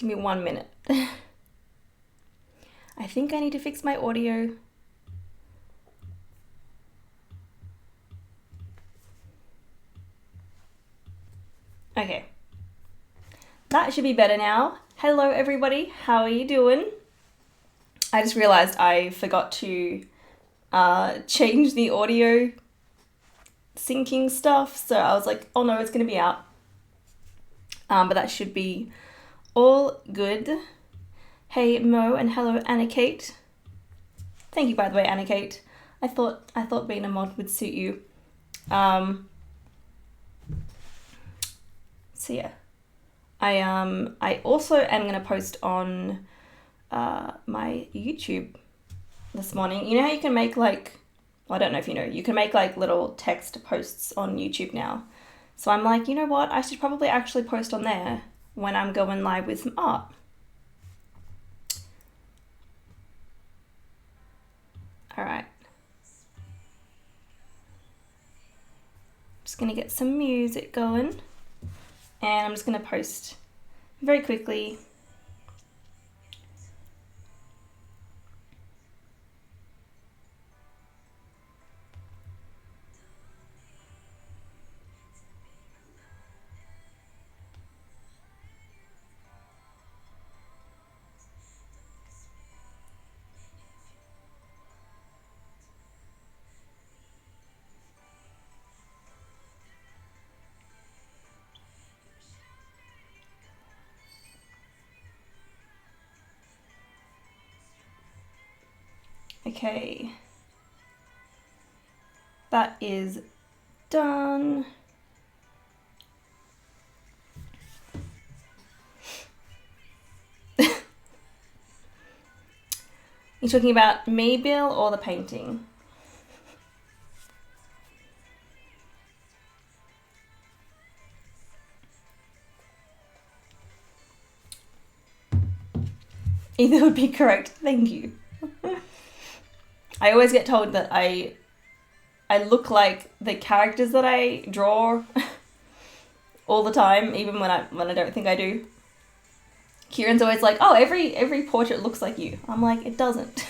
give me 1 minute. I think I need to fix my audio. Okay. That should be better now. Hello everybody, how are you doing? I just realized I forgot to change the audio syncing stuff, so I was like, oh no, it's gonna be out. But that should be all good. Hey Mo, and hello Anna Kate. Thank you, by the way, Anna Kate. I thought being a mod would suit you. So yeah, I also am gonna post on my YouTube this morning. You know how you can make like, well, I don't know if you know, you can make like little text posts on YouTube now. So I'm like, you know what? I should probably actually post on there when I'm going live with some art. All right. Just gonna get some music going, and I'm just gonna post very quickly. Okay, that is done. You talking about me, Bill, or the painting? Either would be correct. Thank you. I always get told that I look like the characters that I draw all the time, even when I don't think I do. Kieran's always like, "Oh, every portrait looks like you." I'm like, it doesn't.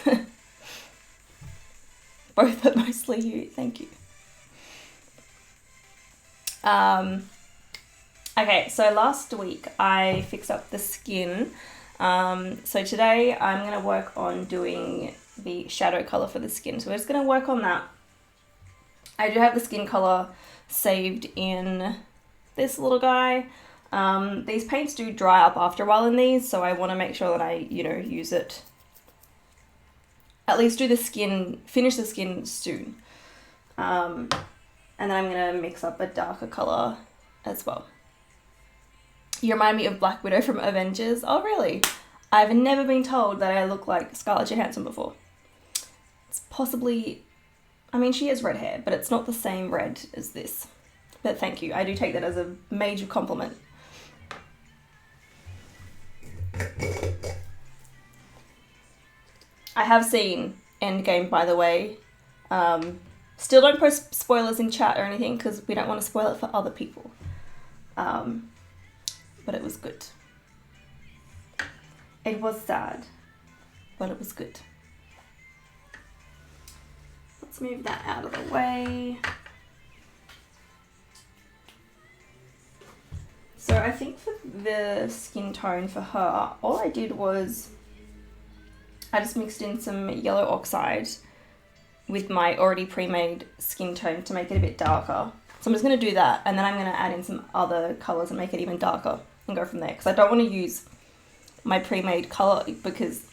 Both, but mostly you. Thank you. Okay, so last week I fixed up the skin. So today I'm gonna work on doing the shadow color for the skin. So we're just gonna work on that. I do have the skin color saved in this little guy. These paints do dry up after a while in these, so I want to make sure that I, use it. At least do the skin, finish the skin soon. And then I'm gonna mix up a darker color as well. You remind me of Black Widow from Avengers. Oh, really? I've never been told that I look like Scarlett Johansson before. It's possibly, I mean, she has red hair, but it's not the same red as this. But thank you. I do take that as a major compliment. I have seen Endgame, by the way. Still don't post spoilers in chat or anything because we don't want to spoil it for other people. But it was good. It was sad, but it was good. Let's move that out of the way. So I think for the skin tone for her, all I did was I just mixed in some yellow oxide with my already pre-made skin tone to make it a bit darker. So I'm just going to do that, and then I'm going to add in some other colours and make it even darker and go from there, because I don't want to use my pre-made colour because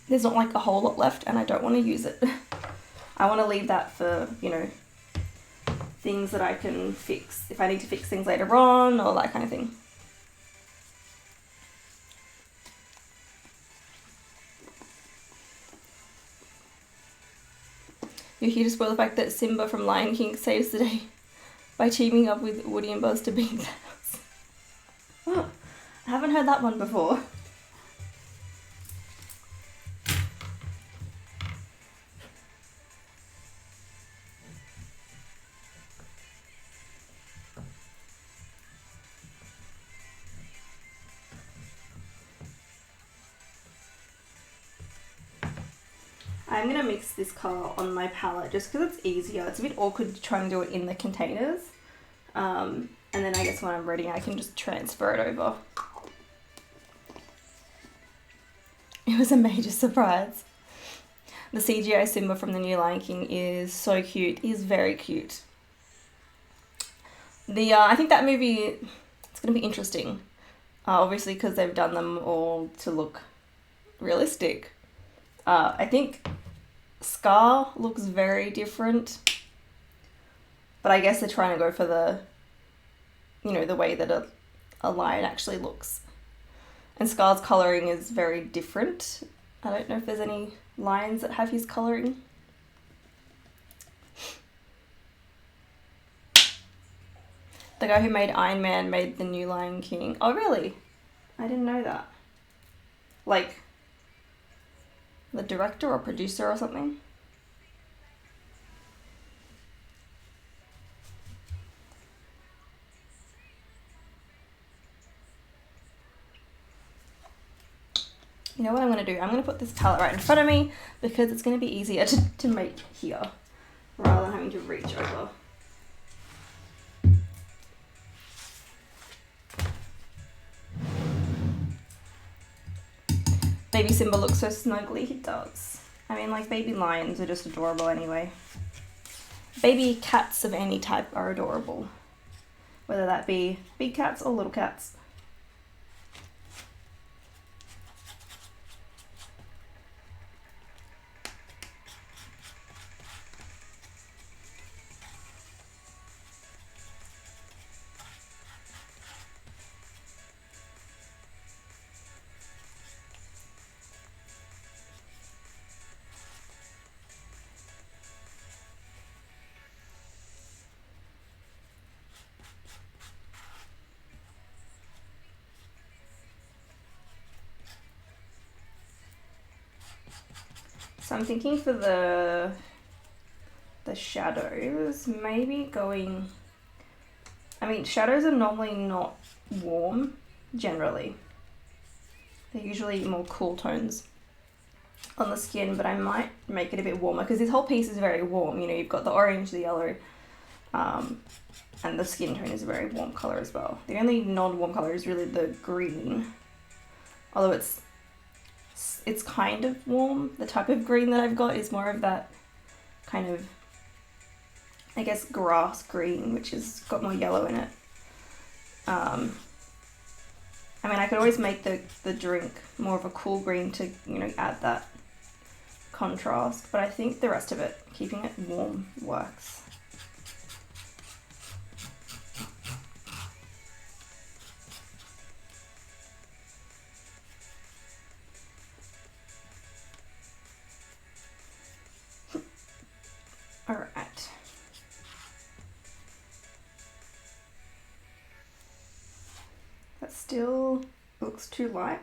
there's not like a whole lot left and I don't want to use it. I want to leave that for, things that I can fix if I need to fix things later on or that kind of thing. You're here to spoil the fact that Simba from Lion King saves the day by teaming up with Woody and Buzz to beat Thanos. Oh, I haven't heard that one before. I'm going to mix this colour on my palette just because it's easier. It's a bit awkward to try and do it in the containers. And then I guess when I'm ready, I can just transfer it over. It was a major surprise. The CGI Simba from the new Lion King is so cute. He's very cute. I think that movie, it's going to be interesting. Obviously because they've done them all to look realistic. I think Scar looks very different. But I guess they're trying to go for the, you know, the way that a lion actually looks. And Scar's colouring is very different. I don't know if there's any lions that have his colouring. The guy who made Iron Man made the new Lion King. Oh, really? I didn't know that. Like, the director or producer or something? You know what I'm going to do? I'm going to put this palette right in front of me because it's going to be easier to make here rather than having to reach over. Baby Simba looks so snuggly, he does. I mean, like, baby lions are just adorable anyway. Baby cats of any type are adorable. Whether that be big cats or little cats. So I'm thinking for the shadows, maybe going... I mean, shadows are normally not warm, generally. They're usually more cool tones on the skin, but I might make it a bit warmer because this whole piece is very warm. You know, you've got the orange, the yellow, and the skin tone is a very warm colour as well. The only non-warm colour is really the green, although it's kind of warm. The type of green that I've got is more of that kind of, I guess, grass green, which has got more yellow in it. I mean, I could always make the drink more of a cool green to, you know, add that contrast, but I think the rest of it, keeping it warm, works. Alright. That still looks too light.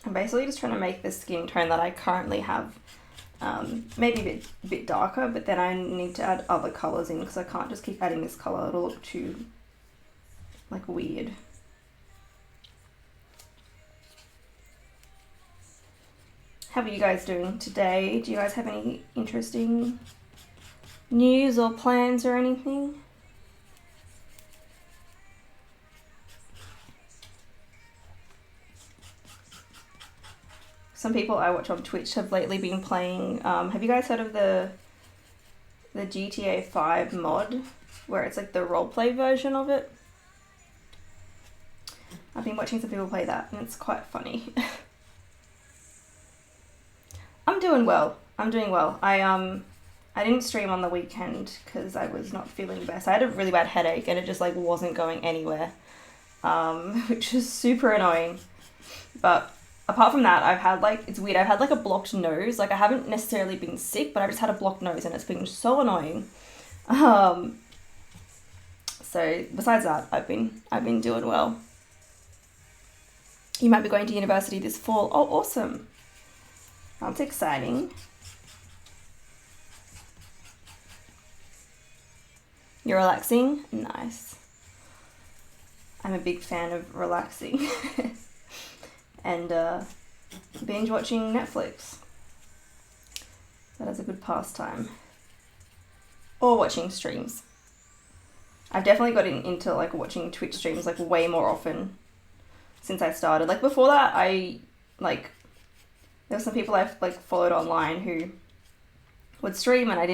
I'm basically just trying to make the skin tone that I currently have maybe a bit darker, but then I need to add other colours in because I can't just keep adding this colour. It'll look too, like, weird. How are you guys doing today? Do you guys have any interesting news or plans or anything? Some people I watch on Twitch have lately been playing, have you guys heard of the GTA 5 mod, where it's like the roleplay version of it? I've been watching some people play that and it's quite funny. I'm doing well. I'm doing well. I didn't stream on the weekend because I was not feeling best. I had a really bad headache and it just like wasn't going anywhere, which is super annoying. But apart from that, I've had like, it's weird, I've had like a blocked nose. Like I haven't necessarily been sick, but I've just had a blocked nose and it's been so annoying. So besides that, I've been doing well. You might be going to university this fall. Oh, awesome. That's exciting. You're relaxing? Nice. I'm a big fan of relaxing and binge watching Netflix. That is a good pastime. Or watching streams. I've definitely gotten into like watching Twitch streams like way more often since I started. Like before that, there were some people I've like followed online who would stream, and I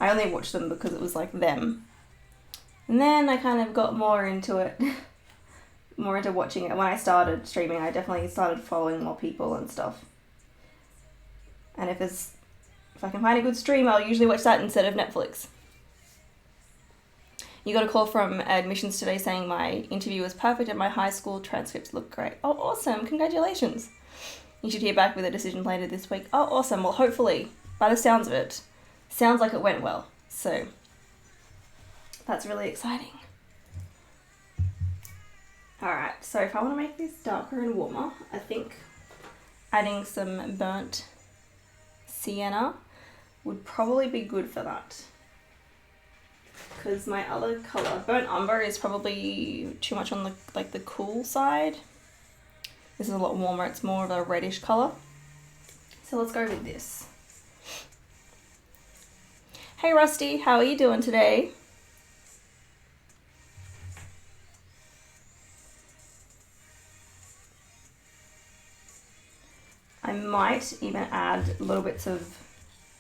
only watched them because it was like them. And then I kind of got more into it, more into watching it. When I started streaming, I definitely started following more people and stuff. And if I can find a good stream, I'll usually watch that instead of Netflix. You got a call from admissions today saying my interview was perfect and my high school transcripts look great. Oh, awesome. Congratulations. You should hear back with a decision later this week. Oh, awesome. Well, hopefully, by the sounds of it, sounds like it went well. So, that's really exciting. Alright, so if I want to make this darker and warmer, I think adding some burnt sienna would probably be good for that. Because my other colour, burnt umber, is probably too much on the cool side. This is a lot warmer, it's more of a reddish colour. So let's go with this. Hey Rusty, how are you doing today? I might even add little bits of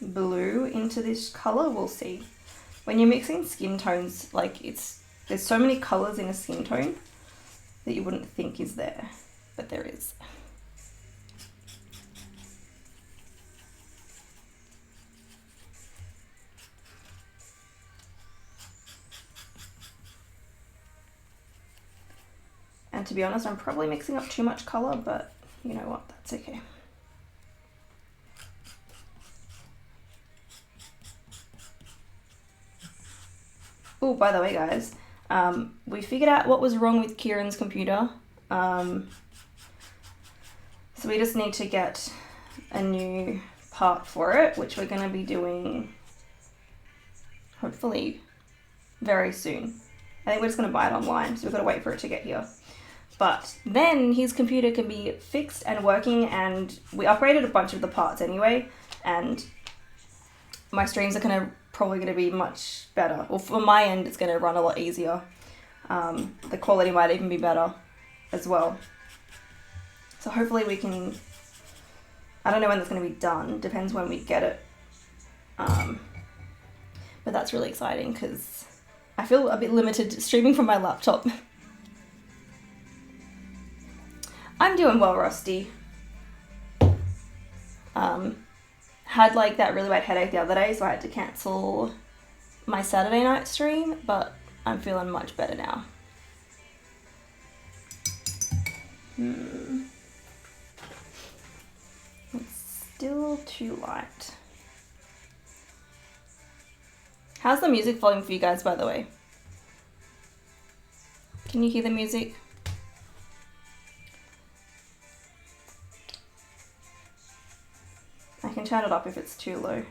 blue into this colour, we'll see. When you're mixing skin tones, like there's so many colours in a skin tone that you wouldn't think is there, but there is. And to be honest, I'm probably mixing up too much colour, but you know what, that's okay. Oh, by the way, guys, we figured out what was wrong with Kieran's computer. So we just need to get a new part for it, which we're going to be doing hopefully very soon. I think we're just going to buy it online, so we've got to wait for it to get here. But then his computer can be fixed and working, and we upgraded a bunch of the parts anyway, and my streams are probably going to be much better. Well, for my end, it's going to run a lot easier. The quality might even be better as well. So hopefully we can, I don't know when that's going to be done, depends when we get it. But that's really exciting because I feel a bit limited streaming from my laptop. I'm doing well, Rusty. Had like that really bad headache the other day, so I had to cancel my Saturday night stream, but I'm feeling much better now. It's still too light. How's the music volume for you guys, by the way? Can you hear the music? I can turn it up if it's too low.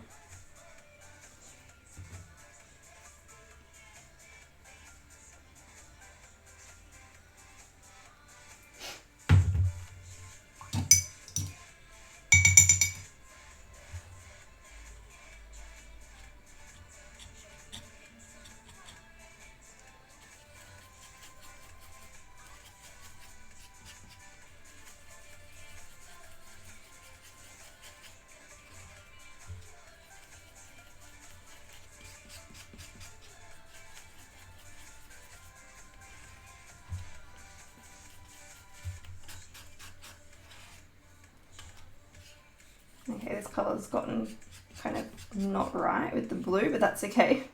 Okay, this colour's gotten kind of not right with the blue, but that's okay.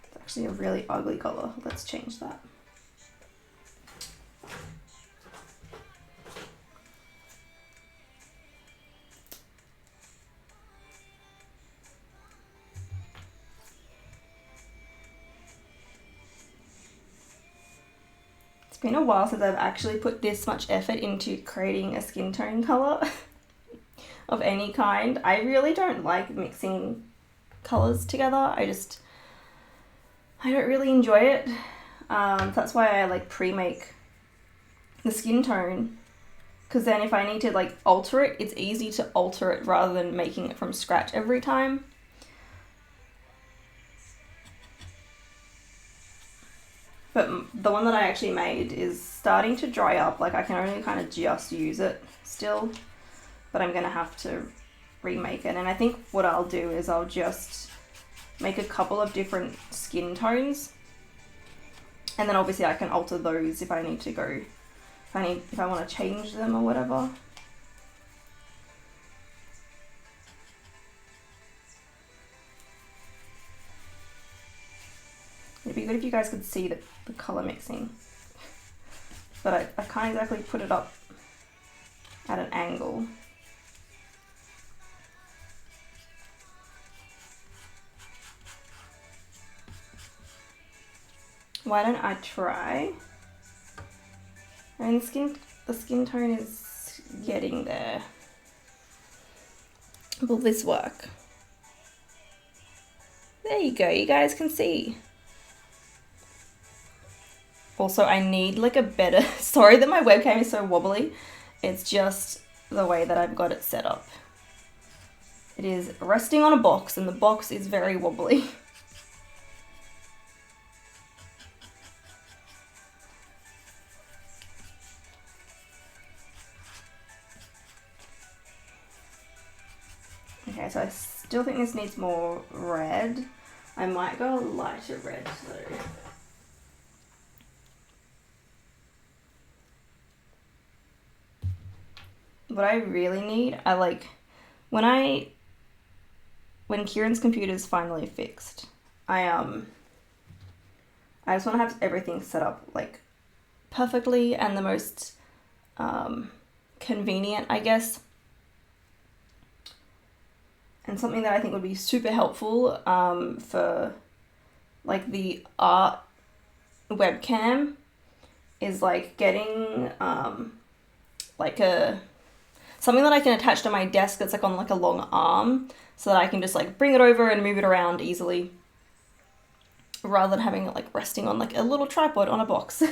It's actually a really ugly colour. Let's change that. It's been a while since I've actually put this much effort into creating a skin tone color of any kind. I really don't like mixing colors together. I don't really enjoy it. That's why I like pre-make the skin tone, because then if I need to like alter it, it's easy to alter it rather than making it from scratch every time. But the one that I actually made is starting to dry up. Like I can only kind of just use it still, but I'm gonna have to remake it. And I think what I'll do is I'll just make a couple of different skin tones, and then obviously I can alter those if I need to go, if I want to change them or whatever. It'd be good if you guys could see the color mixing, but I can't exactly put it up at an angle. Why don't I try? And the skin tone is getting there. Will this work? There you go, you guys can see. Also, I need like a better, sorry that my webcam is so wobbly. It's just the way that I've got it set up. It is resting on a box and the box is very wobbly. Okay, so I still think this needs more red. I might go a lighter red though. What I really need, when Kieran's computer is finally fixed, I just want to have everything set up like perfectly and the most convenient, I guess. And something that I think would be super helpful for like the art webcam is like getting like something that I can attach to my desk that's like on like a long arm, so that I can just like bring it over and move it around easily, rather than having it like resting on like a little tripod on a box.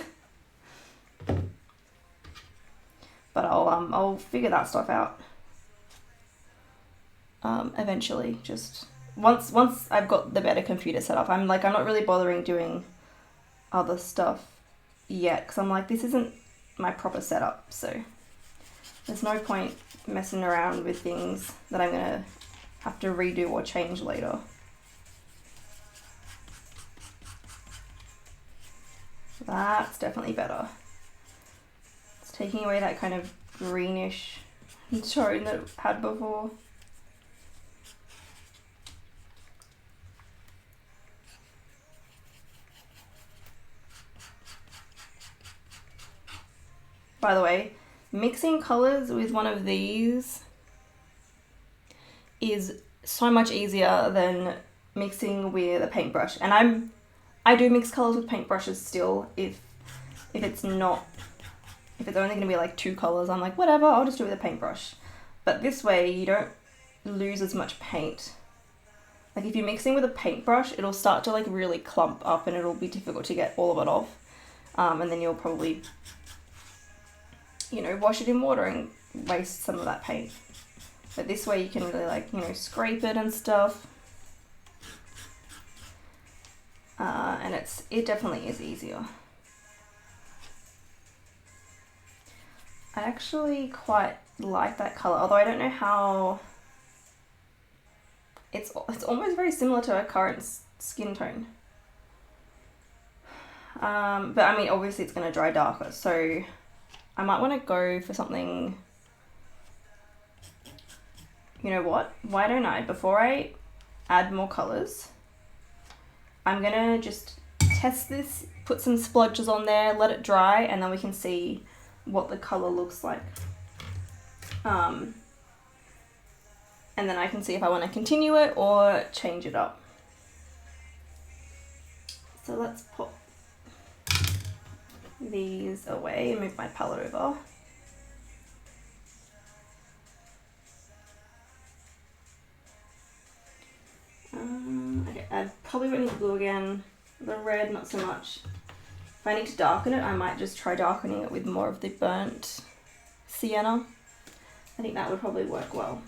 But I'll figure that stuff out eventually. Just once I've got the better computer set up. I'm not really bothering doing other stuff yet, because I'm like, this isn't my proper setup, so there's no point messing around with things that I'm gonna have to redo or change later. That's definitely better. It's taking away that kind of greenish tone that it had before. By the way, mixing colors with one of these is so much easier than mixing with a paintbrush. And I do mix colors with paintbrushes still. If it's only going to be like 2 colors, I'm like, whatever, I'll just do it with a paintbrush. But this way you don't lose as much paint. Like if you're mixing with a paintbrush, it'll start to like really clump up and it'll be difficult to get all of it off. And then you'll probably, wash it in water and waste some of that paint. But this way you can really scrape it and stuff. And it definitely is easier. I actually quite like that color, although I don't know how. It's almost very similar to our current skin tone. But I mean, obviously it's going to dry darker, so I might want to go for something. You know what? Why don't I, before I add more colors, I'm going to just test this, put some splodges on there, let it dry, and then we can see what the color looks like. And then I can see if I want to continue it or change it up. So let's pop these away and move my palette over. Okay, I probably won't need the blue again. The red, not so much. If I need to darken it, I might just try darkening it with more of the burnt sienna. I think that would probably work well.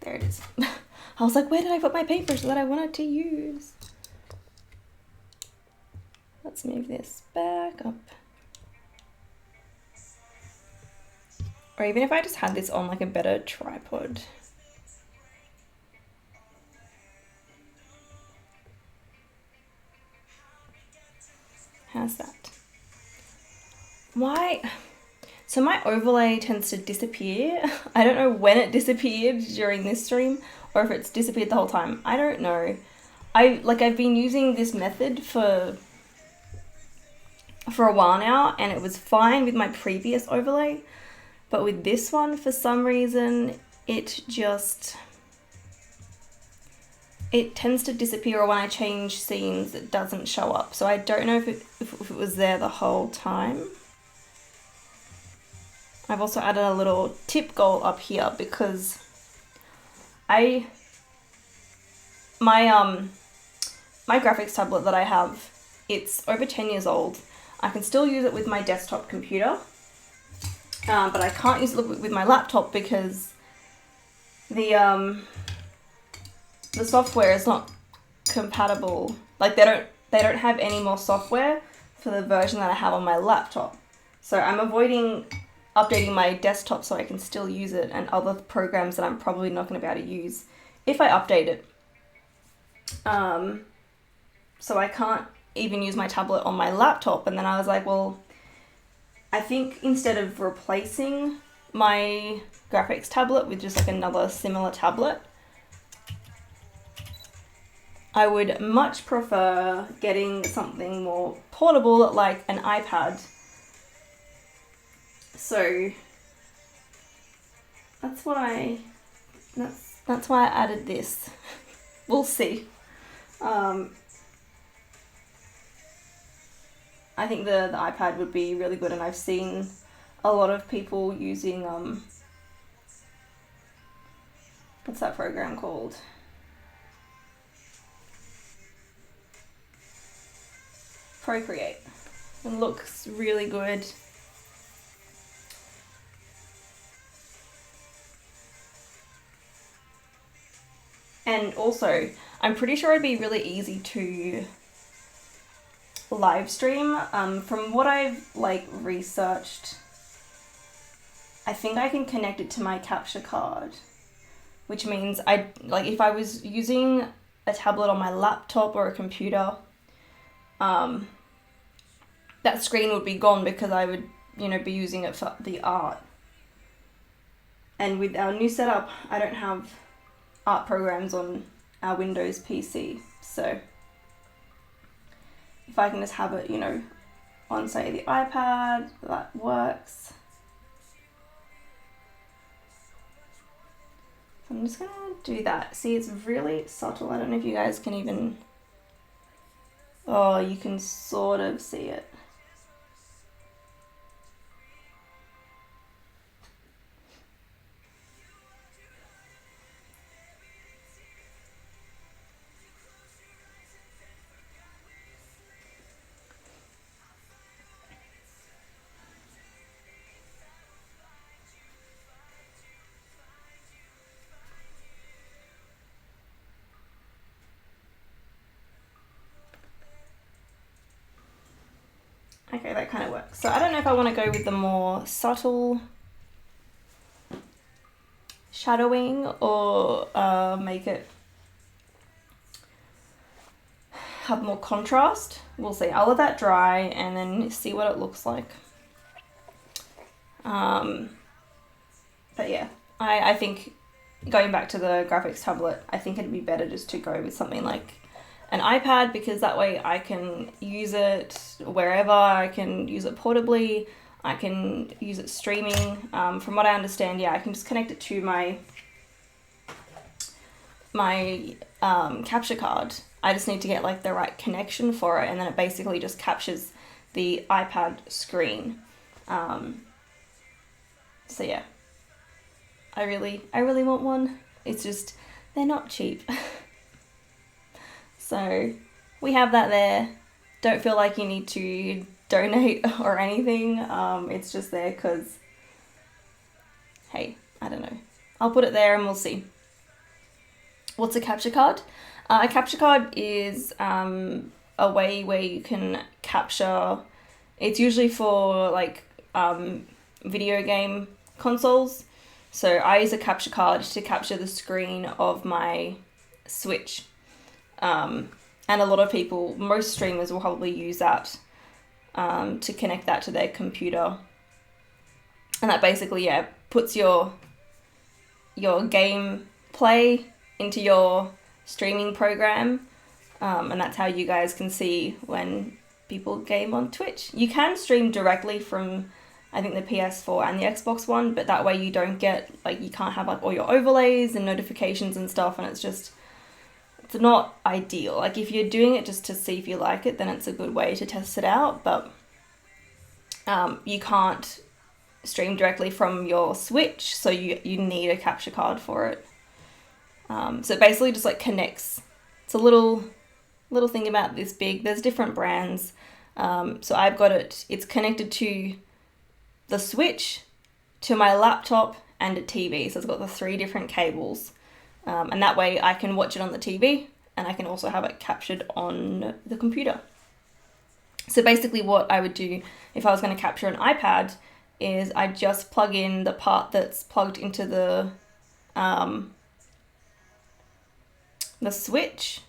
There it is. I was like, where did I put my paper that I wanted to use? Let's move this back up. Or even if I just had this on like a better tripod. How's that? Why? So my overlay tends to disappear. I don't know when it disappeared during this stream or if it's disappeared the whole time. I don't know. I've been using this method for a while now and it was fine with my previous overlay, but with this one for some reason it tends to disappear, or when I change scenes it doesn't show up. So I don't know if it was there the whole time. I've also added a little tip goal up here because my graphics tablet that I have, it's over 10 years old. I can still use it with my desktop computer, but I can't use it with my laptop because the software is not compatible. Like they don't have any more software for the version that I have on my laptop. So I'm avoiding updating my desktop so I can still use it, and other programs that I'm probably not going to be able to use if I update it. So I can't even use my tablet on my laptop. And then I was like, well, I think instead of replacing my graphics tablet with just like another similar tablet, I would much prefer getting something more portable like an iPad. So that's why I added this. We'll see. I think the iPad would be really good, and I've seen a lot of people using what's that program called? Procreate. It looks really good. And also, I'm pretty sure it'd be really easy to live stream. From what I've researched, I think I can connect it to my capture card, which means if I was using a tablet on my laptop or a computer, that screen would be gone because I would, be using it for the art. And with our new setup, I don't have art programs on our Windows PC, so if I can just have it, on say the iPad, that works. So I'm just gonna do that. See, it's really subtle. I don't know if you guys can even, oh, you can sort of see it. Okay, that kind of works. So I don't know if I want to go with the more subtle shadowing or make it have more contrast. We'll see. I'll let that dry and then see what it looks like. But yeah, I think going back to the graphics tablet, I think it'd be better just to go with something like an iPad, because that way I can use it wherever. I can use it portably. I can use it streaming. From what I understand, yeah, I can just connect it to my capture card. I just need to get like the right connection for it, and then it basically just captures the iPad screen. So yeah, I really want one. It's just they're not cheap. So we have that there. Don't feel like you need to donate or anything. It's just there because, hey, I don't know. I'll put it there and we'll see. What's a capture card? A capture card is a way where you can capture. It's usually for like video game consoles. So I use a capture card to capture the screen of my Switch. And a lot of people, most streamers will probably use that to connect that to their computer. And that basically, yeah, puts your game play into your streaming program. And that's how you guys can see when people game on Twitch. You can stream directly from, I think, the PS4 and the Xbox One, but that way you don't get, like, you can't have like all your overlays and notifications and stuff, and it's not ideal. Like, if you're doing it just to see if you like it, then it's a good way to test it out, but you can't stream directly from your Switch, so you need a capture card for it. So it basically just like connects. It's a little thing about this big. There's different brands. So I've got it's connected to the Switch, to my laptop, and a TV. So it's got the 3 different cables. And that way I can watch it on the TV, and I can also have it captured on the computer. So basically what I would do if I was going to capture an iPad is I just plug in the part that's plugged into the Switch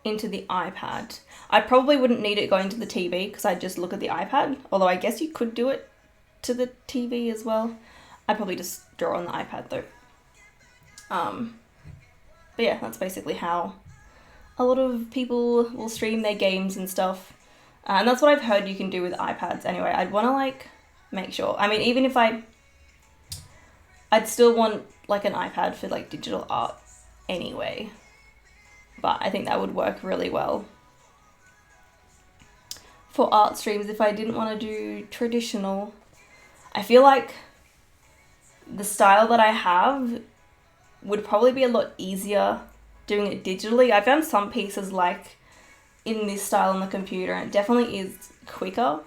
into the iPad. I probably wouldn't need it going to the TV because I'd just look at the iPad, although I guess you could do it to the TV as well. I'd probably just draw on the iPad though. But yeah, that's basically how a lot of people will stream their games and stuff. And that's what I've heard you can do with iPads anyway. I'd want to like make sure. I mean, even if I'd still want like an iPad for like digital art anyway. But I think that would work really well for art streams if I didn't want to do traditional. I feel like the style that I have would probably be a lot easier doing it digitally. I've done some pieces like in this style on the computer, and it definitely is quicker.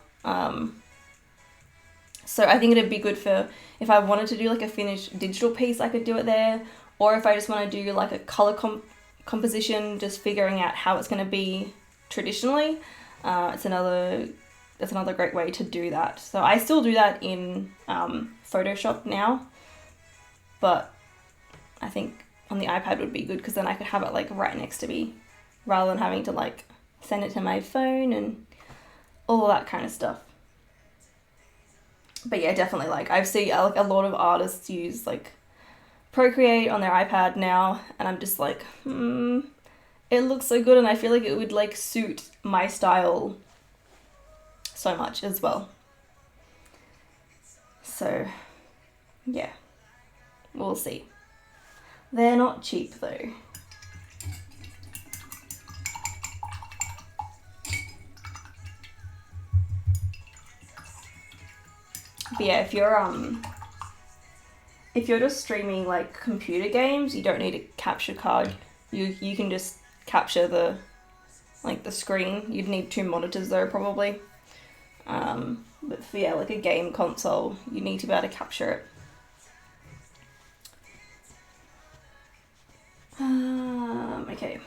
So I think it'd be good for if I wanted to do like a finished digital piece, I could do it there. Or if I just want to do like a color composition, just figuring out how it's going to be traditionally, that's another great way to do that. So I still do that in Photoshop now, but I think on the iPad would be good because then I could have it like right next to me rather than having to like send it to my phone and all that kind of stuff. But yeah, definitely like I've seen like a lot of artists use like Procreate on their iPad now, and I'm just like, it looks so good, and I feel like it would like suit my style so much as well. So yeah, we'll see. They're not cheap though. But yeah, if you're just streaming like computer games, you don't need a capture card. You can just capture the screen. You'd need 2 monitors though probably. But for like a game console, you need to be able to capture it. Okay.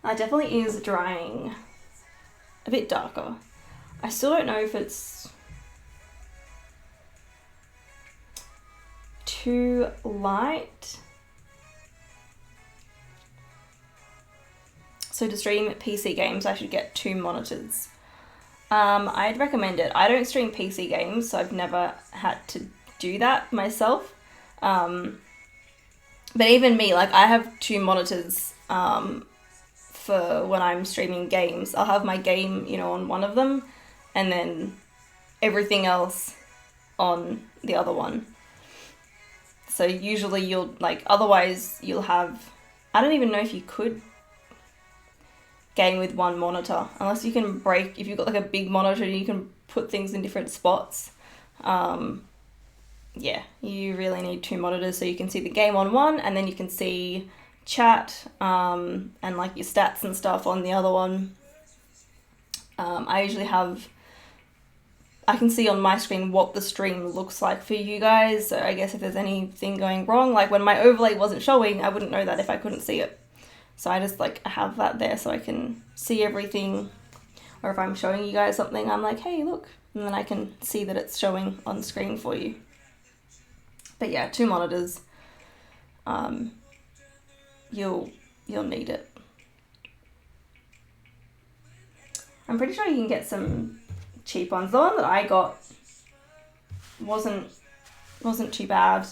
It definitely is drying a bit darker. I still don't know if it's too light. So to stream PC games, I should get 2 monitors. I'd recommend it. I don't stream PC games, so I've never had to do that myself. But even me, like I have two monitors for when I'm streaming games. I'll have my game, on one of them, and then everything else on the other one. So usually otherwise you'll have, I don't even know if you could game with one monitor, unless you can if you've got like a big monitor, you can put things in different spots. Yeah, you really need two monitors so you can see the game on one, and then you can see chat and like your stats and stuff on the other one. I can see on my screen what the stream looks like for you guys, so I guess if there's anything going wrong, like when my overlay wasn't showing, I wouldn't know that if I couldn't see it. So I just have that there so I can see everything, or if I'm showing you guys something, I'm like, hey, look, and then I can see that it's showing on screen for you. But yeah, two monitors, you'll need it. I'm pretty sure you can get some cheap ones. The one that I got wasn't too bad.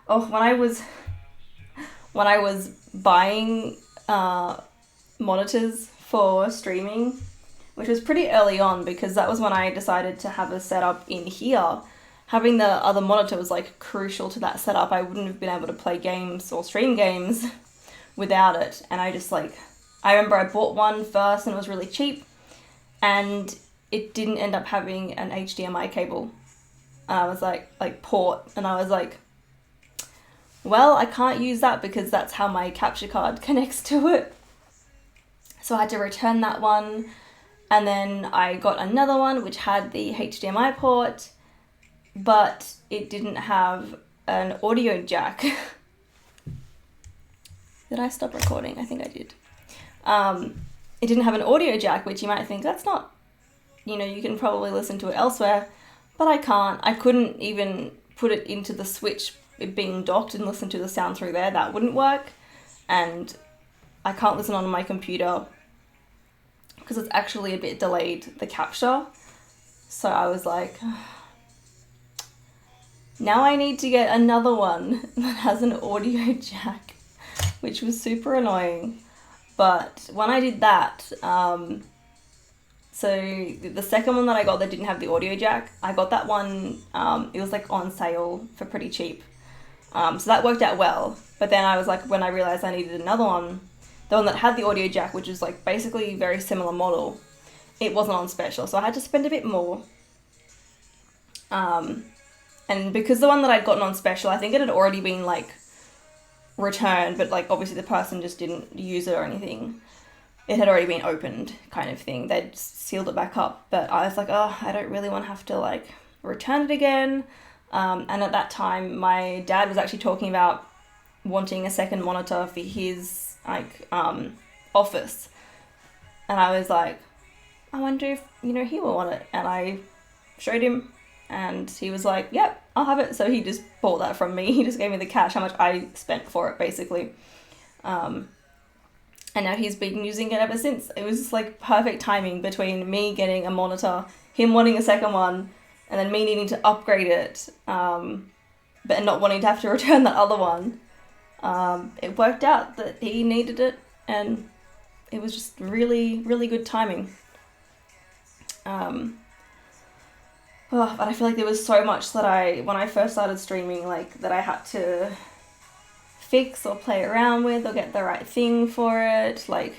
Oh, when I was buying monitors for streaming, which was pretty early on because that was when I decided to have a setup in here. Having the other monitor was like crucial to that setup. I wouldn't have been able to play games or stream games without it. And I remember I bought one first and it was really cheap, and it didn't end up having an HDMI cable. And I was like port, and I was like, well, I can't use that because that's how my capture card connects to it. So I had to return that one, and then I got another one which had the HDMI port, but it didn't have an audio jack. Did I stop recording? I think I did. It didn't have an audio jack, which you might think that's not, you can probably listen to it elsewhere, but I can't. I couldn't even put it into the switch, it being docked, and listen to the sound through there. That wouldn't work. And I can't listen on my computer because it's actually a bit delayed, the capture. So I was like, now I need to get another one that has an audio jack, which was super annoying. But when I did that, so the second one that I got that didn't have the audio jack, I got that one, it was like on sale for pretty cheap. So that worked out well. But then I was like, when I realized I needed another one, the one that had the audio jack, which is like basically very similar model, it wasn't on special. So I had to spend a bit more. And because the one that I'd gotten on special, I think it had already been like returned, but like obviously the person just didn't use it or anything. It had already been opened, kind of thing. They'd sealed it back up, but I was like, oh, I don't really want to have to like return it again. And at that time, my dad was actually talking about wanting a second monitor for his office, and I was like, I wonder if he will want it. And I showed him, and he was like, yep, I'll have it. So he just bought that from me. He just gave me the cash, how much I spent for it, basically. And now he's been using it ever since. It was just like perfect timing between me getting a monitor, him wanting a second one, and then me needing to upgrade it, but not wanting to have to return that other one. It worked out that he needed it, and it was just really, really good timing. But I feel like there was so much that when I first started streaming, like that I had to fix or play around with or get the right thing for it. Like,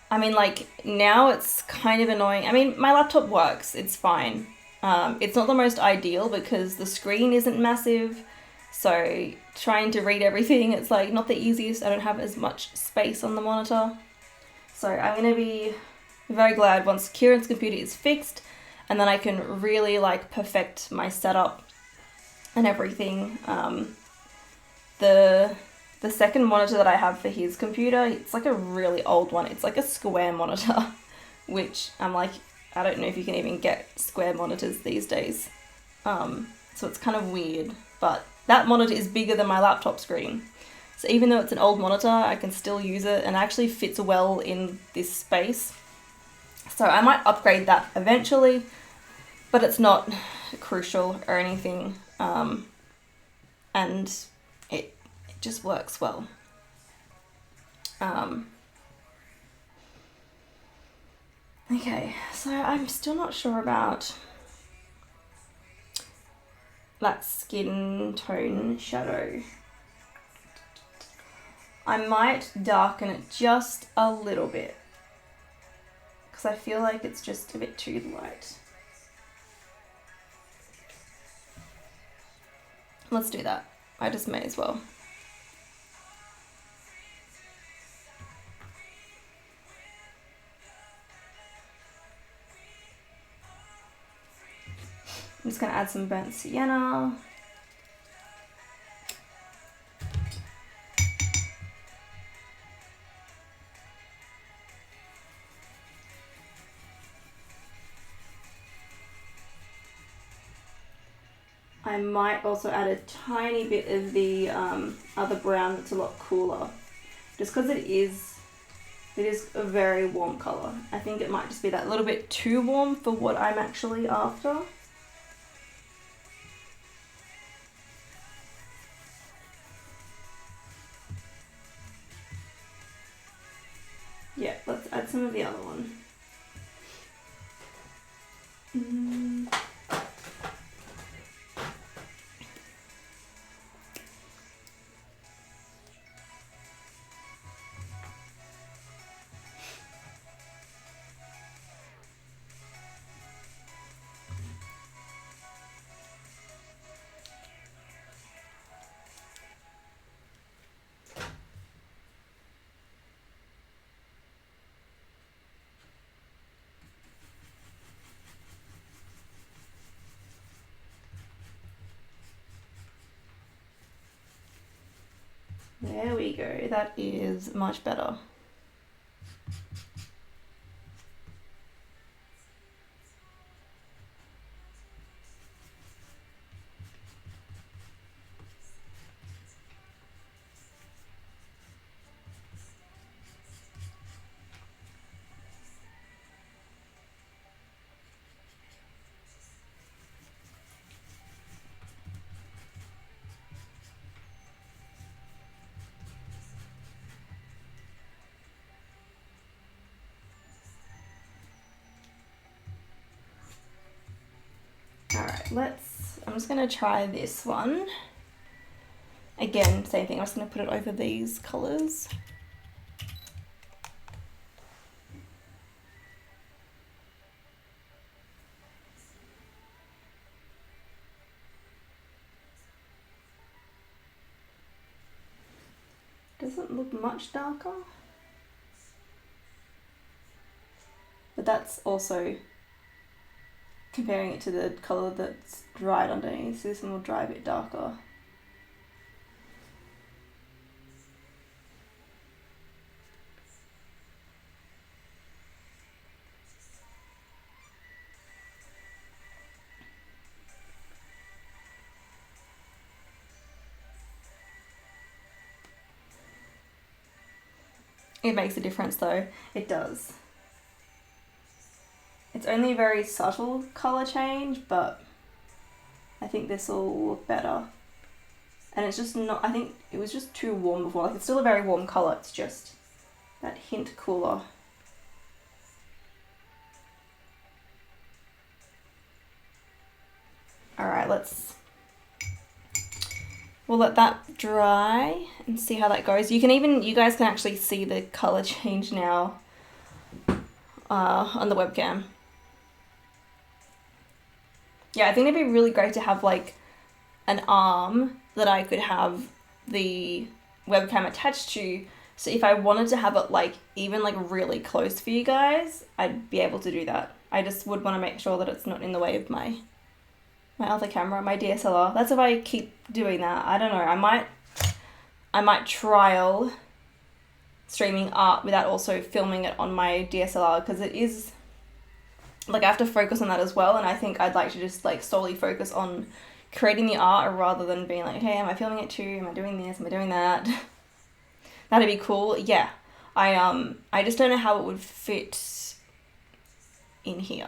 I mean, like now it's kind of annoying. I mean, my laptop works, it's fine. It's not the most ideal because the screen isn't massive. So trying to read everything, it's like not the easiest. I don't have as much space on the monitor. So I'm going to be very glad once Kieran's computer is fixed, and then I can really like perfect my setup and everything. The second monitor that I have for his computer, it's like a really old one. It's like a square monitor, which I'm like, I don't know if you can even get square monitors these days. So it's kind of weird, but that monitor is bigger than my laptop screen. So even though it's an old monitor, I can still use it, and actually fits well in this space. So I might upgrade that eventually, but it's not crucial or anything. and it just works well. Okay, so I'm still not sure about that skin tone shadow. I might darken it just a little bit because I feel like it's just a bit too light. Let's do that. I just may as well. I'm just going to add some burnt sienna. I might also add a tiny bit of the other brown that's a lot cooler, just because it is a very warm colour. I think it might just be that little bit too warm for what I'm actually after. Yeah, let's add some of the other one. There we go, that is much better. Alright, I'm just going to try this one. Again, same thing, I'm just going to put it over these colours. Doesn't look much darker. But that's also comparing it to the colour that's dried underneath, so this one will dry a bit darker. It makes a difference though, it does. It's only a very subtle colour change, but I think this will look better. And it's just not, I think it was just too warm before. Like, it's still a very warm colour, it's just that hint cooler. Alright, we'll let that dry and see how that goes. You guys can actually see the colour change now on the webcam. Yeah, I think it'd be really great to have like an arm that I could have the webcam attached to, so if I wanted to have it like even like really close for you guys, I'd be able to do that. I just would want to make sure that it's not in the way of my other camera, my DSLR. That's if I keep doing that. I don't know, I might trial streaming art without also filming it on my DSLR, because it is like I have to focus on that as well, and I think I'd like to just like solely focus on creating the art rather than being like, hey, am I filming it too? Am I doing this? Am I doing that? That'd be cool. Yeah. I just don't know how it would fit in here.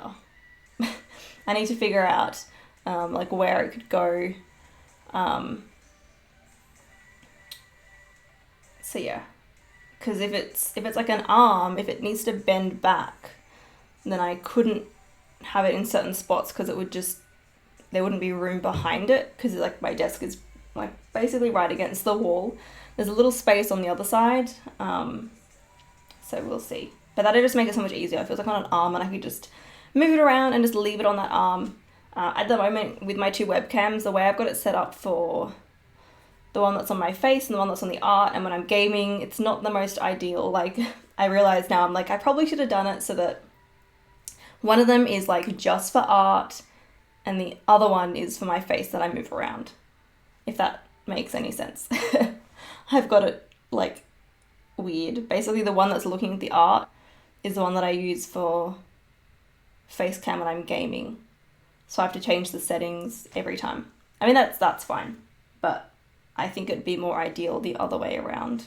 I need to figure out like where it could go. So yeah, because if it's like an arm, if it needs to bend back, then I couldn't have it in certain spots because it would just, there wouldn't be room behind it because like my desk is like basically right against the wall. There's a little space on the other side, so we'll see. But that'll just make it so much easier. It feels like on an arm and I could just move it around and just leave it on that arm. At the moment with my two webcams, the way I've got it set up for the one that's on my face and the one that's on the art, and when I'm gaming, it's not the most ideal. Like, I realize now, I'm like, I probably should have done it so that one of them is like just for art and the other one is for my face that I move around, if that makes any sense. I've got it like weird. Basically, the one that's looking at the art is the one that I use for face cam when I'm gaming. So I have to change the settings every time. I mean, that's fine, but I think it'd be more ideal the other way around.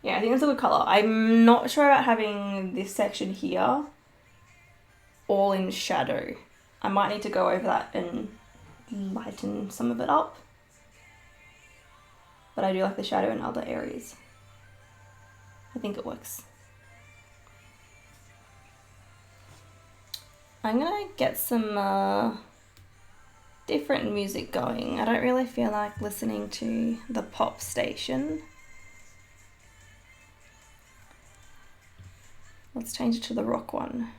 Yeah, I think it's a good colour. I'm not sure about having this section here all in shadow. I might need to go over that and lighten some of it up. But I do like the shadow in other areas. I think it works. I'm gonna get some different music going. I don't really feel like listening to the pop station. Let's change it to the rock one.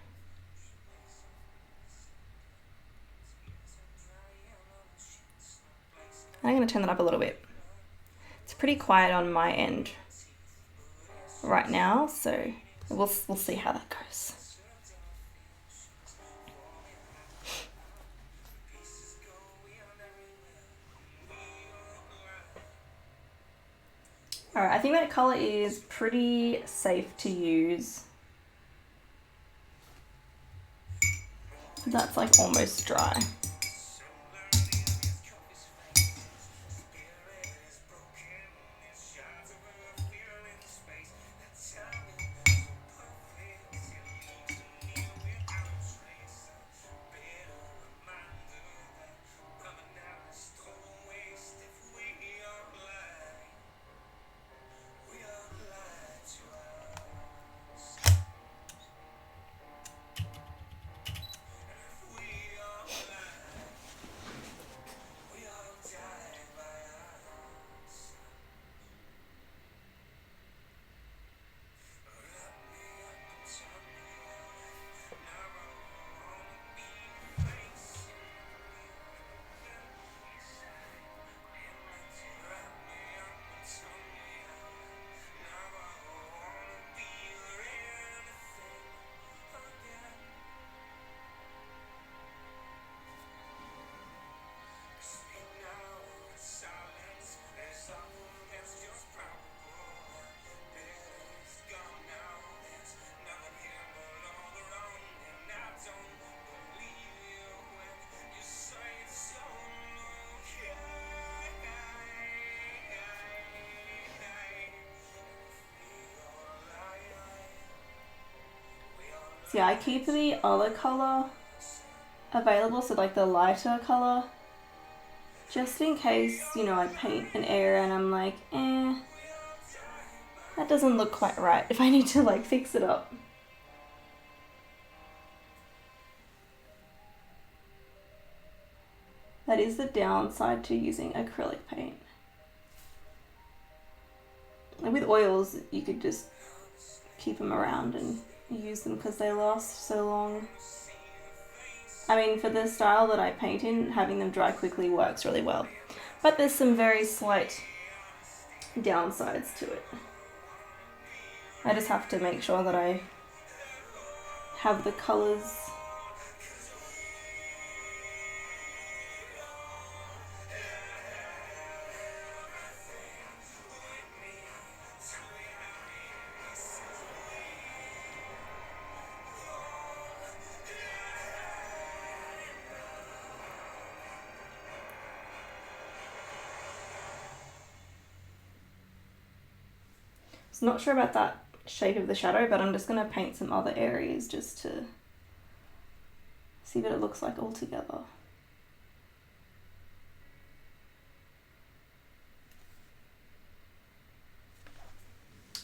I'm going to turn that up a little bit. It's pretty quiet on my end right now, so we'll see how that goes. Alright, I think that colour is pretty safe to use. That's like almost dry. So yeah, I keep the other colour available, so like the lighter colour, just in case, you know, I paint an area and I'm like, that doesn't look quite right, if I need to like fix it up. That is the downside to using acrylic paint. And with oils, you could just keep them around and use them because they last so long. I mean, for the style that I paint in, having them dry quickly works really well. But there's some very slight downsides to it. I just have to make sure that I have the colours Not sure about that shape of the shadow, but I'm just going to paint some other areas just to see what it looks like all together.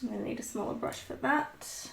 I'm going to need a smaller brush for that.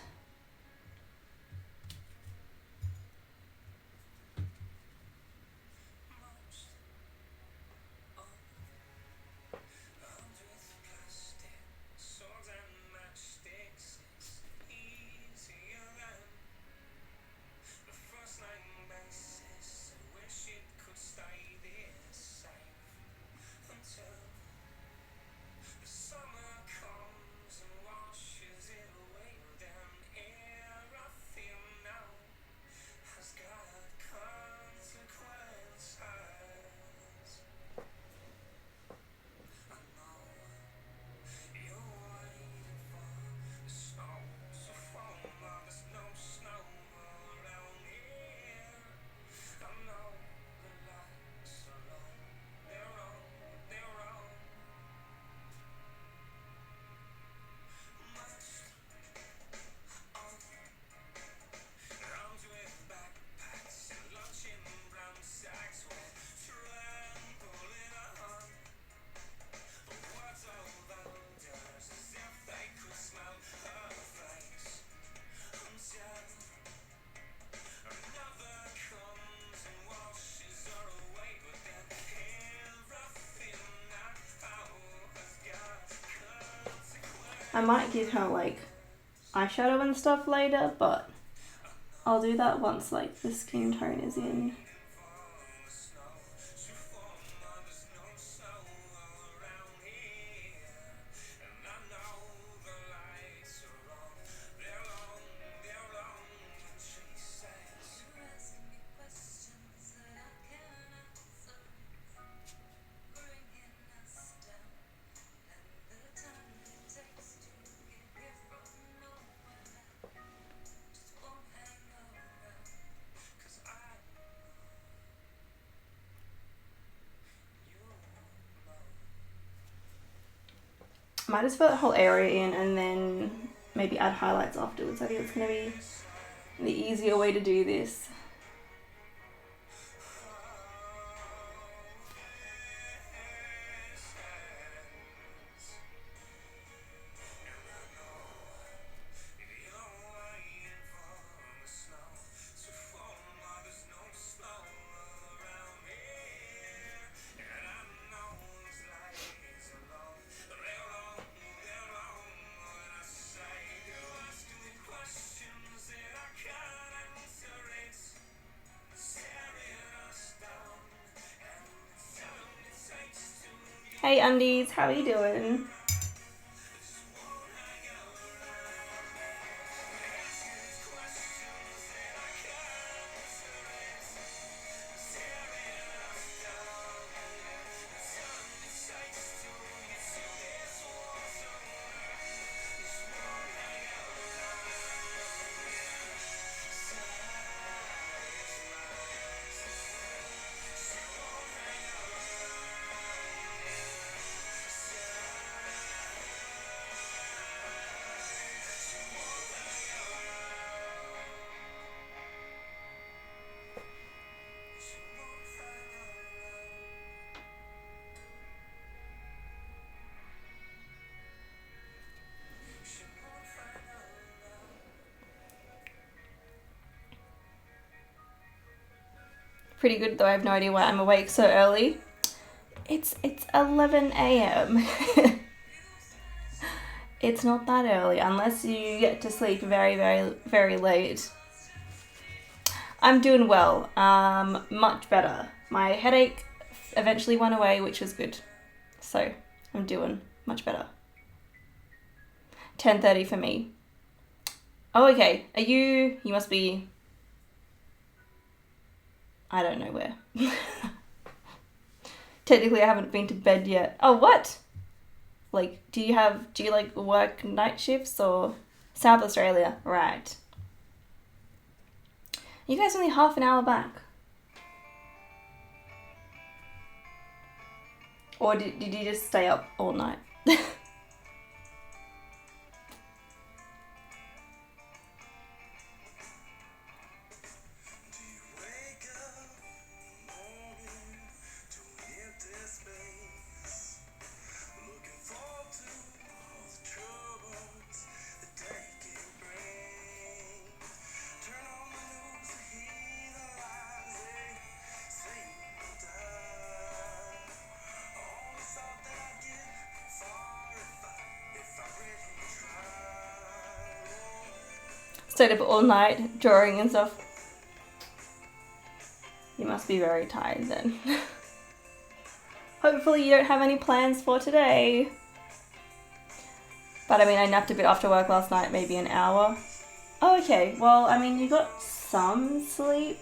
I might give her like eyeshadow and stuff later, but I'll do that once like the skin tone is in. Might just fill that whole area in and then maybe add highlights afterwards. I think it's going to be the easier way to do this. Hey Undies, how are you doing? Pretty good though, I have no idea why I'm awake so early. It's 11 a.m. It's not that early unless you get to sleep very, very, very late. I'm doing well, much better. My headache eventually went away, which was good. So I'm doing much better. 10:30 for me. Oh, okay. You must be, I don't know where. Technically, I haven't been to bed yet. Oh, what? Like, do you like work night shifts or South Australia? Right. You guys only half an hour back. Or did you just stay up all night? Stayed up all night drawing and stuff. You must be very tired then. Hopefully you don't have any plans for today. But I mean, I napped a bit after work last night, maybe an hour. Oh, okay. Well, I mean, you got some sleep.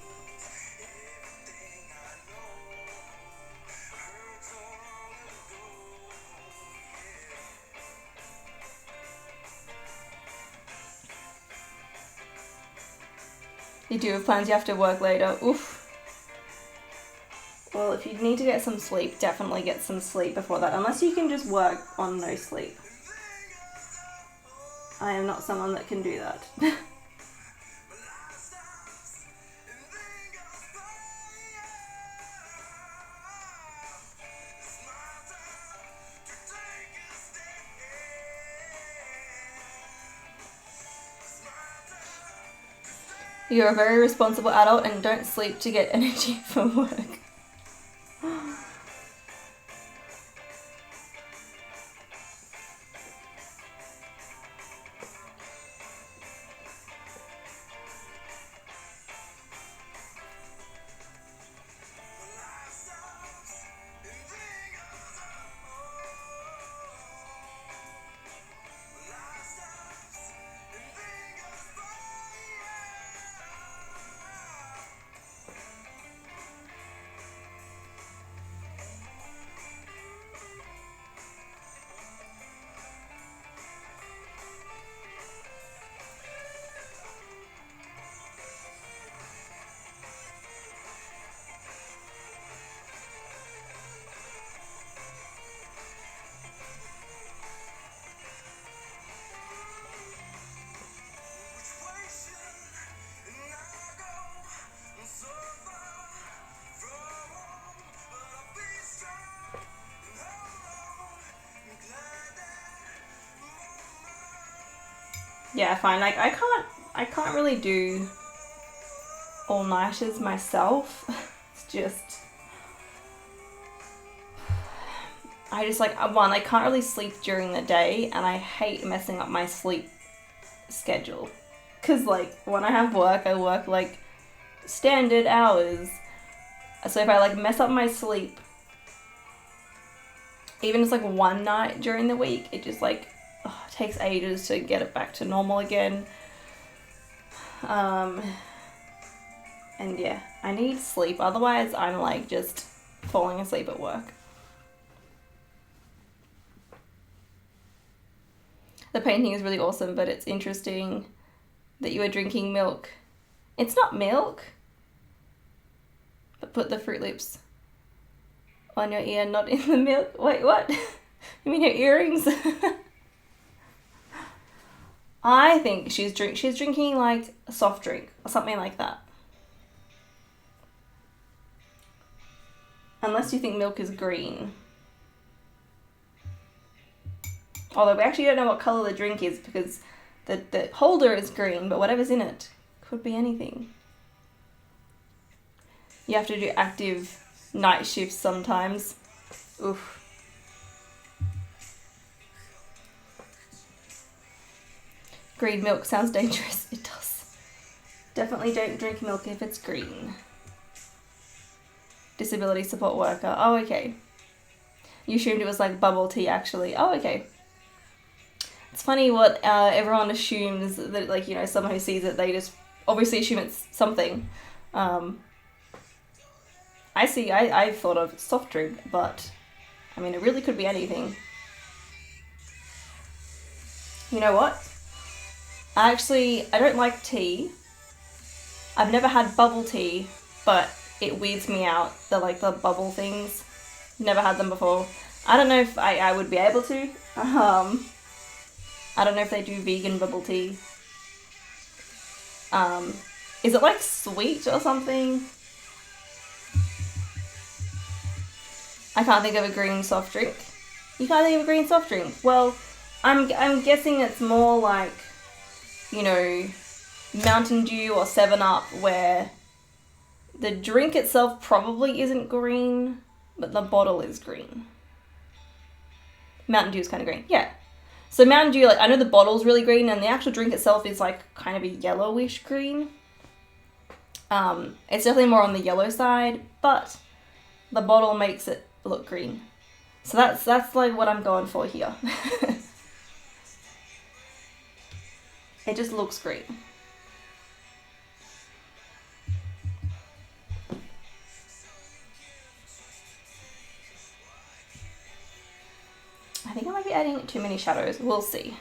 You do have plans, you have to work later. Oof. Well, if you need to get some sleep, definitely get some sleep before that. Unless you can just work on no sleep. I am not someone that can do that. You're a very responsible adult and don't sleep to get energy for work. Yeah, fine. Like I can't really do all-nighters myself. It's just, I just like, one, I can't really sleep during the day, and I hate messing up my sleep schedule. Cause like when I have work, I work like standard hours. So if I like mess up my sleep, even just like one night during the week, it just like takes ages to get it back to normal again. And yeah, I need sleep, otherwise I'm like just falling asleep at work. The painting is really awesome, but it's interesting that you are drinking milk. It's not milk. But put the Fruit Loops on your ear, not in the milk. Wait, what? You mean your earrings? I think she's drinking like a soft drink or something like that. Unless you think milk is green. Although we actually don't know what colour the drink is, because the holder is green, but whatever's in it could be anything. You have to do active night shifts sometimes. Oof. Green milk sounds dangerous. It does. Definitely don't drink milk if it's green. Disability support worker. Oh, okay. You assumed it was like bubble tea, actually. Oh, okay. It's funny what everyone assumes that, like, you know, someone who sees it, they just obviously assume it's something. I thought of soft drink, but I mean, it really could be anything. You know what? I don't like tea. I've never had bubble tea, but it weirds me out. The bubble things. Never had them before. I don't know if I would be able to. I don't know if they do vegan bubble tea. Is it like sweet or something? I can't think of a green soft drink. You can't think of a green soft drink? Well, I'm guessing it's more like, you know, Mountain Dew or 7-Up, where the drink itself probably isn't green, but the bottle is green. Mountain Dew is kind of green, yeah. So Mountain Dew, like, I know the bottle's really green and the actual drink itself is like kind of a yellowish green. It's definitely more on the yellow side, but the bottle makes it look green. So that's like what I'm going for here. It just looks great. I think I might be adding too many shadows. We'll see.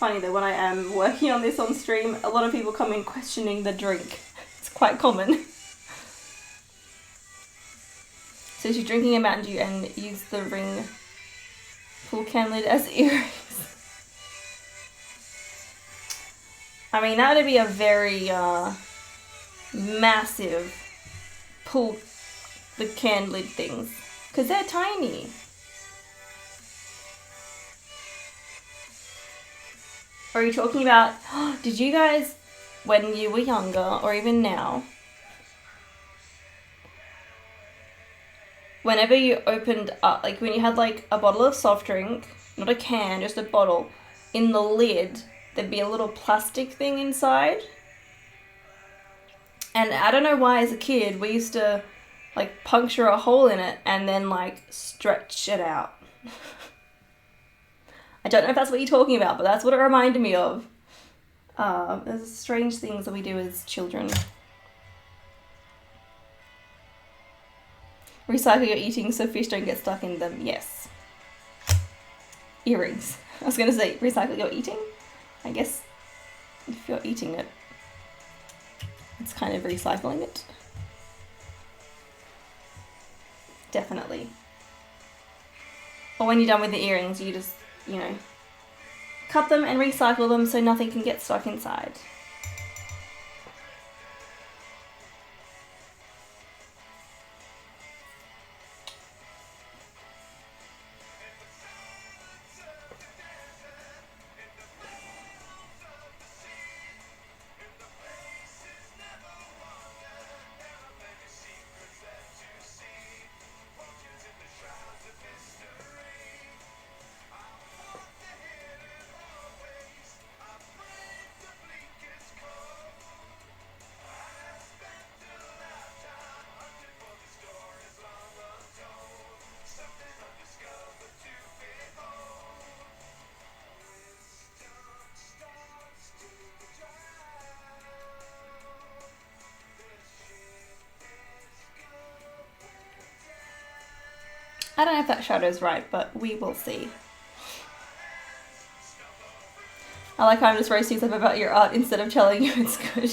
Funny though, when I am working on this on stream, a lot of people come in questioning the drink. It's quite common. So she's drinking a Mountain Dew and use the ring full can lid as earrings. I mean, that would be a very massive pull the can lid things, because they're tiny. Are you talking about, did you guys, when you were younger, or even now, whenever you opened up, like when you had like a bottle of soft drink, not a can, just a bottle, in the lid, there'd be a little plastic thing inside? And I don't know why as a kid, we used to like puncture a hole in it and then like stretch it out. I don't know if that's what you're talking about, but that's what it reminded me of. There's strange things that we do as children. Recycle your eating so fish don't get stuck in them. Yes. Earrings. I was going to say recycle your eating. I guess if you're eating it, it's kind of recycling it. Definitely. Or when you're done with the earrings, you just, you know, cut them and recycle them so nothing can get stuck inside. I don't know if that shadow's right, but we will see. I like how I'm just roasting stuff about your art instead of telling you it's good.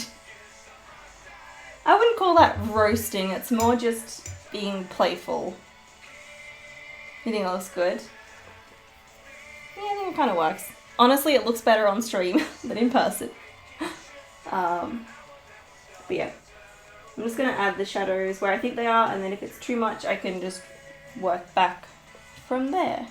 I wouldn't call that roasting, it's more just being playful. You think it looks good? Yeah, I think it kind of works. Honestly, it looks better on stream than in person. But yeah, I'm just going to add the shadows where I think they are, and then if it's too much, I can just work back from there.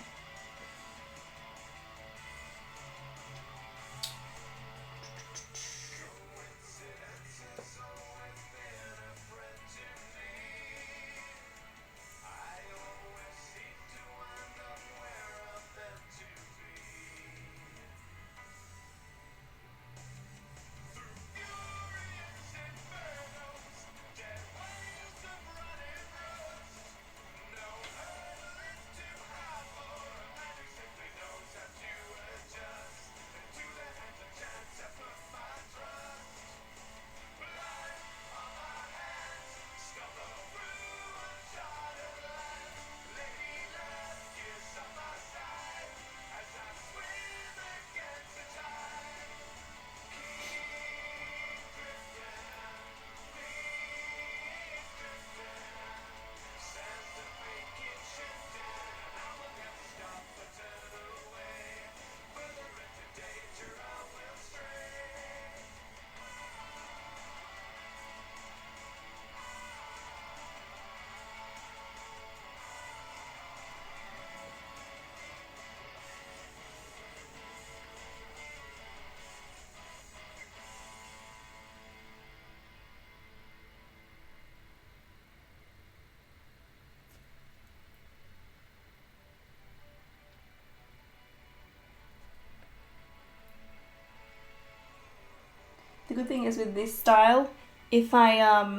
good thing is with this style, if I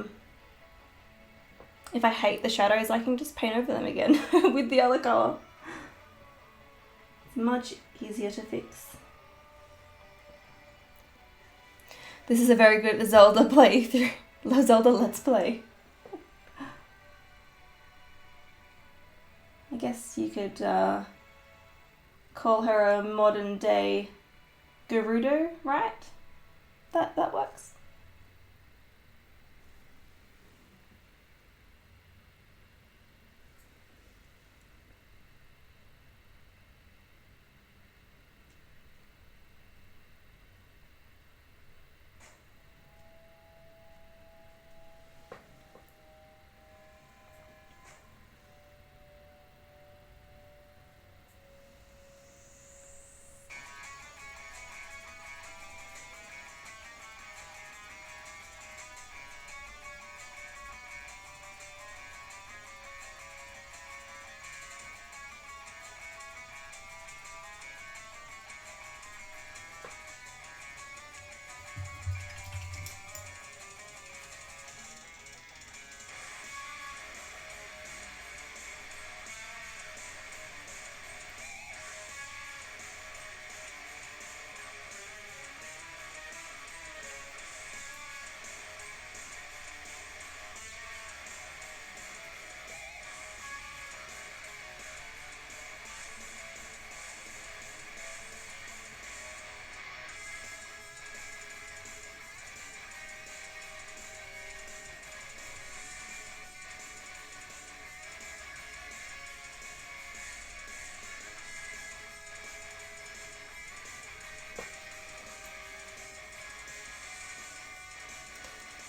hate the shadows, I can just paint over them again with the other colour. It's much easier to fix. This is a very good Zelda playthrough. Zelda Let's Play. I guess you could call her a modern day Gerudo, right? That works.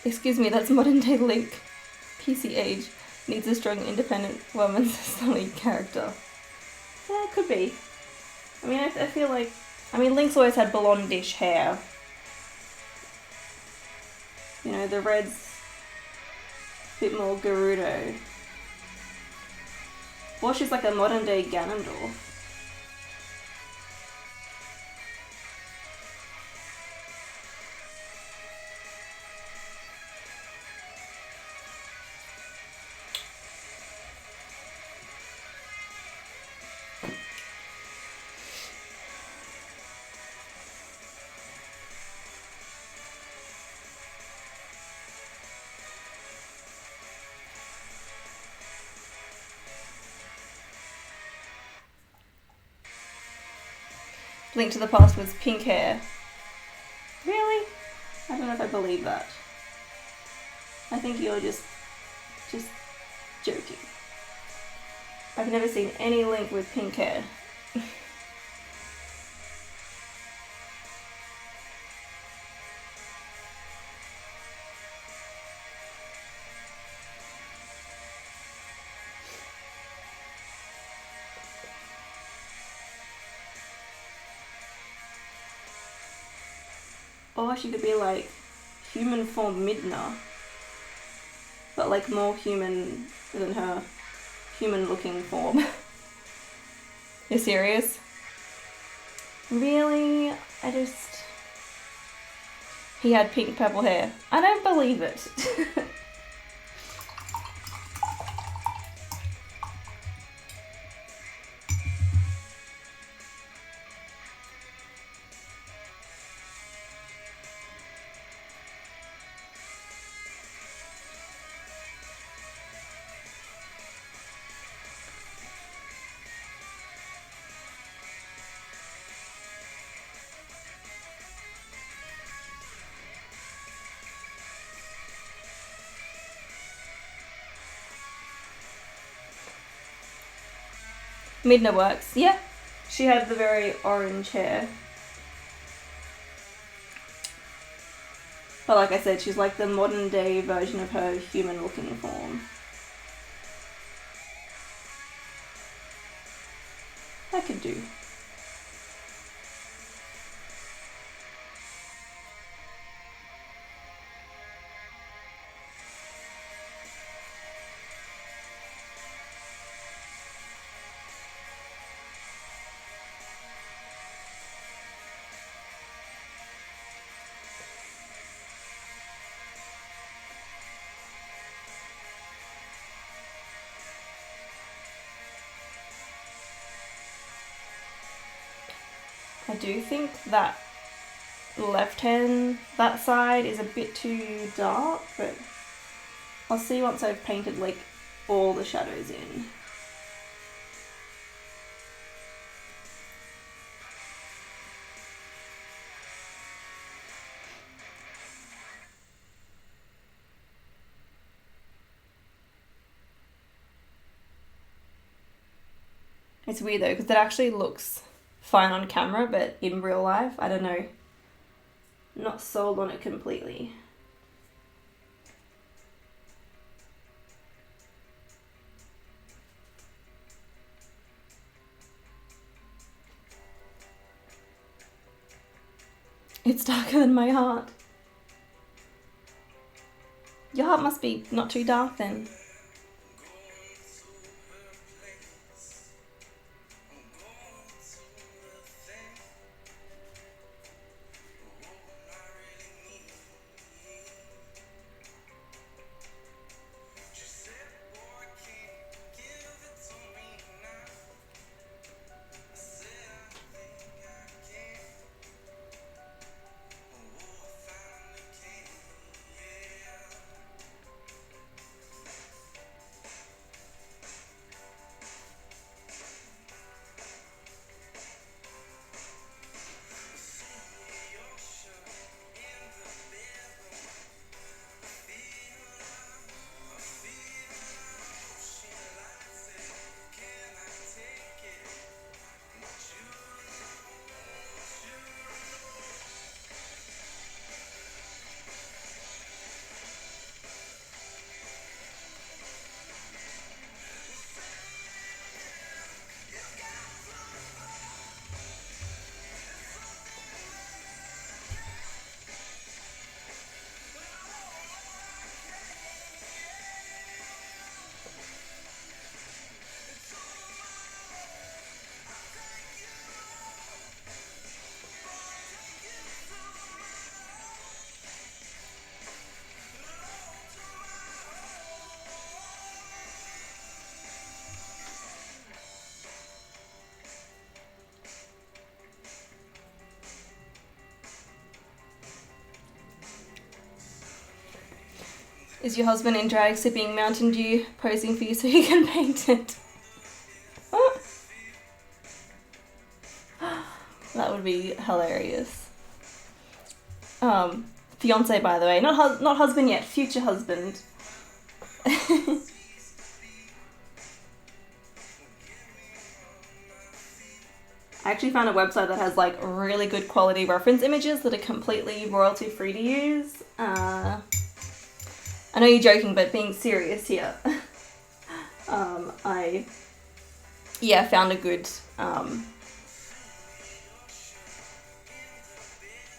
Excuse me, that's modern day Link. PC age. Needs a strong, independent woman as the lead character. Yeah, it could be. I mean, I feel like... I mean, Link's always had blondish hair. You know, the red's a bit more Gerudo. Or she's like a modern day Ganondorf. Link to the Past was pink hair. Really? I don't know if I believe that. I think you're just joking. I've never seen any Link with pink hair. Or she could be like human form Midna, but like more human than her human looking form. You're serious? Really? He had pink purple hair. I don't believe it. Midna works. Yeah, she had the very orange hair. But like I said, she's like the modern day version of her human looking form. That could do. I do think that left hand, that side is a bit too dark, but I'll see once I've painted like all the shadows in. It's weird though, because it actually looks fine on camera, but in real life, I don't know. Not sold on it completely. It's darker than my heart. Your heart must be not too dark then. Is your husband in drag sipping Mountain Dew, posing for you so you can paint it? That would be hilarious. Fiance, by the way, not husband yet, future husband. I actually found a website that has like really good quality reference images that are completely royalty free to use. I know you're joking, but being serious here, I found a good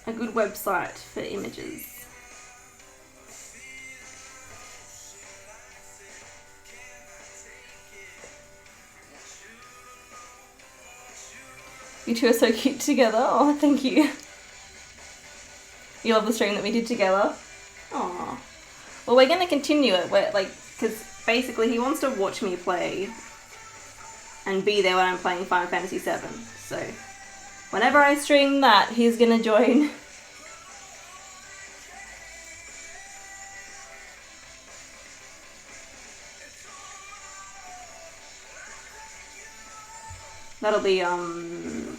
website for images. You two are so cute together. Oh, thank you. You love the stream that we did together. Aww. Well, we're gonna continue it. Because basically he wants to watch me play and be there when I'm playing Final Fantasy VII. So whenever I stream that, he's gonna join. That'll be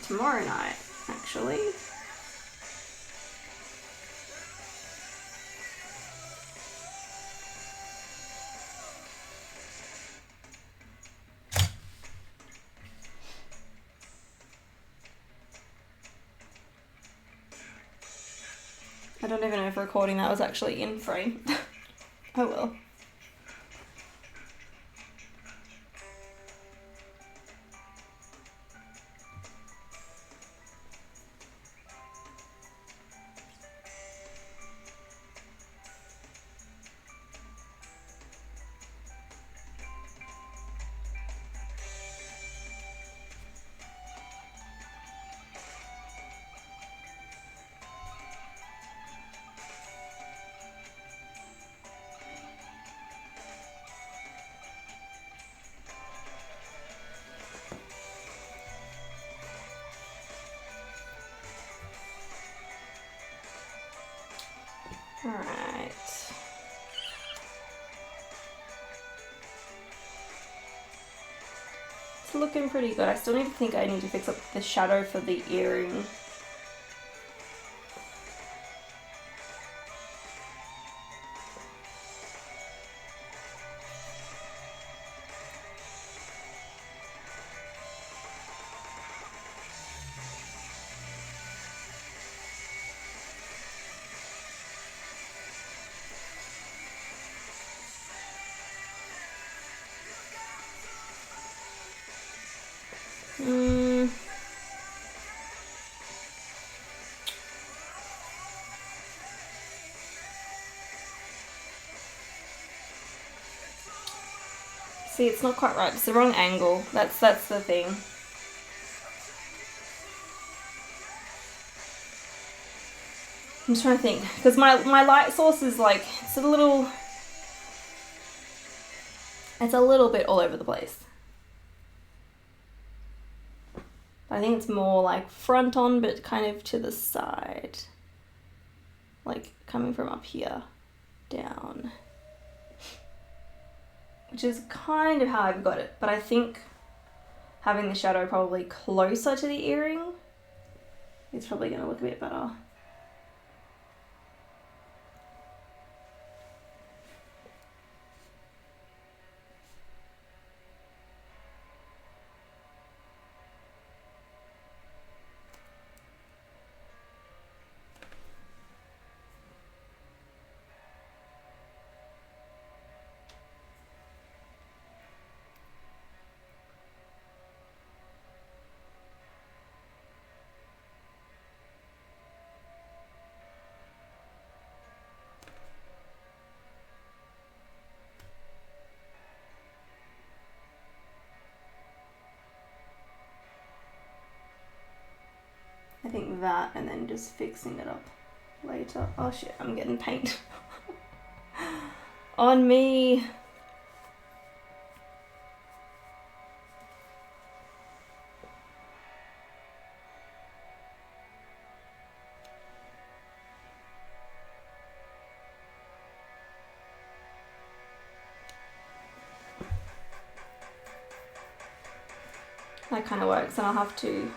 tomorrow night, actually. I don't even know if recording that was actually in frame. Oh well. Alright. It's looking pretty good. I still need to fix up the shadow for the earring. See, it's not quite right. It's the wrong angle. That's the thing. I'm just trying to think, because my light source is like, it's a little bit all over the place. I think it's more like front on, but kind of to the side. Like coming from up here down. Which is kind of how I've got it, but I think having the shadow probably closer to the earring is probably going to look a bit better. I think that, and then just fixing it up later. Oh shit, I'm getting paint on me. That kind of works, and I'll have to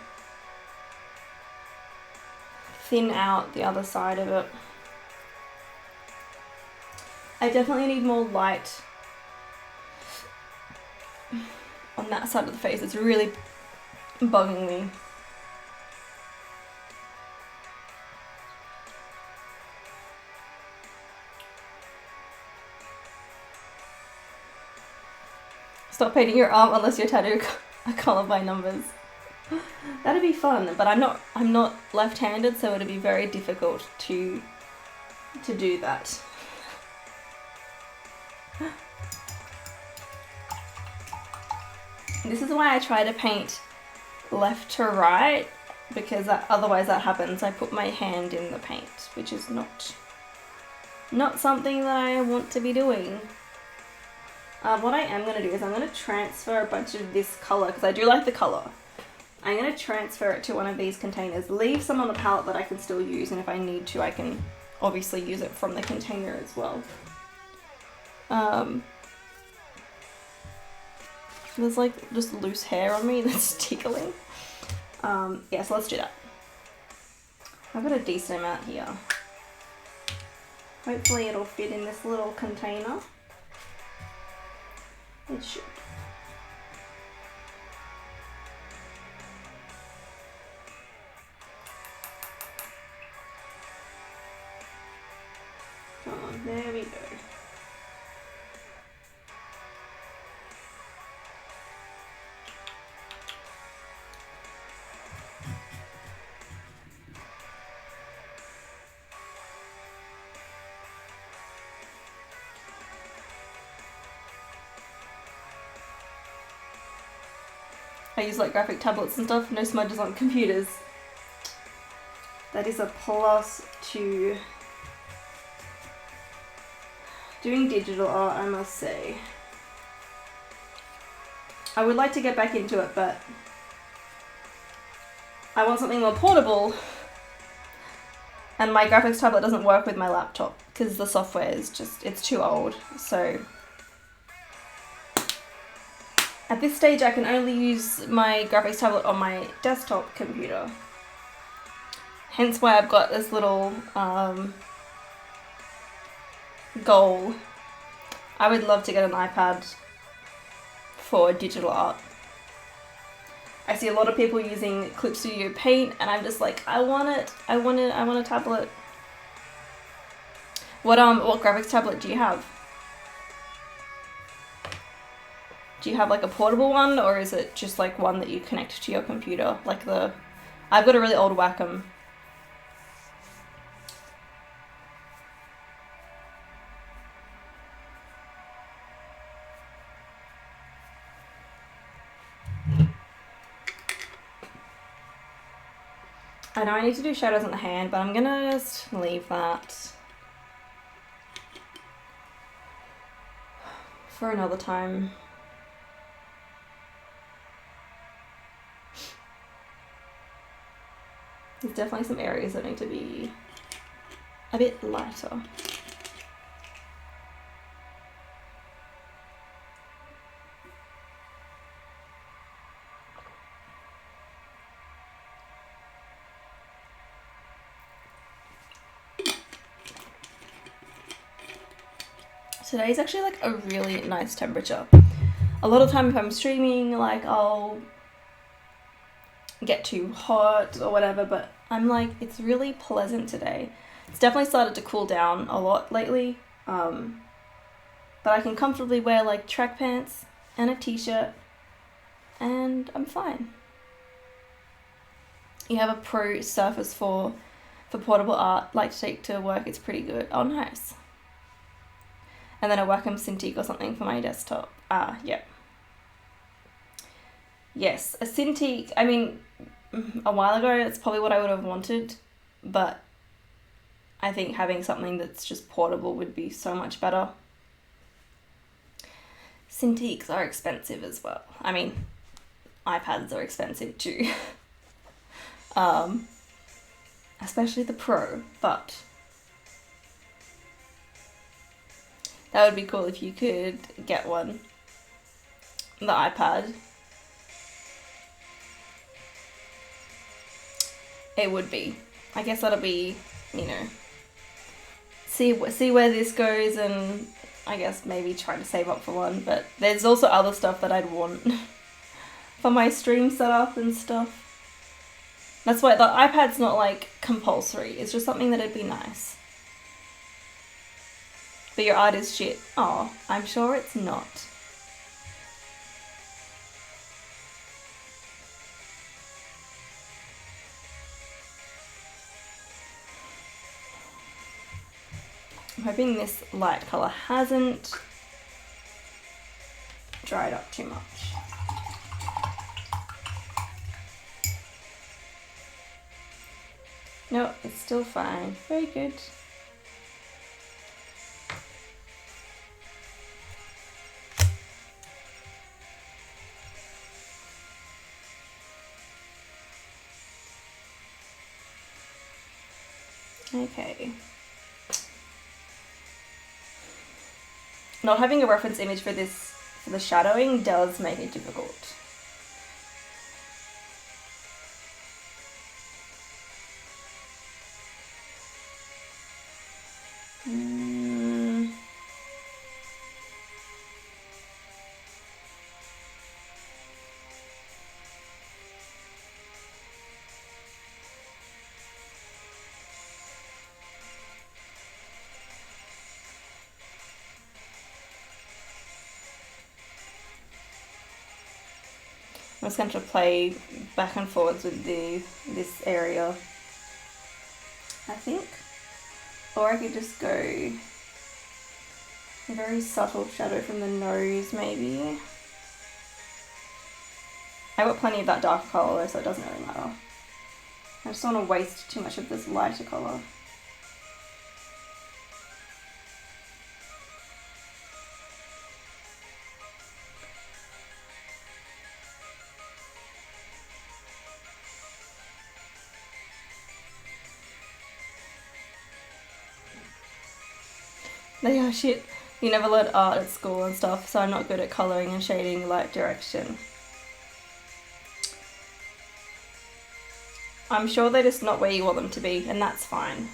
thin out the other side of it. I definitely need more light on that side of the face. It's really bugging me. Stop painting your arm unless your tattoo are colored by numbers. That'd be fun, but I'm not left-handed, so it'd be very difficult to do that. This is why I try to paint left to right, because otherwise that happens. I put my hand in the paint, which is not something that I want to be doing. What I am going to do is I'm going to transfer a bunch of this colour, because I do like the colour. I'm going to transfer it to one of these containers, leave some on the palette that I can still use, and if I need to I can obviously use it from the container as well. There's like just loose hair on me that's tickling. Yeah, so let's do that. I've got a decent amount here. Hopefully it'll fit in this little container. It should. Oh, there we go. I use like graphic tablets and stuff, no smudges on computers. That is a plus to doing digital art, I must say. I would like to get back into it, but I want something more portable, and my graphics tablet doesn't work with my laptop. because the software is just, it's too old. So at this stage I can only use my graphics tablet on my desktop computer. Hence why I've got this little goal. I would love to get an iPad for digital art. I see a lot of people using Clip Studio Paint and I'm just like, I want it, I want a tablet. What graphics tablet do you have? Do you have like a portable one, or is it just like one that you connect to your computer? Like I've got a really old Wacom. I know I need to do shadows on the hand, but I'm gonna just leave that for another time. There's definitely some areas that need to be a bit lighter. Today's actually like a really nice temperature. A lot of time if I'm streaming, like I'll get too hot or whatever, but I'm like, it's really pleasant today. It's definitely started to cool down a lot lately, but I can comfortably wear like track pants and a t-shirt and I'm fine. You have a Pro Surface 4 for portable art, like to take to work. It's pretty good. Oh, nice. And then a Wacom Cintiq or something for my desktop. Yeah. Yes, a Cintiq, I mean, a while ago, it's probably what I would have wanted, but I think having something that's just portable would be so much better. Cintiqs are expensive as well. I mean, iPads are expensive too. Especially the Pro, but that would be cool if you could get one. The iPad. It would be. I guess that'll be, you know, see where this goes, and I guess maybe try to save up for one. But there's also other stuff that I'd want for my stream setup and stuff. That's why the iPad's not like compulsory. It's just something that'd be nice. But your art is shit. Oh, I'm sure it's not. I'm hoping this light colour hasn't dried up too much. No, it's still fine. Very good. Okay. Not having a reference image for the shadowing does make it difficult. I'm just going to play back and forwards with this area, I think. Or I could just go a very subtle shadow from the nose, maybe. I've got plenty of that darker colour though, so it doesn't really matter. I just don't want to waste too much of this lighter colour. They are shit. You never learned art at school and stuff, so I'm not good at colouring and shading, light direction. I'm sure they're just not where you want them to be, and that's fine.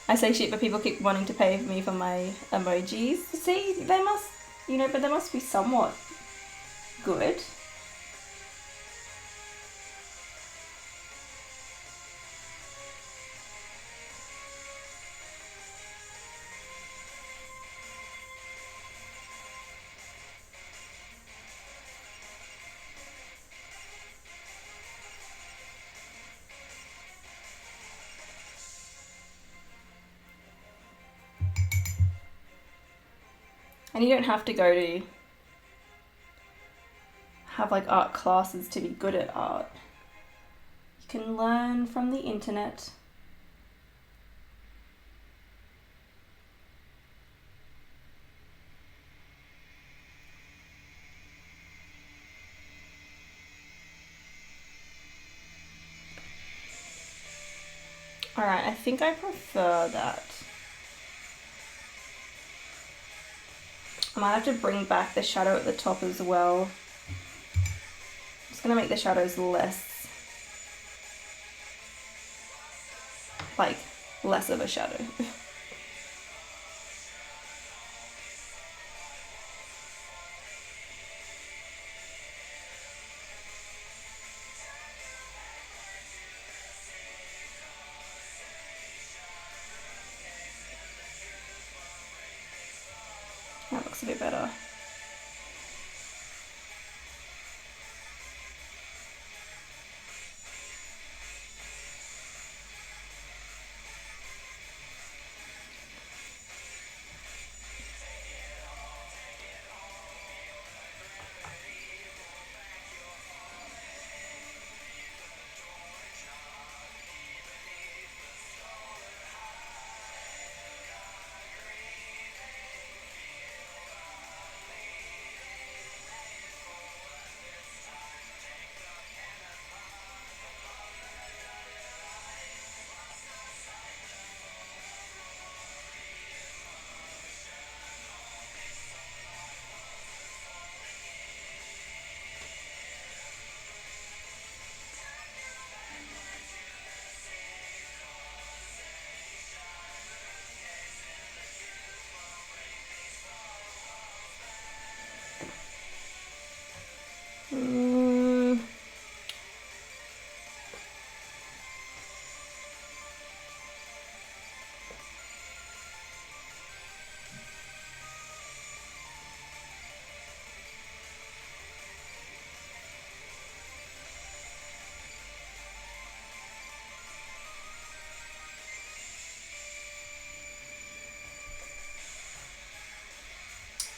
I say shit, but people keep wanting to pay me for my emojis. See, they must, but they must be somewhat good. And you don't have to go to have like art classes to be good at art. You can learn from the internet. Alright, I think I prefer that. I might have to bring back the shadow at the top as well. I'm just gonna make the shadows less of a shadow. That looks a bit better.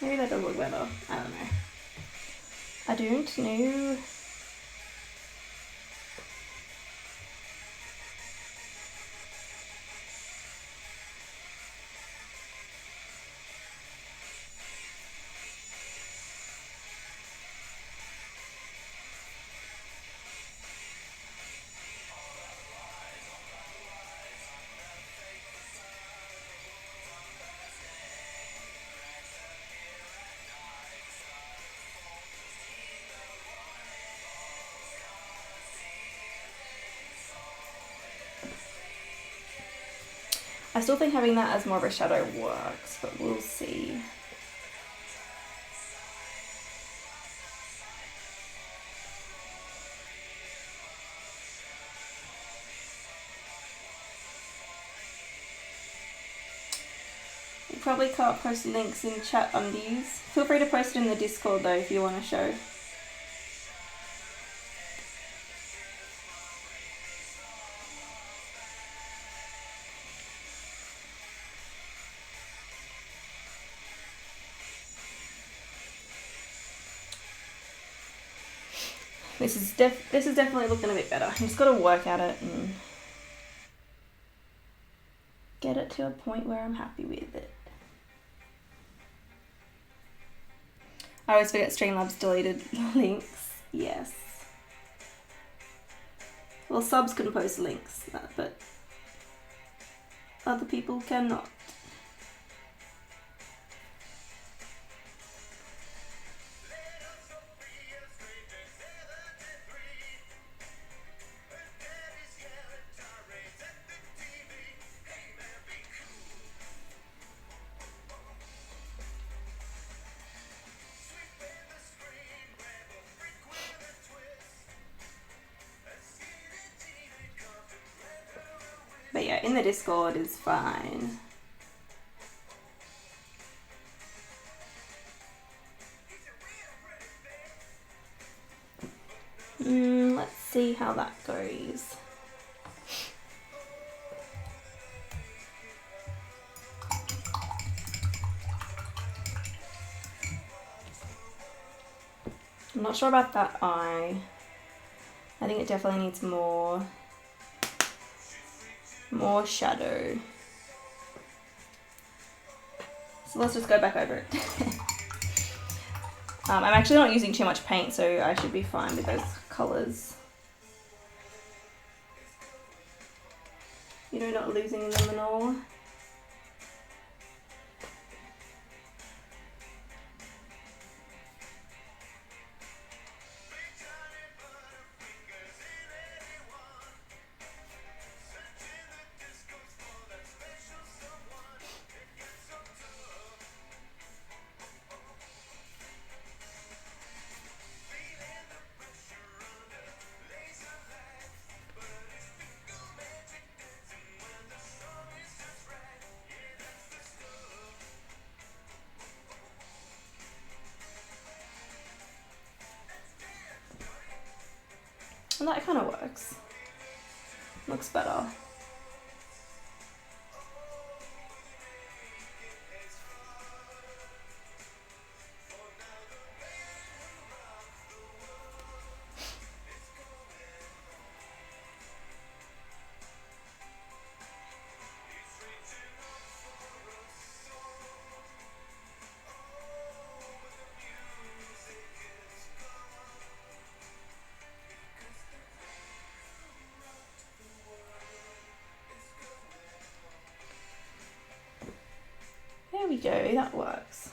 Maybe that does look better. I don't know. I don't know. I still think having that as more of a shadow works, but we'll see. You probably can't post links in chat undies. Feel free to post it in the Discord though if you want to show. This is definitely looking a bit better. I just got to work at it and get it to a point where I'm happy with it. I always forget Streamlabs deleted links. Yes. Well, subs can post links, but other people cannot. But yeah, in the Discord is fine. Let's see how that goes. I'm not sure about that eye. I think it definitely needs more shadow. So let's just go back over it. I'm actually not using too much paint, so I should be fine with those colours. You know, not losing them and all. And that kind of works. Looks better. There we go, that works.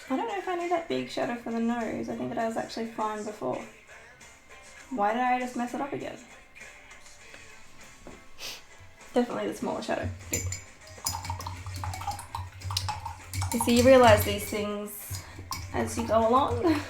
I don't know if I need that big shadow for the nose. I think that I was actually fine before. Why did I just mess it up again? Definitely the smaller shadow. Good. You see, you realise these things as you go along.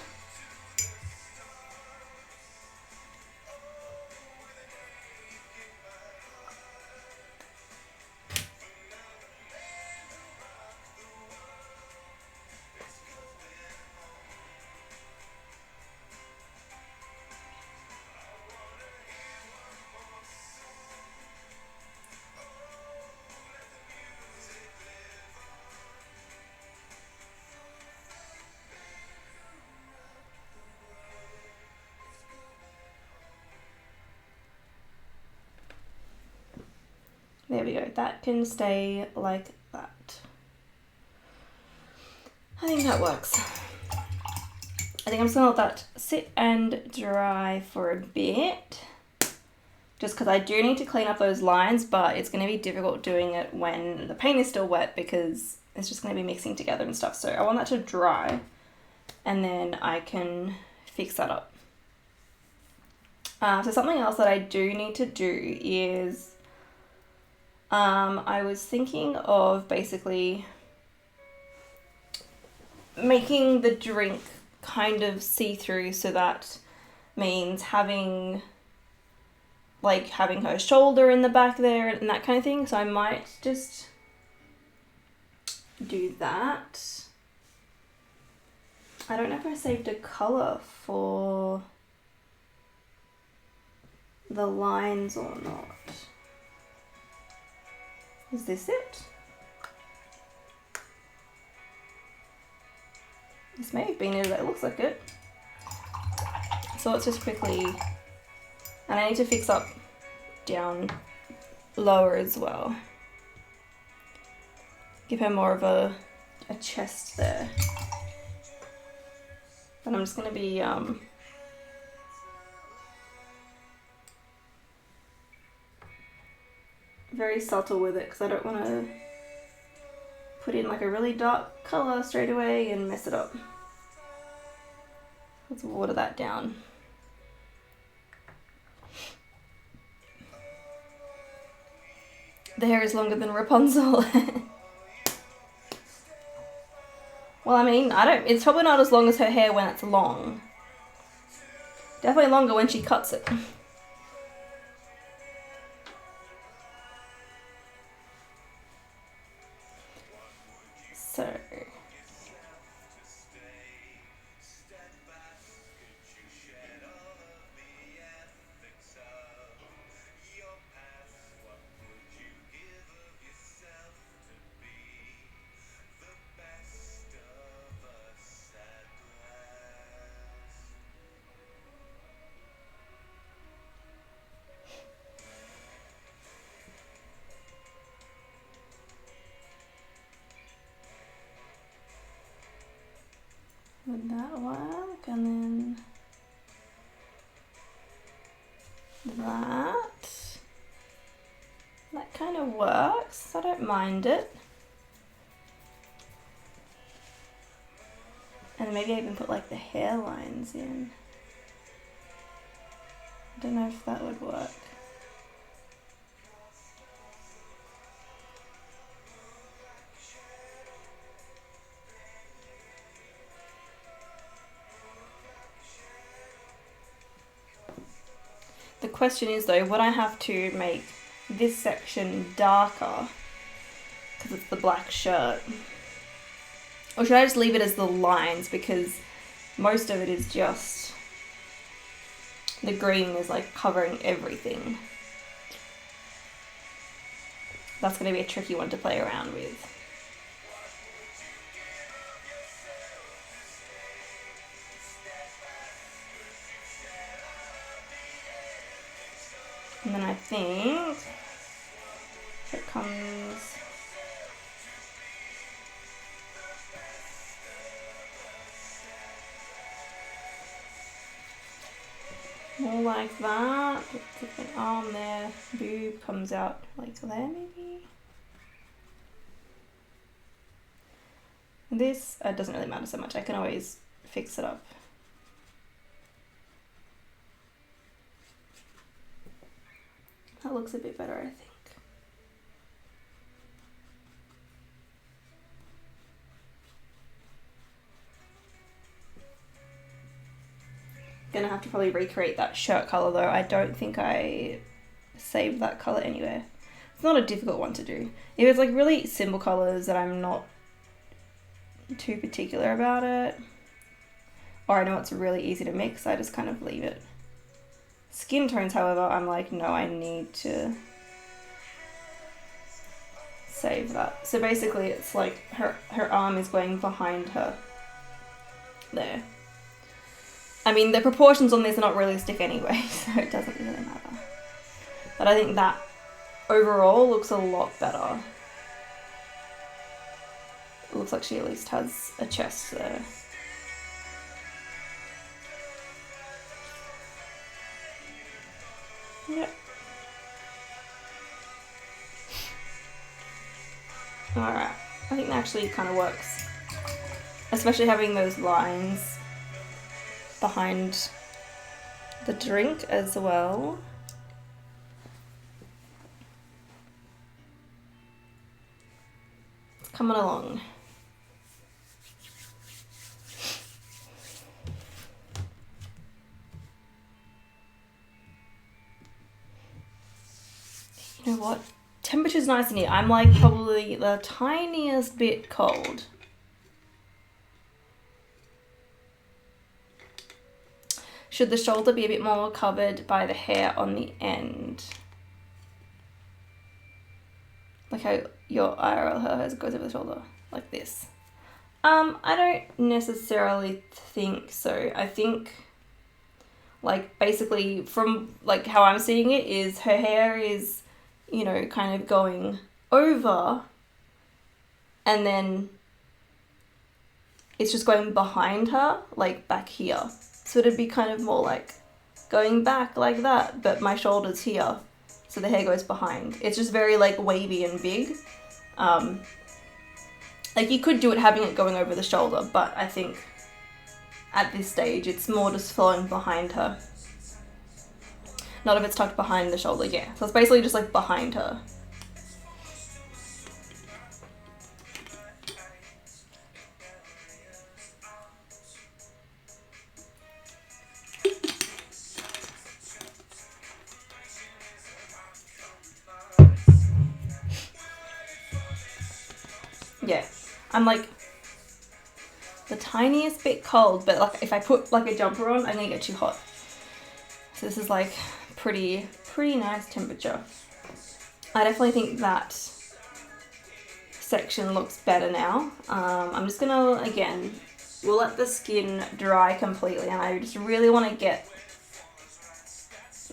There we go, that can stay like that. I think that works. I think I'm just gonna let that sit and dry for a bit. Just because I do need to clean up those lines, but it's gonna be difficult doing it when the paint is still wet because it's just gonna be mixing together and stuff. So I want that to dry and then I can fix that up. So something else that I do need to do is I was thinking of basically making the drink kind of see-through, so that means having her shoulder in the back there and that kind of thing. So I might just do that. I don't know if I saved a colour for the lines or not. Is this it? This may have been it, it looks like it. So let's just quickly, and I need to fix up down lower as well. Give her more of a chest there. But I'm just gonna be very subtle with it because I don't want to put in like a really dark colour straight away and mess it up. Let's water that down. The hair is longer than Rapunzel. Well, I mean, it's probably not as long as her hair when it's long. Definitely longer when she cuts it. So. With that work, and then that kind of works. I don't mind it. And maybe I even put like the hairlines in. I don't know if that would work. The question is though, would I have to make this section darker because it's the black shirt? Or should I just leave it as the lines because most of it is just, the green is like covering everything. That's going to be a tricky one to play around with. And then I think it comes more like that. Put an arm there, boob comes out like there maybe. And this doesn't really matter so much, I can always fix it up. That looks a bit better, I think. Gonna have to probably recreate that shirt color though. I don't think I saved that color anywhere. It's not a difficult one to do. If it's like really simple colors that I'm not too particular about it, or I know it's really easy to mix, I just kind of leave it. Skin tones, however, I'm like, no, I need to save that. So basically it's like her arm is going behind her there. I mean, the proportions on this are not realistic anyway, so it doesn't really matter. But I think that overall looks a lot better. It looks like she at least has a chest there. Yep. Alright, I think that actually kind of works. Especially having those lines behind the drink as well. It's coming along. You know what? Temperature's nice in here. I'm like probably the tiniest bit cold. Should the shoulder be a bit more covered by the hair on the end? Like how your IRL hair goes over the shoulder, like this. I don't necessarily think so. I think, like, basically from like how I'm seeing it is her hair is, you know, kind of going over, and then it's just going behind her, like back here. So it'd be kind of more like going back like that, but my shoulder's here, so the hair goes behind. It's just very like wavy and big. Like you could do it having it going over the shoulder, but I think at this stage it's more just flowing behind her. Not if it's tucked behind the shoulder, yeah. So it's basically just like behind her. Yeah, I'm like the tiniest bit cold, but like if I put like a jumper on, I'm gonna get too hot. So this is like pretty nice temperature. I definitely think that section looks better now. I'm just gonna, again, we'll let the skin dry completely, and I just really want to get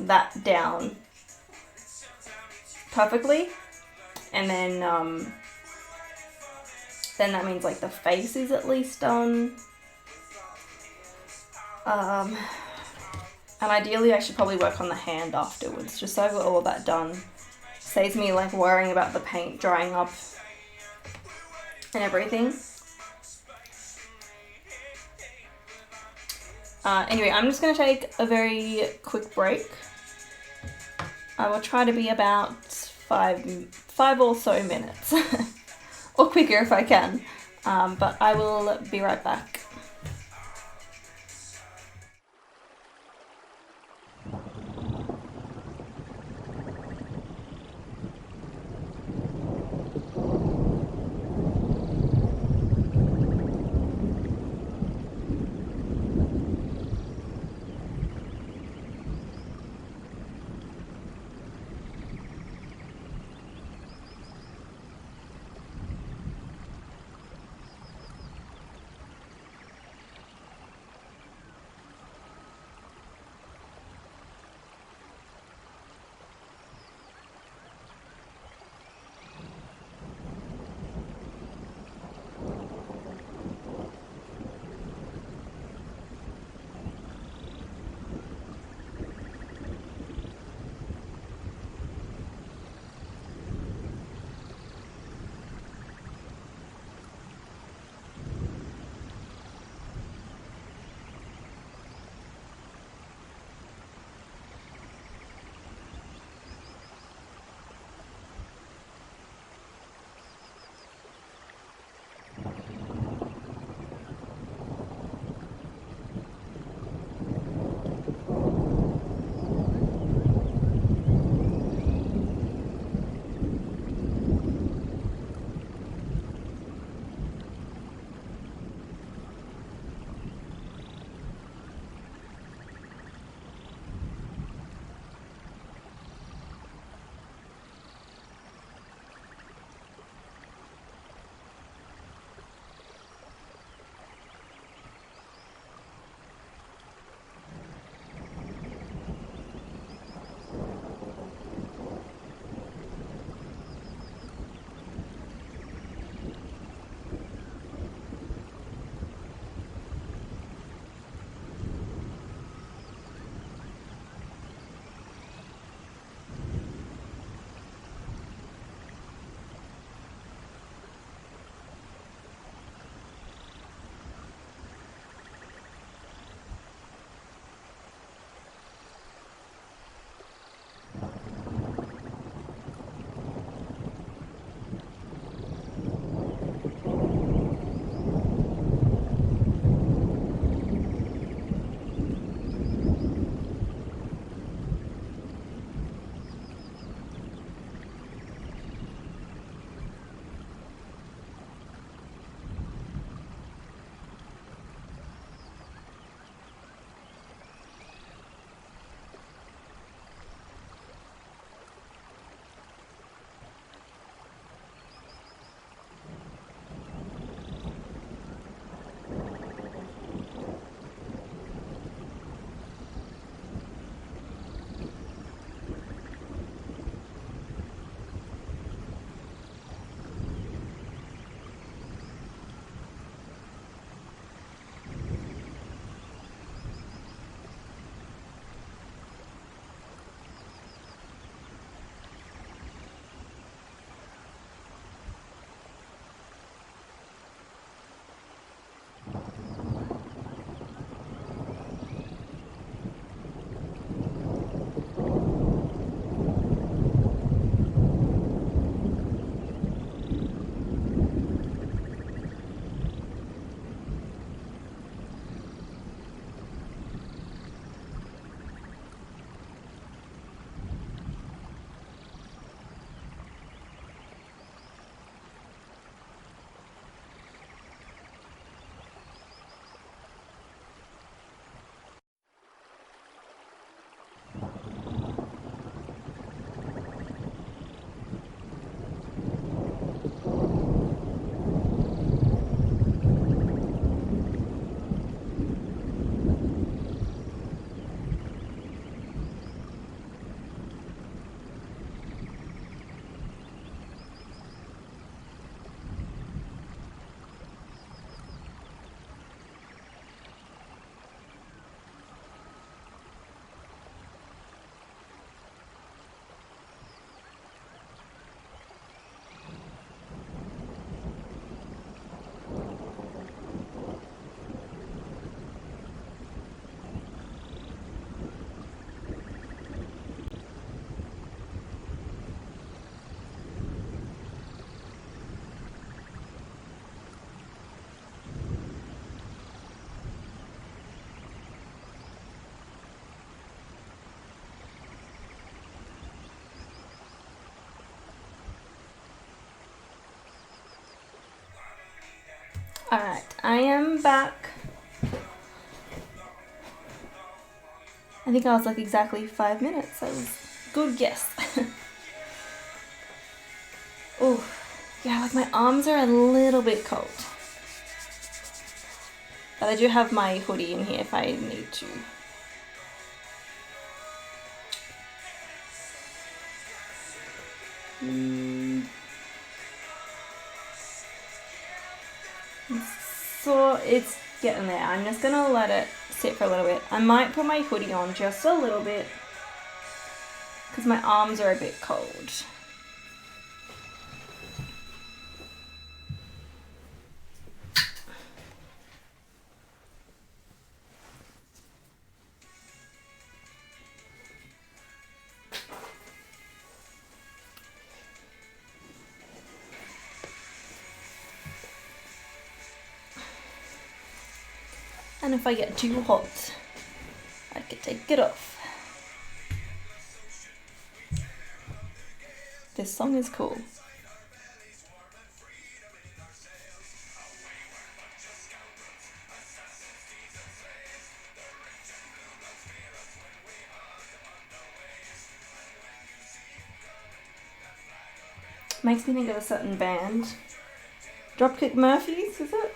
that down perfectly, and then that means like the face is at least done. And ideally I should probably work on the hand afterwards, just so I've got all of that done. Saves me like worrying about the paint drying up and everything. Anyway, I'm just going to take a very quick break. I will try to be about five or so minutes. Or quicker if I can, but I will be right back. Alright, I am back. I think I was like exactly 5 minutes. That was a good guess. Oh, yeah, like my arms are a little bit cold. But I do have my hoodie in here if I need to. So it's getting there. I'm just gonna let it sit for a little bit. I might put my hoodie on just a little bit because my arms are a bit cold. And if I get too hot, I can take it off. This song is cool. Makes me think of a certain band. Dropkick Murphys, is it?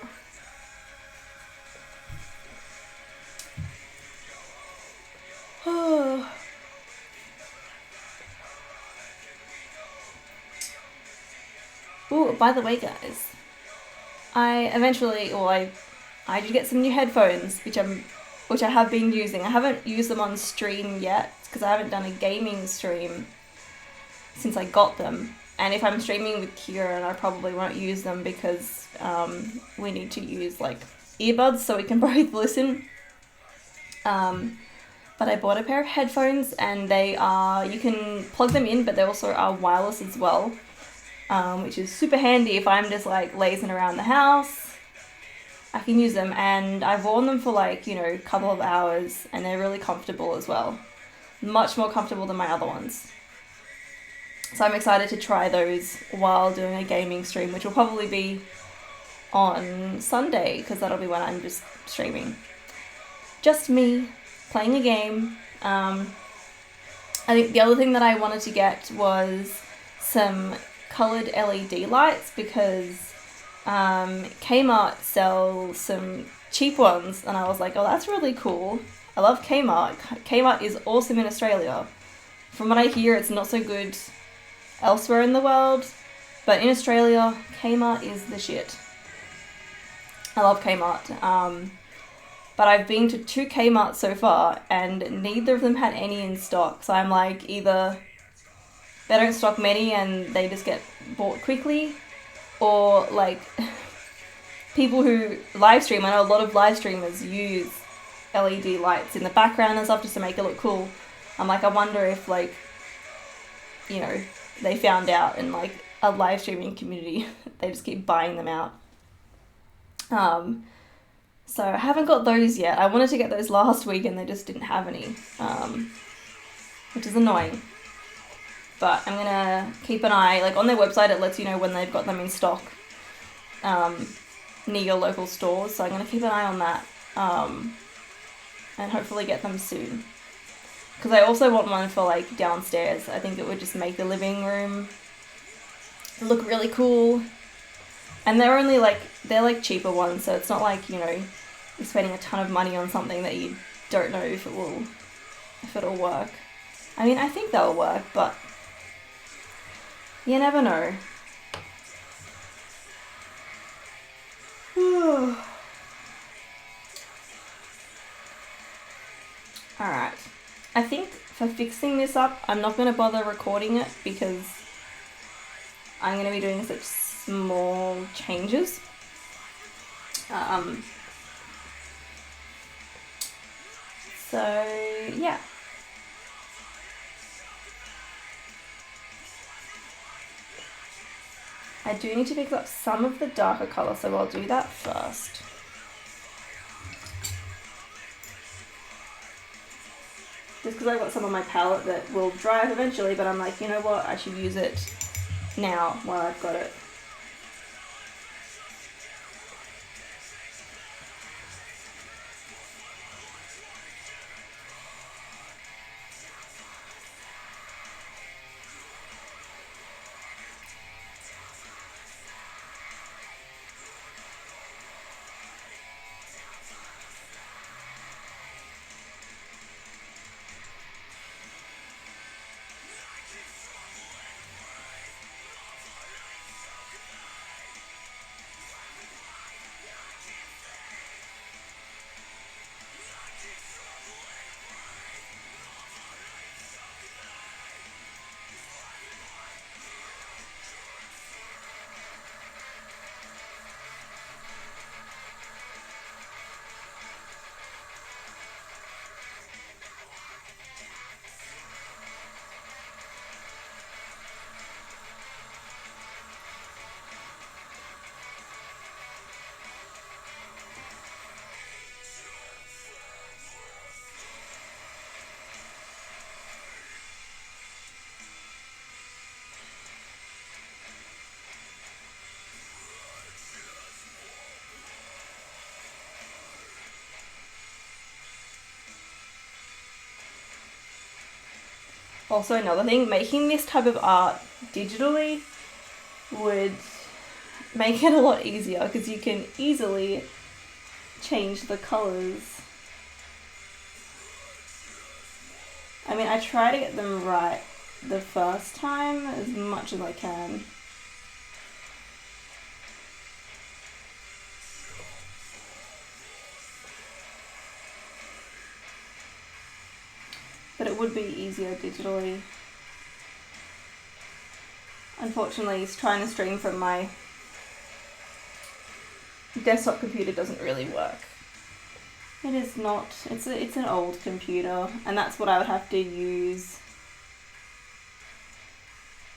Oh. Ooh, by the way, guys, I did get some new headphones, which I have been using. I haven't used them on stream yet because I haven't done a gaming stream since I got them. And if I'm streaming with Kieran, I probably won't use them because we need to use like earbuds so we can both listen. But I bought a pair of headphones and you can plug them in, but they also are wireless as well, which is super handy if I'm just like lazing around the house. I can use them, and I've worn them for like, a couple of hours, and they're really comfortable as well. Much more comfortable than my other ones. So I'm excited to try those while doing a gaming stream, which will probably be on Sunday, because that'll be when I'm just streaming. Just me playing a game. I think the other thing that I wanted to get was some coloured LED lights because Kmart sells some cheap ones, and I was like, oh, that's really cool. I love Kmart. Kmart is awesome in Australia. From what I hear, it's not so good elsewhere in the world, but in Australia, Kmart is the shit. I love Kmart. But I've been to 2 Kmarts so far, and neither of them had any in stock. So I'm like, either they don't stock many and they just get bought quickly, or like people who live stream, I know a lot of live streamers use LED lights in the background and stuff just to make it look cool. I'm like, I wonder if like, they found out in like a live streaming community, they just keep buying them out. So I haven't got those yet. I wanted to get those last week and they just didn't have any, which is annoying. But I'm gonna keep an eye, like on their website it lets you know when they've got them in stock near your local stores. So I'm gonna keep an eye on that and hopefully get them soon. Because I also want one for like downstairs. I think it would just make the living room look really cool. And they're like cheaper ones, so it's not like, you're spending a ton of money on something that you don't know if it'll work. I mean, I think they'll work, but you never know. Alright. I think for fixing this up, I'm not going to bother recording it because I'm going to be doing such small changes. So yeah. I do need to fix up some of the darker colour, so I'll do that first. Just because I've got some on my palette that will dry eventually, but I'm like, you know what, I should use it now while I've got it. Also another thing, making this type of art digitally would make it a lot easier because you can easily change the colors. I mean, I try to get them right the first time as much as I can. But it would be easier digitally. Unfortunately, trying to stream from my desktop computer doesn't really work. It is not. It's an old computer, and that's what I would have to use.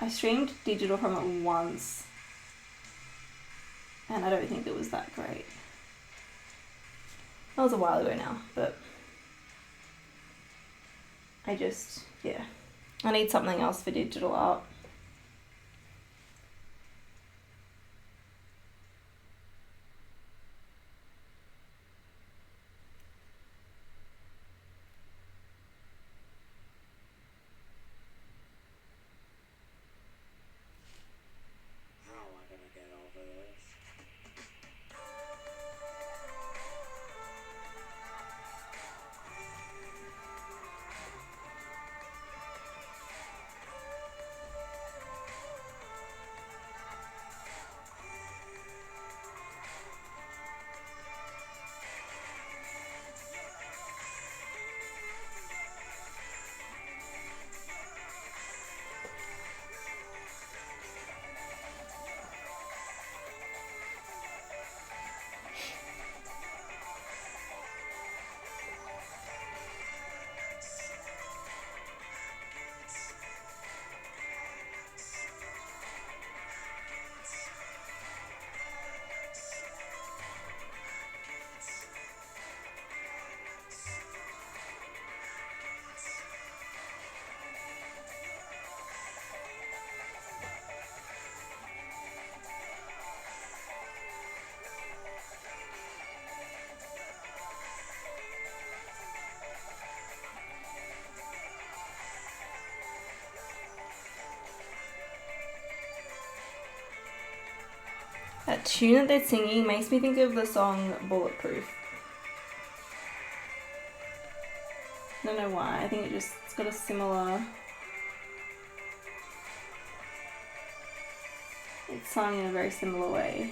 I streamed digital from it once, and I don't think it was that great. That was a while ago now, but I need something else for digital art. That tune that they're singing makes me think of the song Bulletproof. I don't know why. I think it's got a similar... It's sung in a very similar way.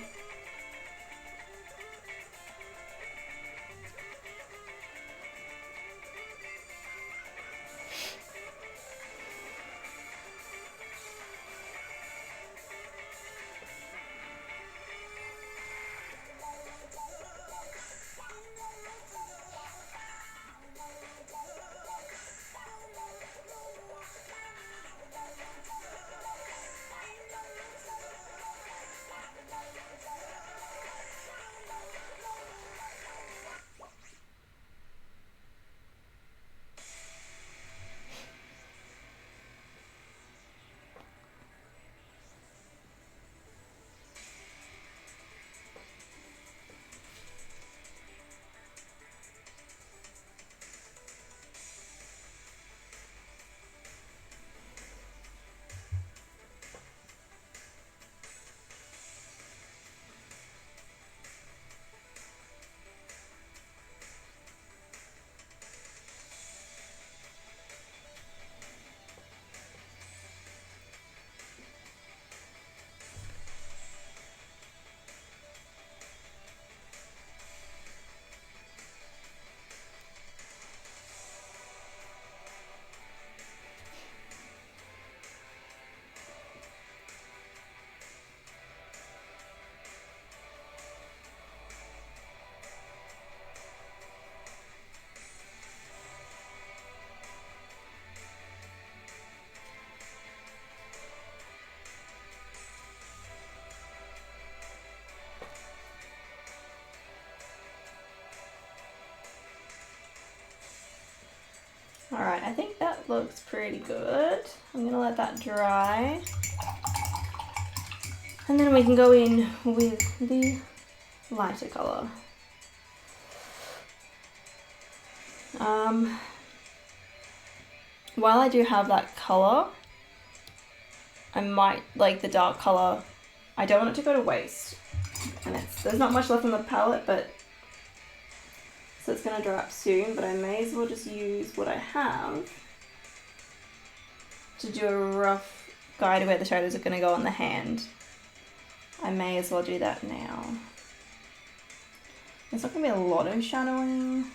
Alright, I think that looks pretty good. I'm gonna let that dry. And then we can go in with the lighter colour. while I do have that color, I might like the dark color. I don't want it to go to waste. And there's not much left on the palette, but so it's gonna dry up soon, but I may as well just use what I have to do a rough guide of where the shadows are gonna go on the hand. I may as well do that now. There's not gonna be a lot of shadowing.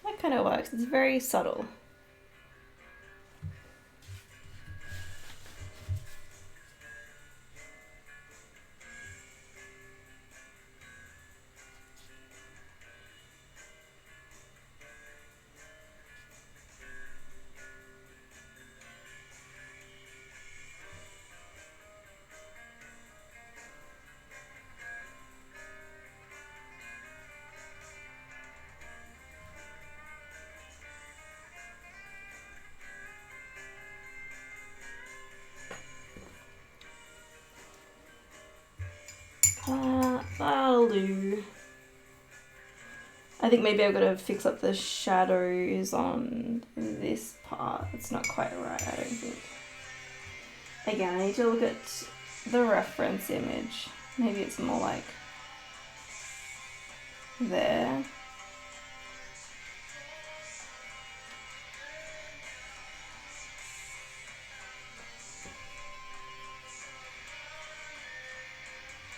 That kind of works. It's very subtle. That'll do. I think maybe I've got to fix up the shadows on this part. It's not quite right, I don't think. Again, I need to look at the reference image. Maybe it's more like there.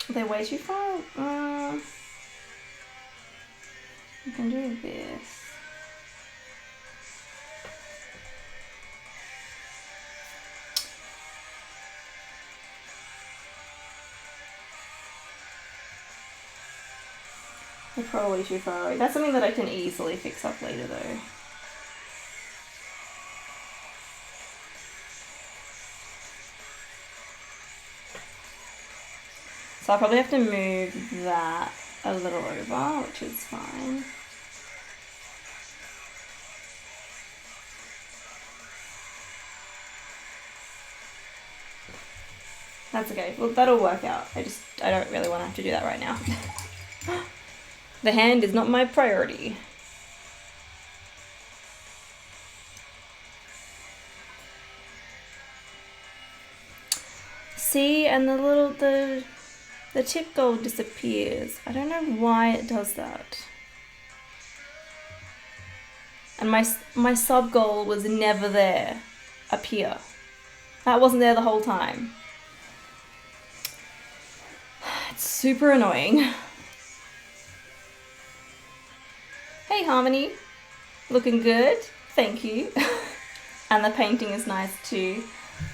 They're way too far. I can do this. They're probably too far away. That's something that I can easily fix up later though. So I'll probably have to move that a little over, which is fine. That's okay. Well, that'll work out. I don't really want to have to do that right now. The hand is not my priority. See, and the tip gold disappears. I don't know why it does that. And my sub gold was never there up here. That wasn't there the whole time. It's super annoying. Hey Harmony, looking good, thank you. And the painting is nice too,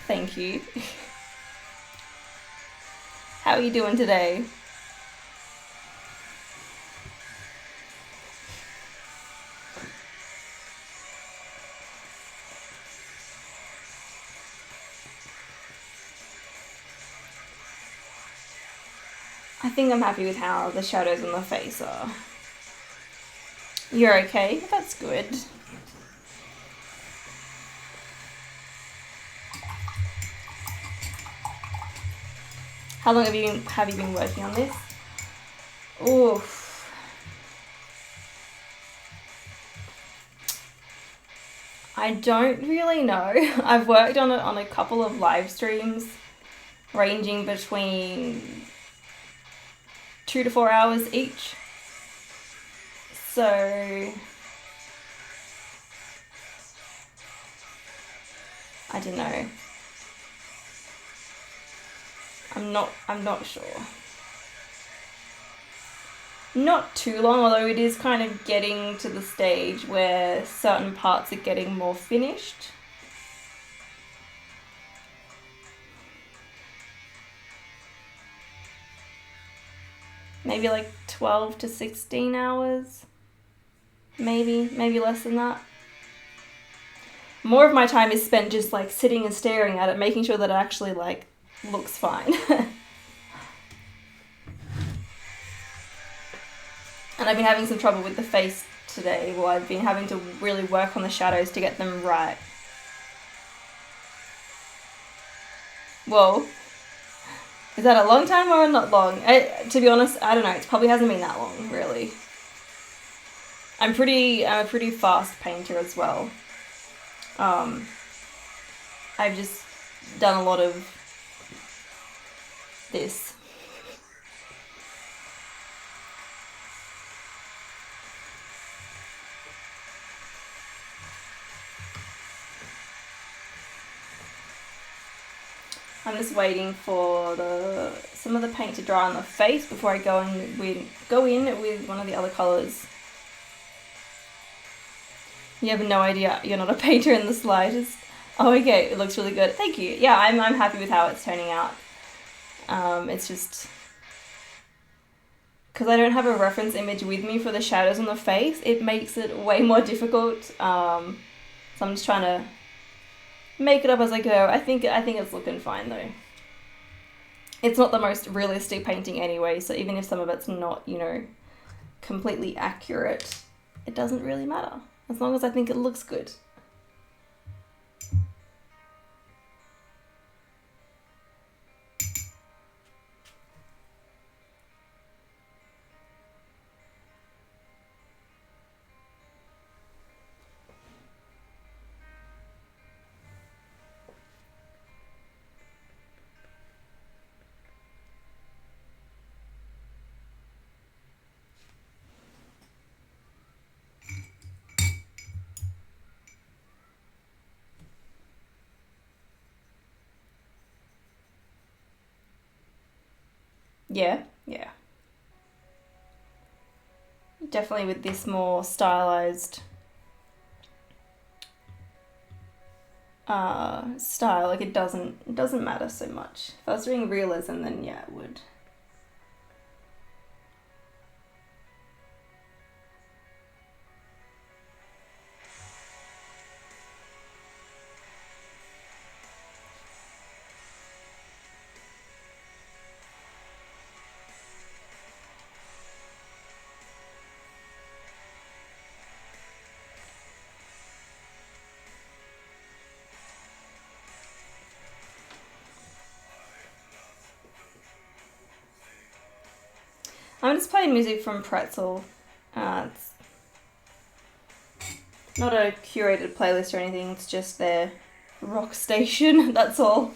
thank you. How are you doing today? I think I'm happy with how the shadows on the face are. You're okay? That's good. How long have you been working on this? Oof. I don't really know. I've worked on a couple of live streams ranging between 2 to 4 hours each. So I don't know. I'm not sure. Not too long, although it is kind of getting to the stage where certain parts are getting more finished. Maybe like 12 to 16 hours. Maybe less than that. More of my time is spent just like sitting and staring at it, making sure that it actually like looks fine. And I've been having some trouble with the face today. Well, I've been having to really work on the shadows to get them right. Whoa. Is that a long time or not long? To be honest, I don't know. It probably hasn't been that long, really. I'm a pretty fast painter as well. I've just done a lot of this. I'm just waiting for some of the paint to dry on the face before I go in with one of the other colours. You have no idea. You're not a painter in the slightest. Oh, okay. It looks really good. Thank you. Yeah, I'm happy with how it's turning out. It's just because I don't have a reference image with me for the shadows on the face. It makes it way more difficult. So I'm just trying to make it up as I go. I think it's looking fine though. It's not the most realistic painting anyway, so even if some of it's not, completely accurate, it doesn't really matter. As long as I think it looks good. Yeah. Definitely with this more stylized style, like it doesn't matter so much. If I was doing realism, then yeah, it would. I'm just playing music from Pretzel. It's not a curated playlist or anything, it's just their rock station, that's all.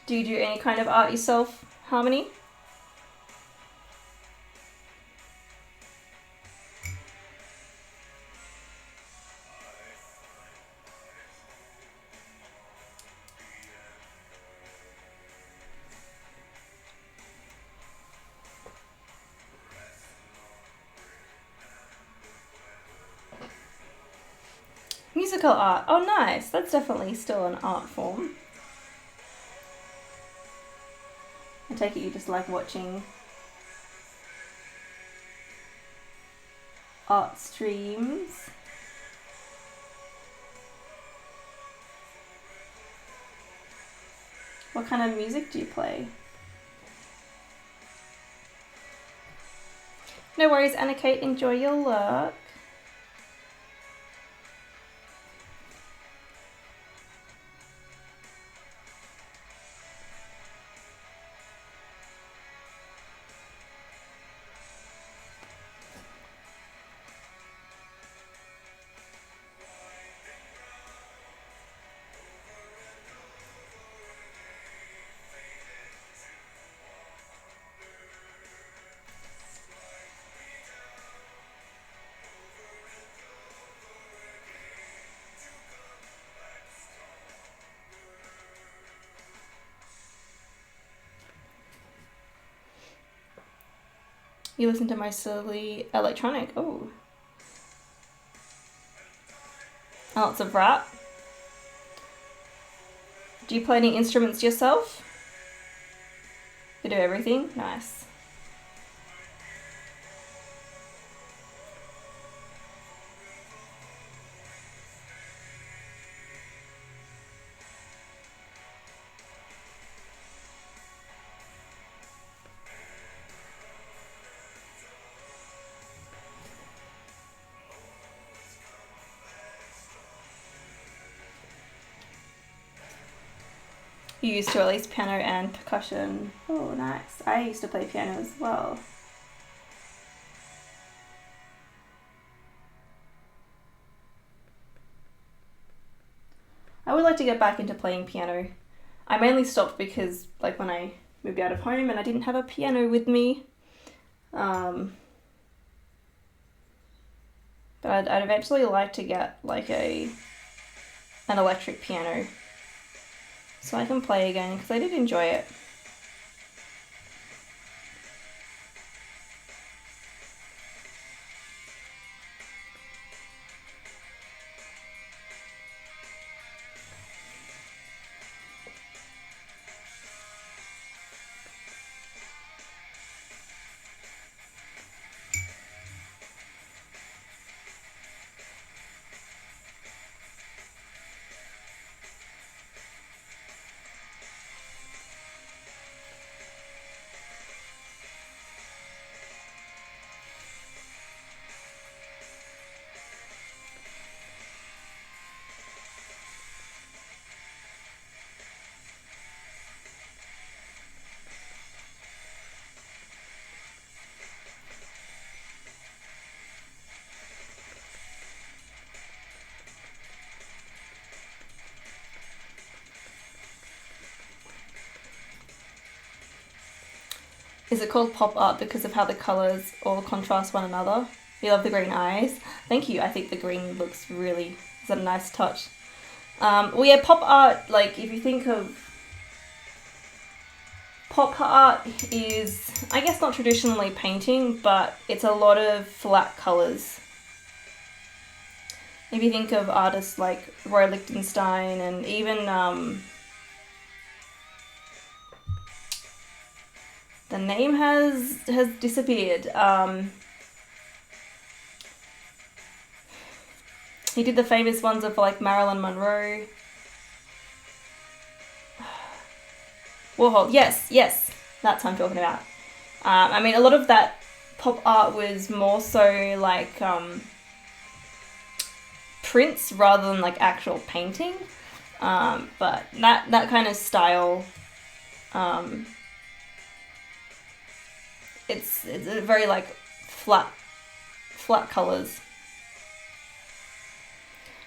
Do you do any kind of art yourself, harmony. Musical art. Oh, nice. That's definitely still an art form. I take it you just like watching art streams. What kind of music do you play? No worries, Anna Kate. Enjoy your work. You listen to mostly electronic. Oh. Lots of rap. Do you play any instruments yourself? You do everything? Nice. You used to at least piano and percussion. Oh, nice. I used to play piano as well. I would like to get back into playing piano. I mainly stopped because, like, when I moved out of home and I didn't have a piano with me. But I'd eventually like to get, like, an electric piano so I can play again, because I did enjoy it. Is it called pop art because of how the colours all contrast one another? You love the green eyes? Thank you. I think the green looks really, it's a nice touch. Well, yeah, pop art, like, if you think of pop art is, I guess, not traditionally painting, but it's a lot of flat colours. If you think of artists like Roy Lichtenstein and even the name has disappeared. He did the famous ones of, like, Marilyn Monroe. Warhol, yes, that's what I'm talking about. I mean, a lot of that pop art was more so like prints rather than like actual painting. But that kind of style, it's a very like flat colors.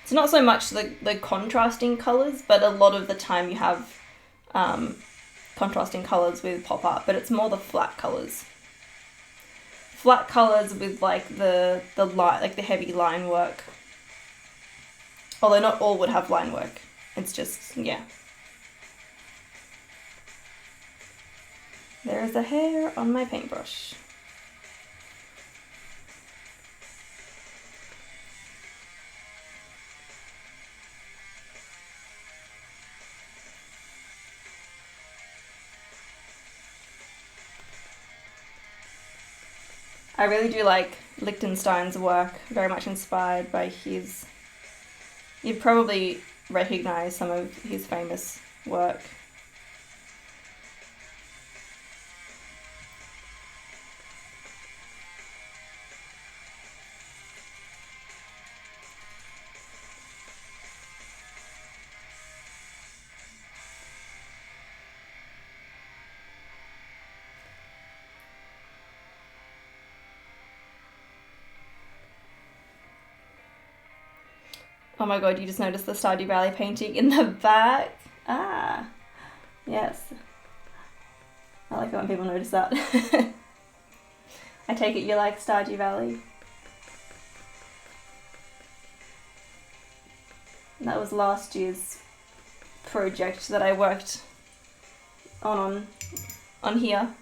It's not so much the contrasting colors, but a lot of the time you have contrasting colours with pop art, but it's more the flat colours. Flat colours with like the light, like the heavy line work. Although not all would have line work. It's just, yeah. There is a hair on my paintbrush. I really do like Lichtenstein's work, very much inspired by his... You'd probably recognise some of his famous work. Oh my god, you just noticed the Stardew Valley painting in the back? Ah, yes. I like it when people notice that. I take it you like Stardew Valley? That was last year's project that I worked on here.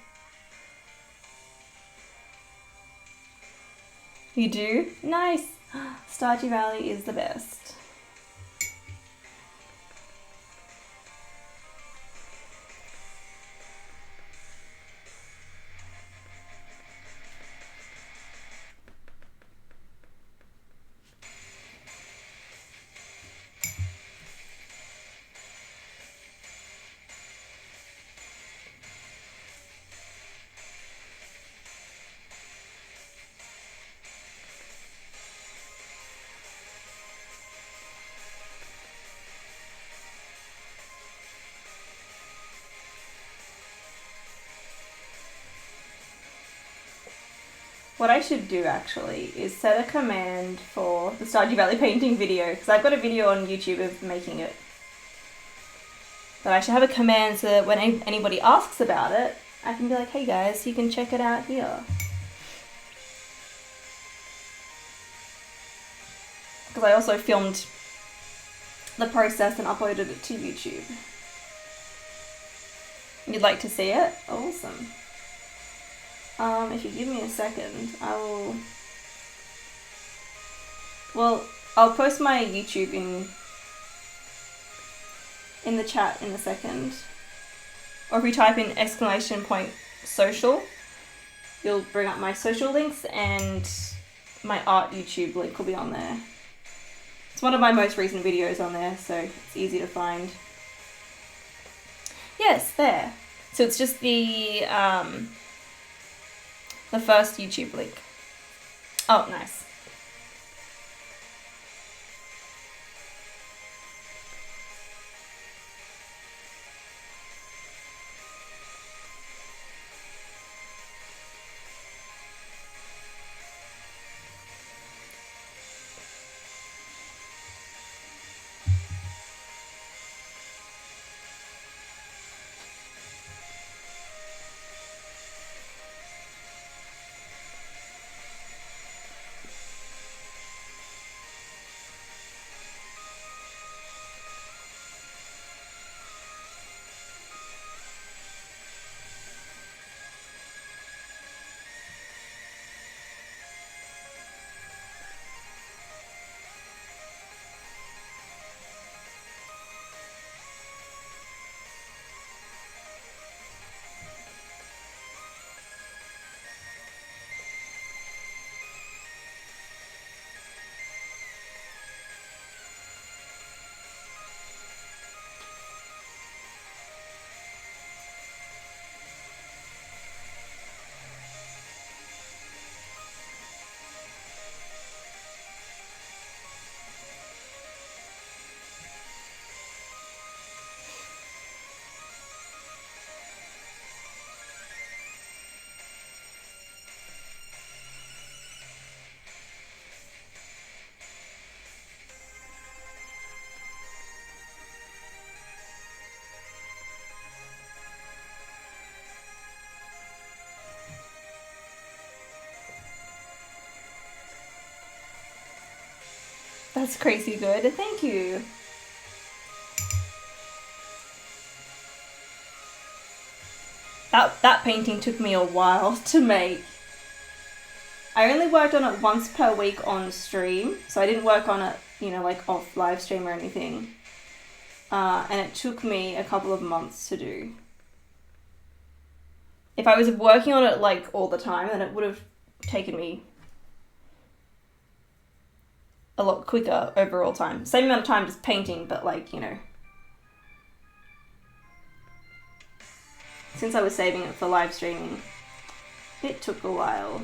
You do? Nice! Stardew Valley is the best. What I should do actually is set a command for the Stardew Valley painting video, because I've got a video on YouTube of making it. But I should have a command so that when anybody asks about it, I can be like, hey guys, you can check it out here. Because I also filmed the process and uploaded it to YouTube. You'd like to see it? Awesome. If you give me a second, I will... Well, I'll post my YouTube in the chat in a second. Or if you type in !social, you'll bring up my social links and my art YouTube link will be on there. It's one of my most recent videos on there, so it's easy to find. Yes, there. So it's just the first YouTube link. Oh, nice. That's crazy good. Thank you. That painting took me a while to make. I only worked on it once per week on stream, so I didn't work on it, you know, like off live stream or anything. And it took me a couple of months to do. If I was working on it like all the time, then it would have taken me a lot quicker overall time. Same amount of time just painting, but like, you know. Since I was saving it for live streaming, it took a while.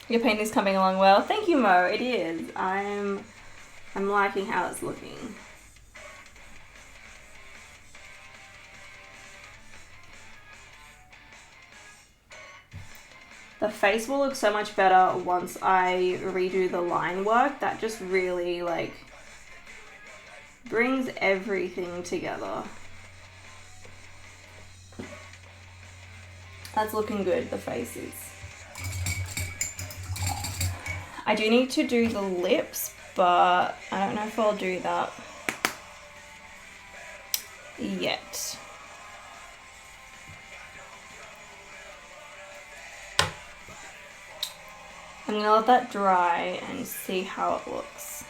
Your painting's coming along well. Thank you, Mo. It is. I'm liking how it's looking. The face will look so much better once I redo the line work. That just really like brings everything together. That's looking good, the faces. I do need to do the lips, but I don't know if I'll do that yet. I'm gonna let that dry and see how it looks.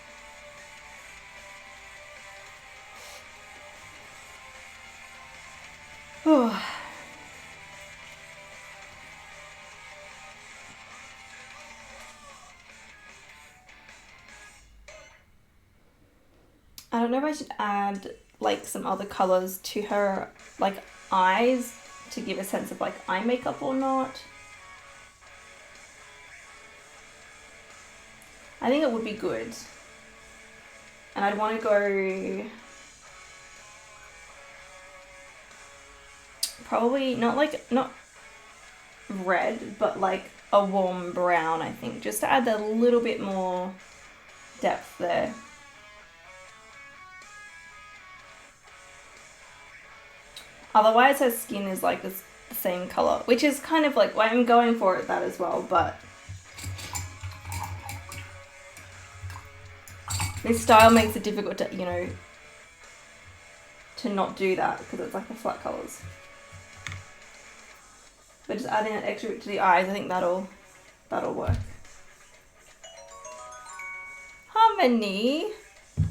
Oh. I don't know if I should add like some other colors to her like eyes to give a sense of like eye makeup or not. I think it would be good. And I'd want to go probably not red, but like a warm brown, I think, just to add that little bit more depth there. Otherwise her skin is like the same color, which is kind of like, well, I'm going for it that as well, but this style makes it difficult to, you know, to not do that because it's like the flat colors. But just adding that extra bit to the eyes, I think that'll work. Harmony,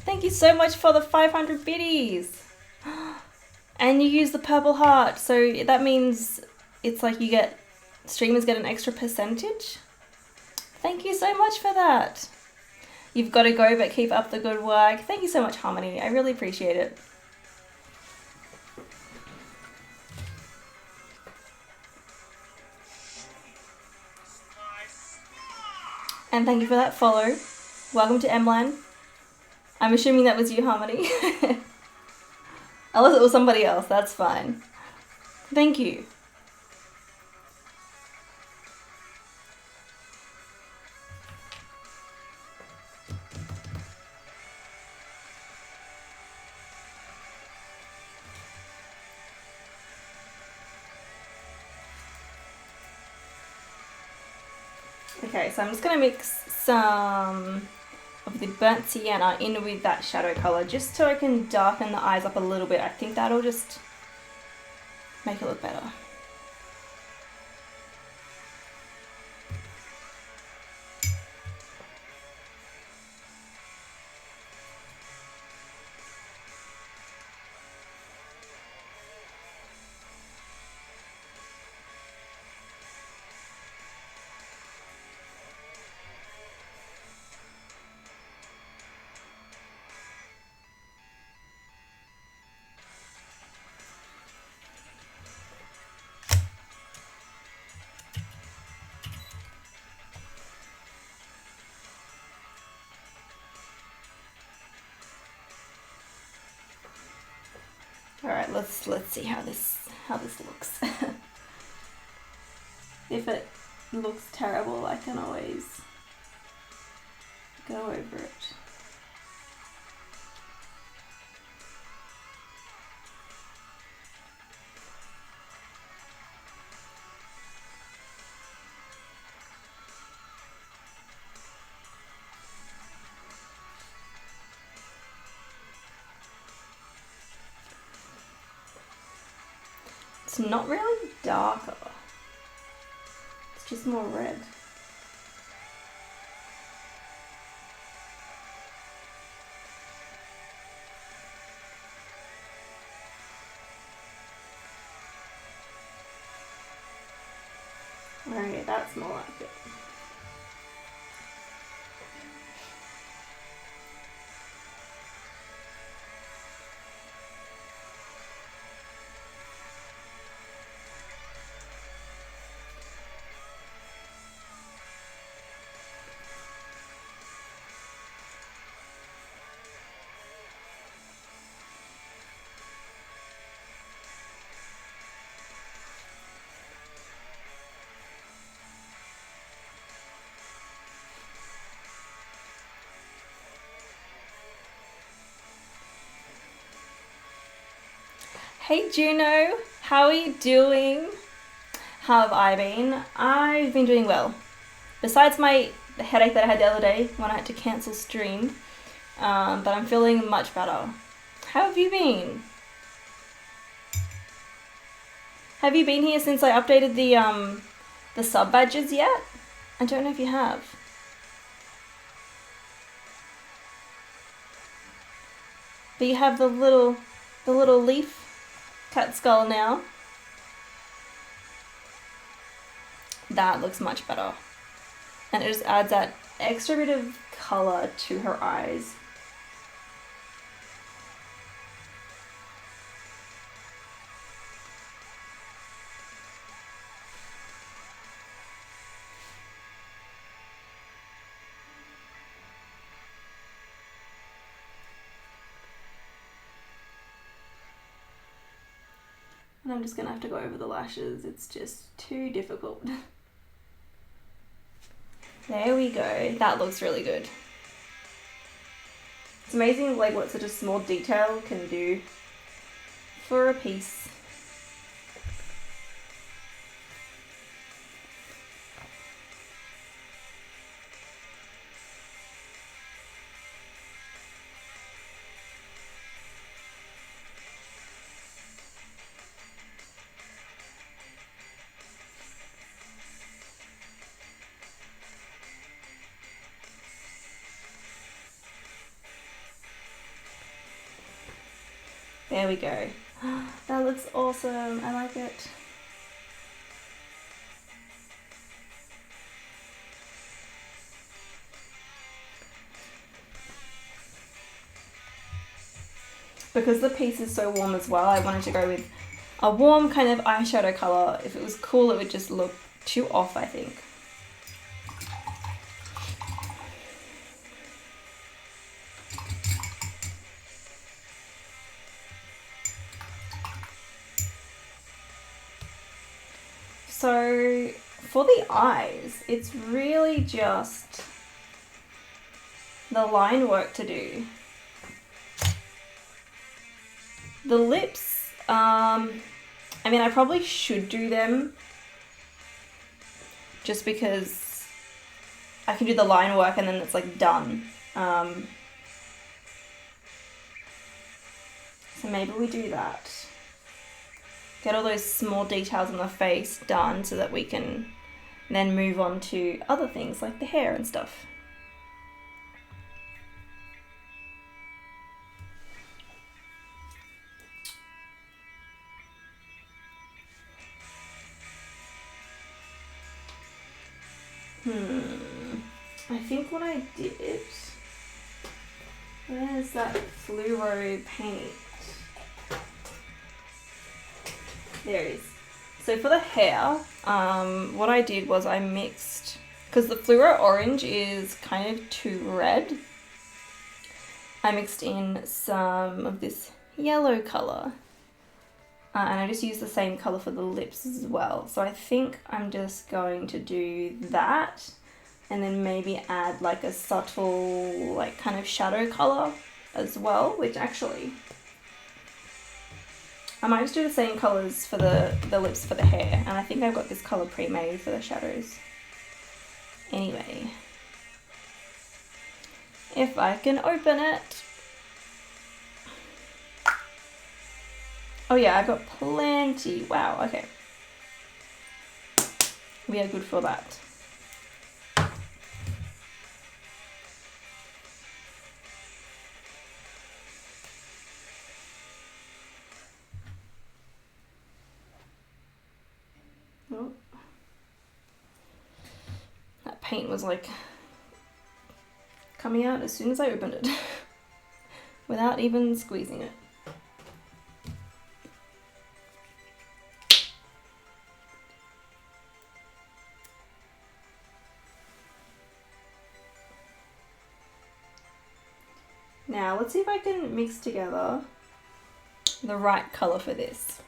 thank you so much for the 500 biddies. And you use the purple heart, so that means it's like you get, streamers get an extra percentage. Thank you so much for that. You've got to go, but keep up the good work. Thank you so much, Harmony. I really appreciate it. And thank you for that follow. Welcome to Emline. I'm assuming that was you, Harmony. Unless it was somebody else, that's fine. Thank you. Okay, so I'm just going to mix some of the burnt sienna in with that shadow color just so I can darken the eyes up a little bit. I think that'll just make it look better. All right, let's see how this how this looks. If it looks terrible, I can always go over it. It's not really darker, it's just more red. Okay, that's more like it. Hey Juno, how are you doing? How have I been? I've been doing well. Besides my headache that I had the other day when I had to cancel stream, but I'm feeling much better. How have you been? Have you been here since I updated the sub badges yet? I don't know if you have. But you have the little leaf cat skull now. That looks much better. And it just adds that extra bit of color to her eyes. And I'm just gonna have to go over the lashes. It's just too difficult. There we go. That looks really good. It's amazing like what such a small detail can do for a piece. There we go. That looks awesome. I like it. Because the piece is so warm as well, I wanted to go with a warm kind of eyeshadow color. If it was cool, it would just look too off, I think. So for the eyes, it's really just the line work to do. The lips, I mean, I probably should do them just because I can do the line work and then it's like done. So maybe we do that. Get all those small details on the face done so that we can then move on to other things like the hair and stuff. I think what I did, where's that fluoro paint? There it is. So for the hair, what I did was I mixed, because the fluoro orange is kind of too red, I mixed in some of this yellow color. And I just use the same colour for the lips as well. So I think I'm just going to do that and then maybe add like a subtle like kind of shadow colour as well, which actually I might just do the same colours for the lips for the hair, and I think I've got this colour pre-made for the shadows. Anyway, if I can open it. Oh yeah, I've got plenty. Wow, okay. We are good for that. Oh. That paint was like coming out as soon as I opened it without even squeezing it. Now let's see if I can mix together the right colour for this.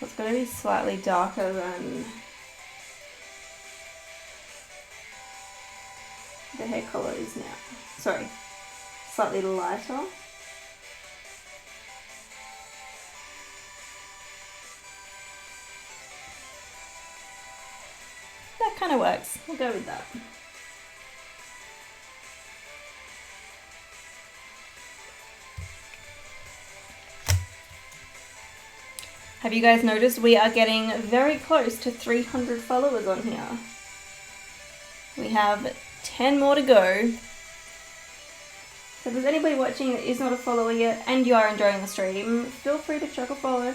It's going to be slightly darker than the hair colour is now. Sorry, slightly lighter. That kind of works. We'll go with that. Have you guys noticed we are getting very close to 300 followers on here? We have 10 more to go. So if there's anybody watching that is not a follower yet and you are enjoying the stream, feel free to chuck a follow.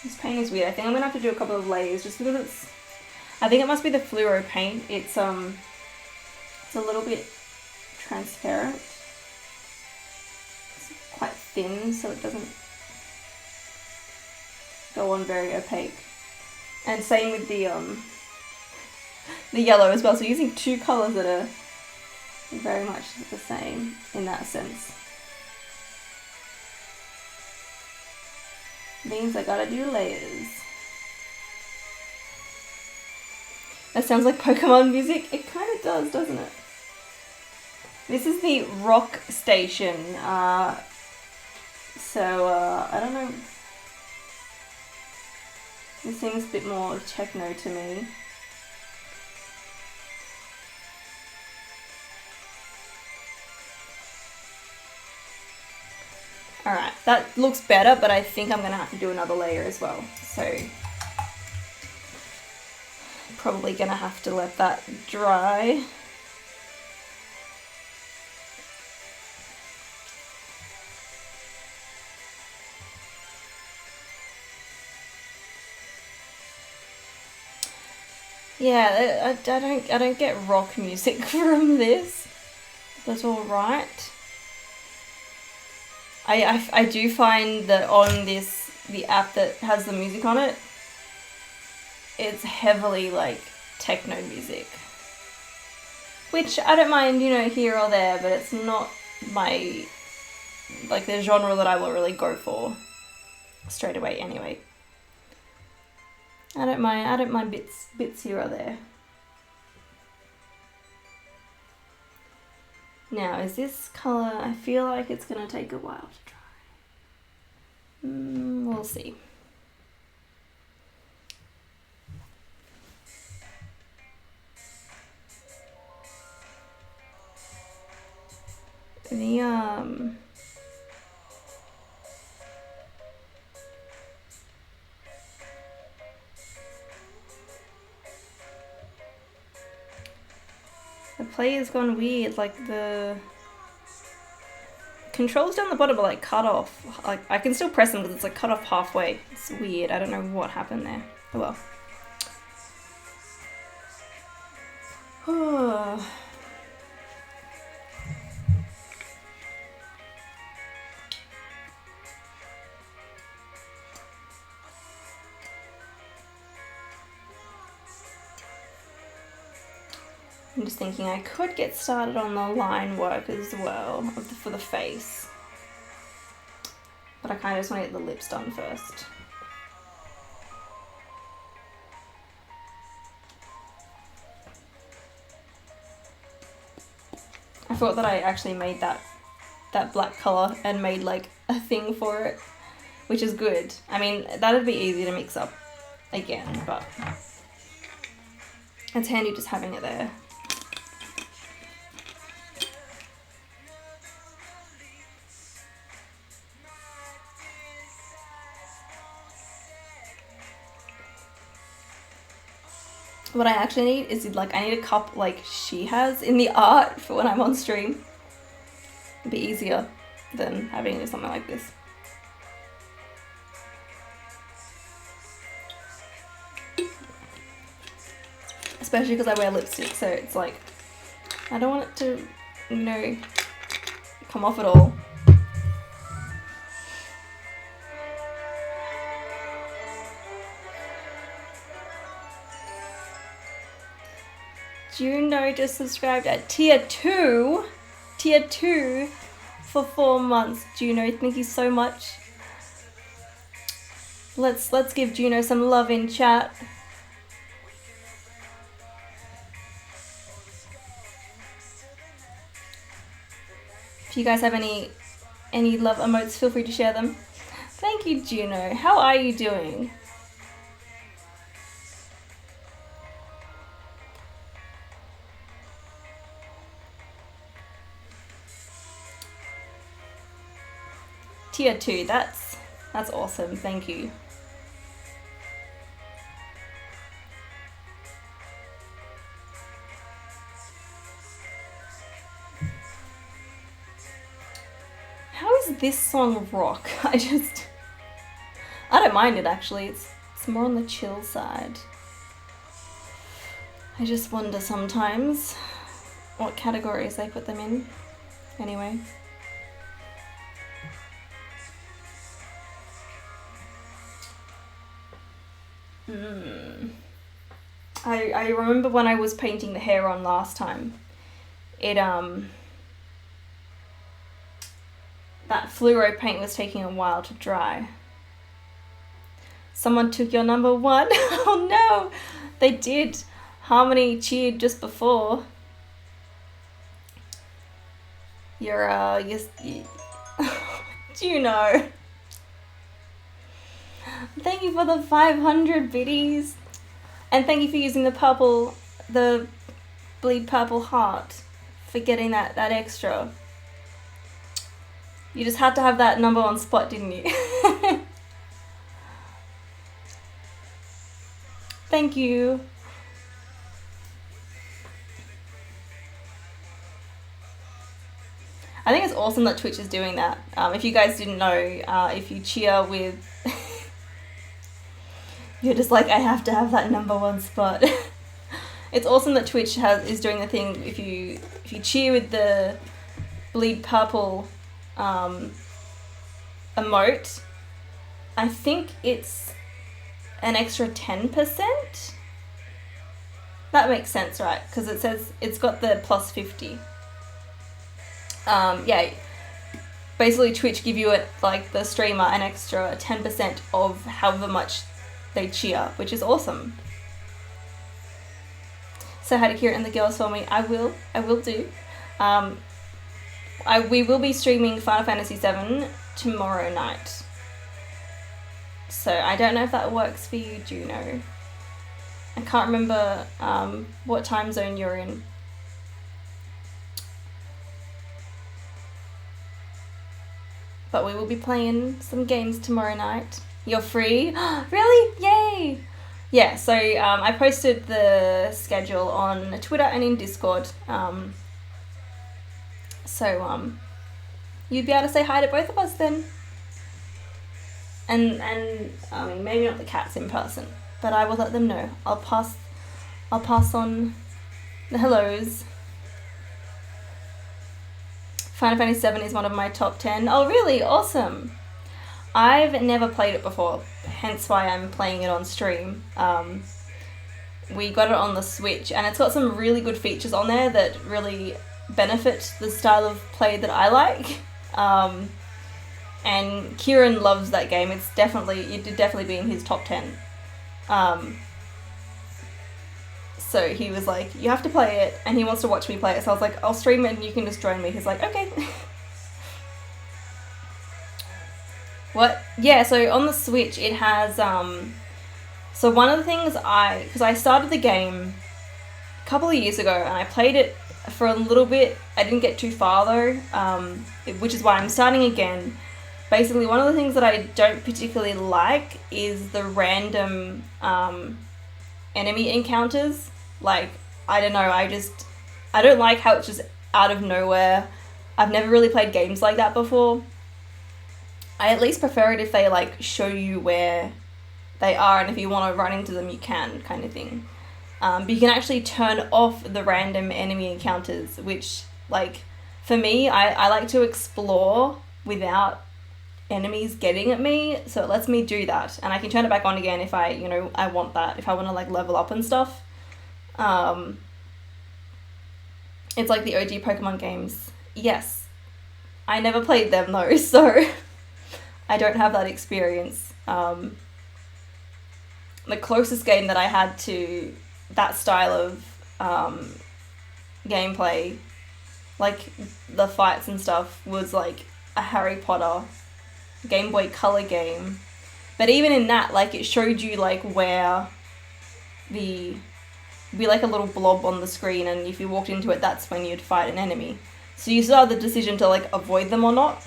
This paint is weird. I think I'm gonna have to do a couple of layers just because I think it must be the fluoro paint. It's a little bit transparent. It's quite thin, so it doesn't go on very opaque. And same with the yellow as well. So using two colors that are very much the same in that sense. Means I gotta do layers. That sounds like Pokemon music. It kind of does, doesn't it? This is the rock station. I don't know. This seems a bit more techno to me. Alright, that looks better, but I think I'm going to have to do another layer as well. So, probably going to have to let that dry. Yeah, I don't get rock music from this. That's all right. I do find that on the app that has the music on it, it's heavily like techno music, which I don't mind, you know, here or there, but it's not my, like, the genre that I will really go for straight away anyway. I don't mind bits here or there. Now, is this colour, I feel like it's going to take a while to dry. We'll see. The play has gone weird, like the controls down the bottom are like cut off. Like I can still press them because it's like cut off halfway. It's weird, I don't know what happened there. Oh well. I'm just thinking I could get started on the line work as well for the face. But I kind of just want to get the lips done first. I thought that I actually made that black colour and made like a thing for it, which is good. I mean, that'd be easy to mix up again, but it's handy just having it there. What I actually need is like, I need a cup like she has in the art for when I'm on stream. It'd be easier than having something like this. Especially because I wear lipstick, so it's like, I don't want it to, you know, come off at all. Juno just subscribed at tier 2 for 4 months. Juno, thank you so much. Let's give Juno some love in chat. If you guys have any love emotes, feel free to share them. Thank you, Juno. How are you doing? Tier 2, that's awesome, thank you. How is this song rock? I don't mind it actually, it's more on the chill side. I just wonder sometimes what categories they put them in. Anyway. I remember when I was painting the hair on last time, that fluoro paint was taking a while to dry. Someone took your number 1. Oh no, they did. Harmony cheered just before. Juno. Thank you for the 500 biddies. And thank you for using the bleed purple heart for getting that extra. You just had to have that number 1 spot, didn't you? Thank you. I think it's awesome that Twitch is doing that. If you guys didn't know, if you cheer with... You're just like, I have to have that number 1 spot. It's awesome that Twitch is doing the thing. If you cheer with the bleed purple emote, I think it's an extra 10%. That makes sense, right? Because it says it's got the plus 50. Yeah. Basically, Twitch give you it, like the streamer, an extra 10% of however much they cheer, which is awesome. So hi to Kira and the girls for me. I will do. We will be streaming Final Fantasy VII tomorrow night. So I don't know if that works for you, Juno. I can't remember what time zone you're in. But we will be playing some games tomorrow night. You're free? Really? Yay! Yeah, so I posted the schedule on Twitter and in Discord. So you'd be able to say hi to both of us then. And I mean, maybe not the cats in person, but I will let them know. I'll pass on the hellos. Final Fantasy VII is one of my top 10. Oh, really? Awesome. I've never played it before, hence why I'm playing it on stream. We got it on the Switch, and it's got some really good features on there that really benefit the style of play that I like. And Kieran loves that game. It'd definitely be in his top 10. So he was like, you have to play it, and he wants to watch me play it. So I was like, I'll stream it and you can just join me. He's like, okay. What? Yeah, so on the Switch it has, so one of the things because I started the game a couple of years ago, and I played it for a little bit. I didn't get too far though, which is why I'm starting again. Basically, one of the things that I don't particularly like is the random enemy encounters. Like, I don't know, I don't like how it's just out of nowhere. I've never really played games like that before. I at least prefer it if they like show you where they are, and if you want to run into them you can, kind of thing. But you can actually turn off the random enemy encounters, which, like, for me, I like to explore without enemies getting at me, so it lets me do that, and I can turn it back on again if I want that, if I want to like level up and stuff. It's like the OG Pokemon games. Yes, I never played them though, so I don't have that experience. The closest game that I had to that style of gameplay, like the fights and stuff, was like a Harry Potter Game Boy Color game. But even in that, like, it showed you like where be like a little blob on the screen, and if you walked into it, that's when you'd fight an enemy. So you still have the decision to like avoid them or not.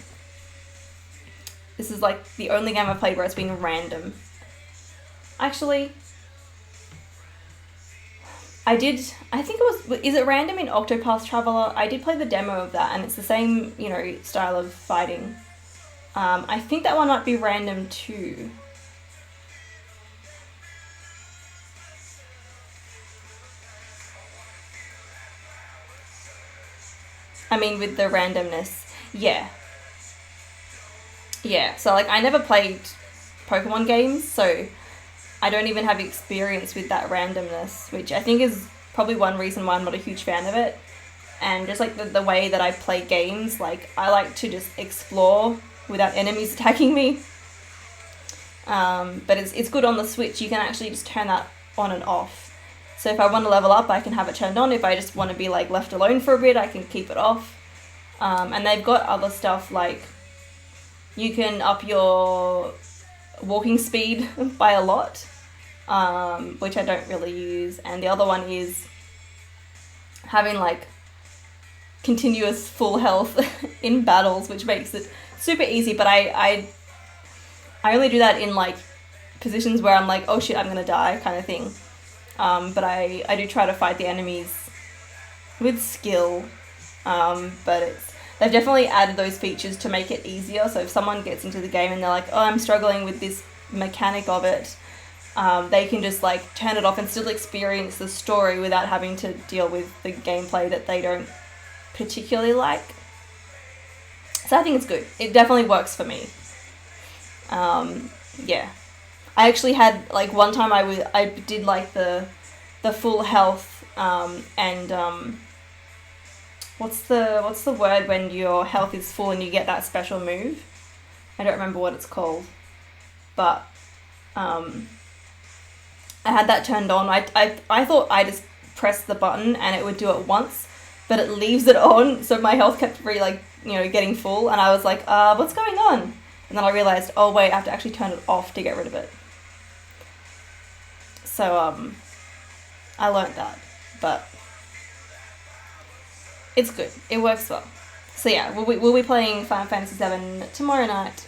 This is like the only game I've played where it's been random. Actually, I think it was, is it random in Octopath Traveler? I did play the demo of that, and it's the same, style of fighting. I think that one might be random too. I mean, with the randomness, yeah. Yeah, so like I never played Pokemon games, so I don't even have experience with that randomness, which I think is probably one reason why I'm not a huge fan of it. And just like the way that I play games, like I like to just explore without enemies attacking me. But it's good on the Switch. You can actually just turn that on and off. So if I want to level up, I can have it turned on. If I just want to be like left alone for a bit, I can keep it off. And they've got other stuff like you can up your walking speed by a lot, which I don't really use. And the other one is having like continuous full health in battles, which makes it super easy. But I only do that in like positions where I'm like, oh shit, I'm gonna die kind of thing. But I do try to fight the enemies with skill. But they've definitely added those features to make it easier. So if someone gets into the game and they're like, oh, I'm struggling with this mechanic of it, they can just like turn it off and still experience the story without having to deal with the gameplay that they don't particularly like. So I think it's good. It definitely works for me. Yeah. I actually had like one time I did like the full health and what's the word when your health is full and you get that special move? I don't remember what it's called, but I had that turned on. I thought I just pressed the button and it would do it once, but it leaves it on, so my health kept really, like, you know, getting full, and I was like, what's going on? And then I realized, oh wait, I have to actually turn it off to get rid of it. So, I learned that, but it's good. It works well. So yeah, we'll be playing Final Fantasy VII tomorrow night.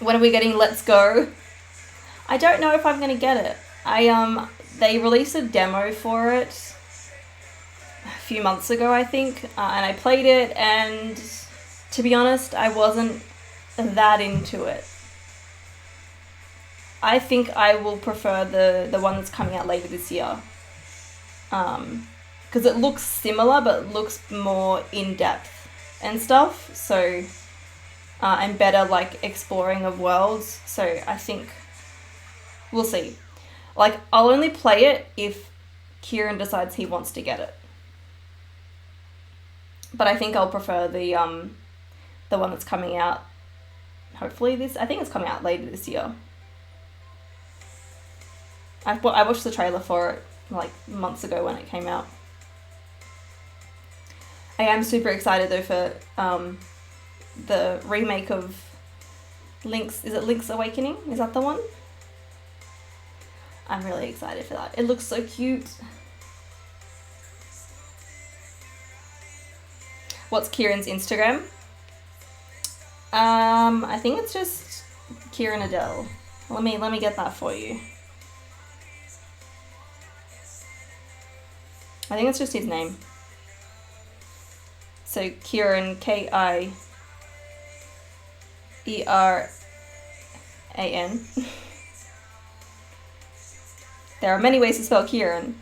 When are we getting Let's Go? I don't know if I'm gonna get it. They released a demo for it a few months ago, I think, and I played it, and to be honest, I wasn't that into it. I think I will prefer the one that's coming out later this year. Because it looks similar, but it looks more in-depth and stuff, so, and better, like, exploring of worlds, so I think we'll see. Like, I'll only play it if Kieran decides he wants to get it. But I think I'll prefer the one that's coming out, hopefully I think it's coming out later this year. I watched the trailer for it, like, months ago when it came out. I am super excited, though, for the remake of Link's Awakening? Is that the one? I'm really excited for that. It looks so cute. What's Kieran's Instagram? I think it's just Kieran Adele. Let me get that for you. I think it's just his name. So Kieran, Kieran. There are many ways to spell Kieran.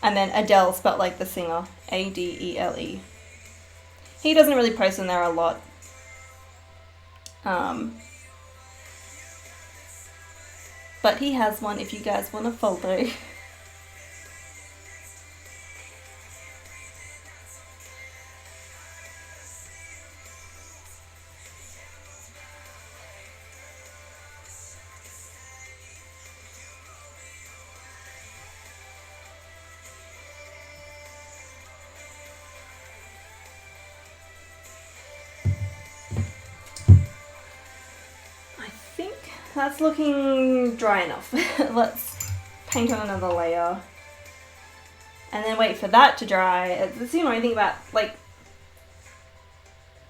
And then Adele, spelled like the singer. Adele. He doesn't really post in there a lot. But he has one if you guys want to follow. That's looking dry enough. Let's paint on another layer. And then wait for that to dry. It's the only thing about, like,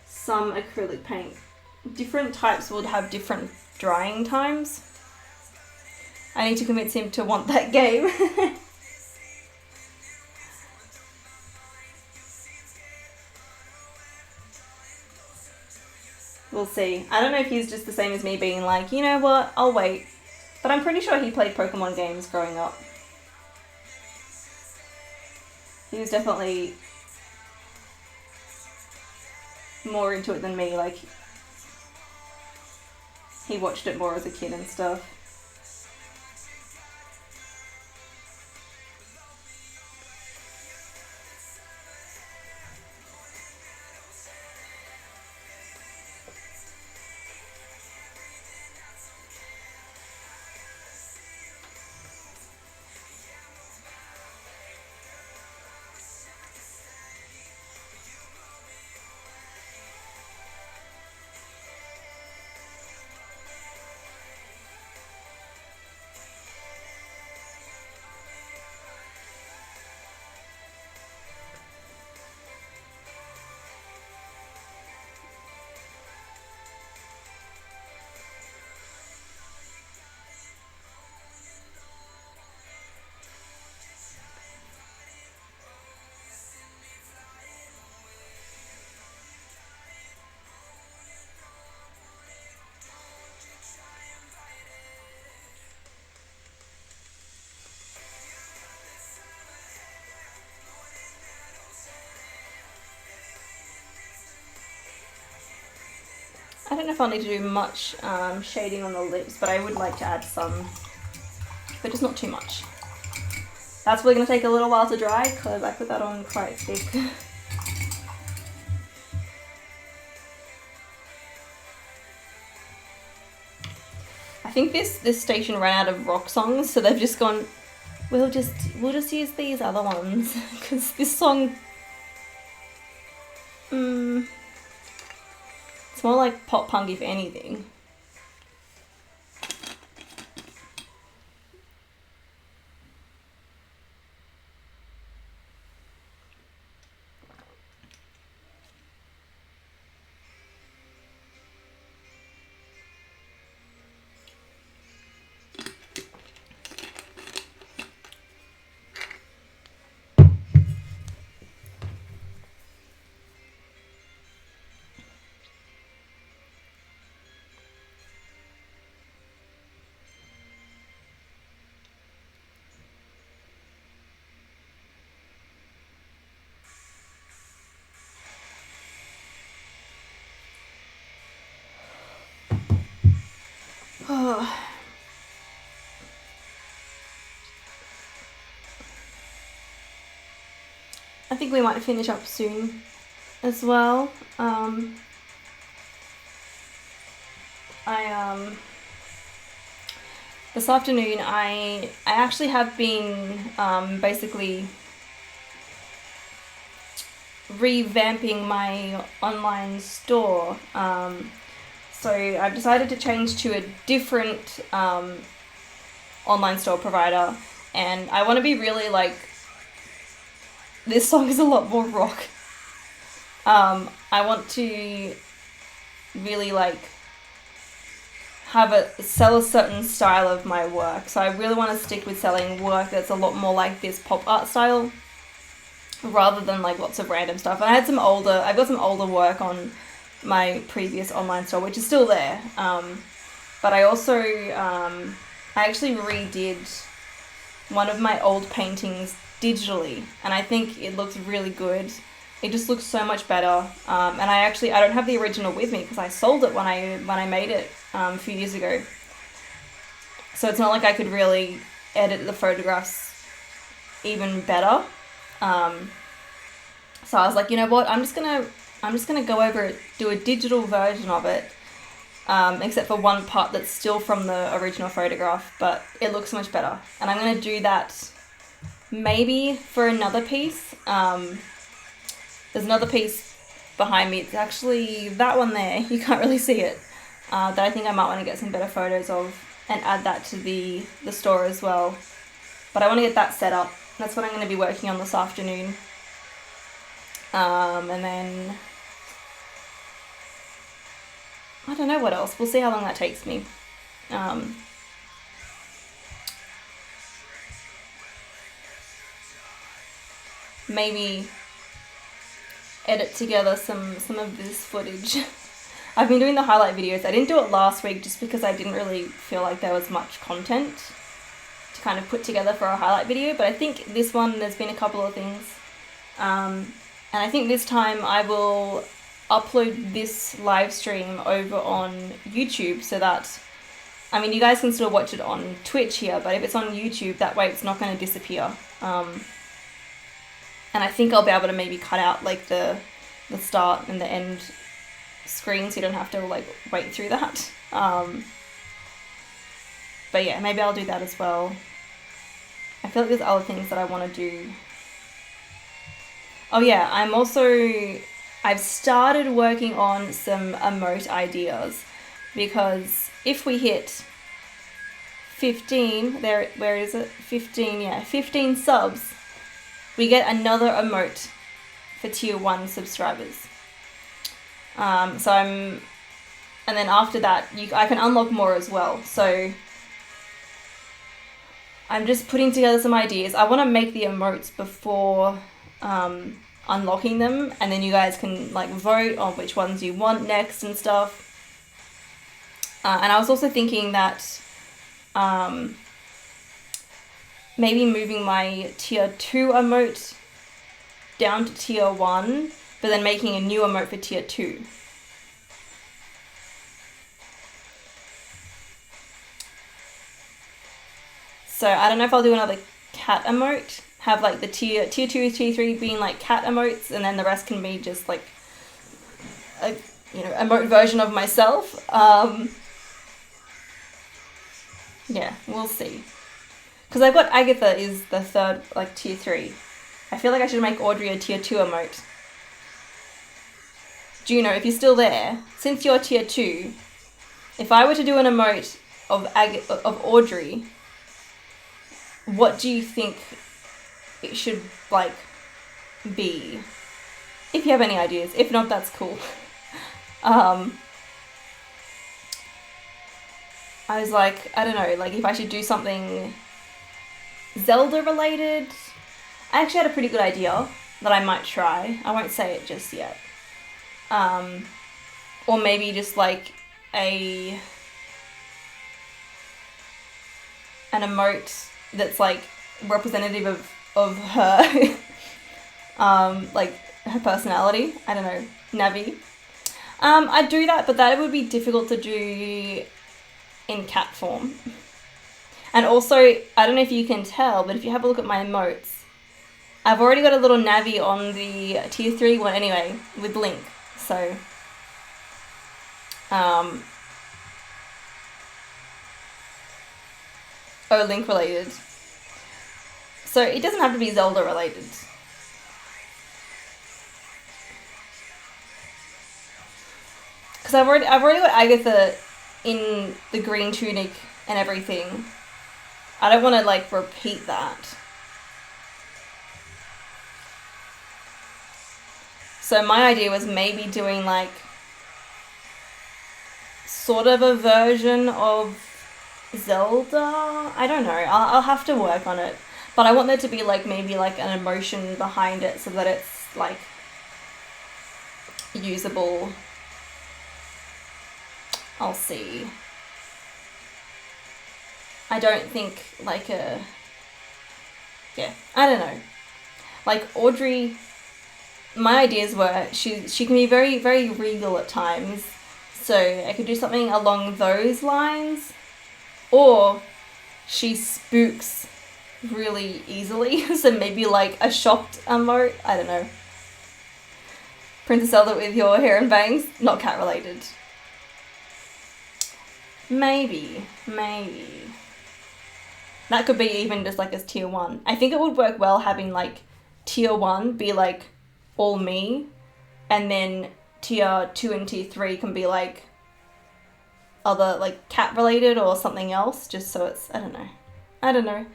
some acrylic paint. Different types would have different drying times. I need to convince him to want that game. We'll see. I don't know if he's just the same as me, being like, you know what, I'll wait. But I'm pretty sure he played Pokemon games growing up. He was definitely more into it than me, like, he watched it more as a kid and stuff. I don't know if I'll need to do much shading on the lips, but I would like to add some, but just not too much. That's probably going to take a little while to dry because I put that on quite thick. I I think this station ran out of rock songs, so they've just gone, we'll just use these other ones because this song, it's more like pop punk if anything. I think we might finish up soon as well. This afternoon I actually have been basically revamping my online store. So I've decided to change to a different online store provider, and I want to be really like, this song is a lot more rock. I want to really like sell a certain style of my work. So I really want to stick with selling work that's a lot more like this pop art style, rather than like lots of random stuff. And I've got some older work on my previous online store, which is still there. But I also, I actually redid one of my old paintings digitally, and I think it looks really good. It just looks so much better. And I don't have the original with me because I sold it when I made it a few years ago. So it's not like I could really edit the photographs even better. So I was like, you know what? I'm just gonna go over it, do a digital version of it, except for one part that's still from the original photograph, but it looks much better. And I'm gonna do that maybe for another piece. There's another piece behind me. It's actually that one there. You can't really see it. That I think I might want to get some better photos of and add that to the store as well. But I want to get that set up. That's what I'm going to be working on this afternoon. And then I don't know what else. We'll see how long that takes me. Maybe edit together some of this footage. I've been doing the highlight videos. I didn't do it last week just because I didn't really feel like there was much content to kind of put together for a highlight video, but I think this one there's been a couple of things. And I think this time I will upload this live stream over on YouTube so that, I mean, you guys can still watch it on Twitch here, but if it's on YouTube, that way it's not going to disappear. And I think I'll be able to maybe cut out like the start and the end screen so you don't have to like wait through that. But yeah, maybe I'll do that as well. I feel like there's other things that I want to do. Oh yeah, I've started working on some emote ideas, because if we hit 15, where is it? 15, yeah, 15 subs, we get another emote for tier 1 subscribers. And then after that, I can unlock more as well. So I'm just putting together some ideas. I want to make the emotes before unlocking them, and then you guys can like vote on which ones you want next and stuff. And I was also thinking that maybe moving my tier 2 emote down to tier 1, but then making a new emote for tier 2. So I don't know if I'll do another cat emote, have like the tier 2, tier 3 being like cat emotes, and then the rest can be just like a emote version of myself. Yeah, we'll see. Because I've got Agatha is the third, like, tier 3. I feel like I should make Audrey a tier 2 emote. Juno, if you're still there, since you're tier 2, if I were to do an emote of Audrey, what do you think it should, like, be? If you have any ideas. If not, that's cool. I was like, I don't know, like if I should do something Zelda related. I actually had a pretty good idea that I might try. I won't say it just yet. Or maybe just like an emote that's like representative of her, like her personality. I don't know, Navi. I'd do that, but that would be difficult to do in cat form. And also, I don't know if you can tell, but if you have a look at my emotes, I've already got a little Navi on the tier 3 one anyway, with Link. So, oh, Link related. So it doesn't have to be Zelda related. Because I've already got Agatha in the green tunic and everything. I don't want to like repeat that. So my idea was maybe doing like sort of a version of Zelda. I don't know. I'll have to work on it. But I want there to be like maybe like an emotion behind it so that it's like usable. I'll see. I don't think like I don't know. Like Audrey, my ideas were she can be very, very regal at times. So I could do something along those lines. Or she spooks really easily. So maybe like a shocked emote. I don't know. Princess Zelda with your hair and bangs. Not cat related. Maybe. That could be even just like as tier 1. I think it would work well having like tier 1 be like all me, and then tier 2 and tier 3 can be like other like cat related or something else, just so it's I don't know.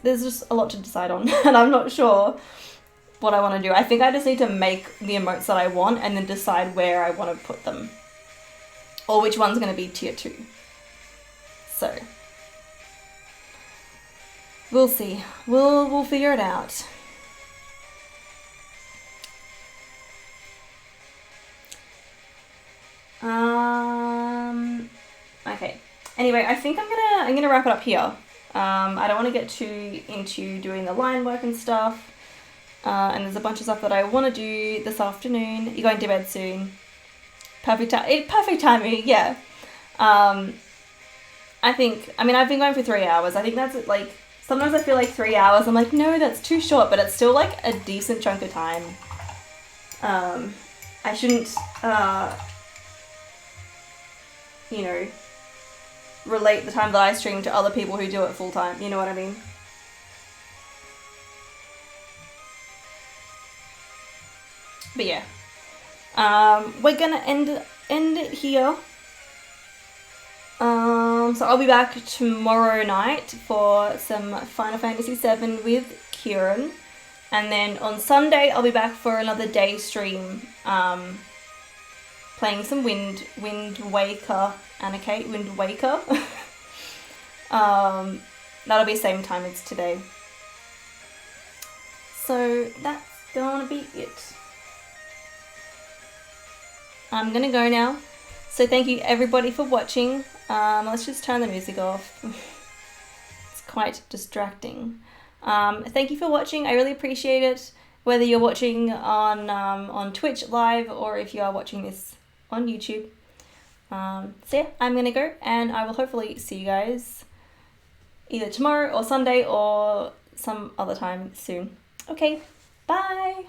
There's just a lot to decide on and I'm not sure what I want to do. I think I just need to make the emotes that I want and then decide where I want to put them. Or which one's going to be tier 2. So, we'll see. We'll figure it out. Okay. Anyway, I think I'm gonna wrap it up here. I don't want to get too into doing the line work and stuff. And there's a bunch of stuff that I want to do this afternoon. You're going to bed soon. Perfect timing, yeah. I've been going for 3 hours. I think that's like, sometimes I feel like 3 hours, I'm like, no, that's too short, but it's still like a decent chunk of time. I shouldn't, relate the time that I stream to other people who do it full time, you know what I mean? But yeah. We're gonna end it here. So I'll be back tomorrow night for some Final Fantasy VII with Kieran. And then on Sunday I'll be back for another day stream. Playing some Wind Waker, Anarchy, Wind Waker. That'll be same time as today. So that's gonna be it. I'm gonna go now. So thank you everybody for watching. Let's just turn the music off. It's quite distracting. Thank you for watching. I really appreciate it. Whether you're watching on Twitch live or if you are watching this on YouTube. So yeah, I'm gonna go and I will hopefully see you guys either tomorrow or Sunday or some other time soon. Okay, bye!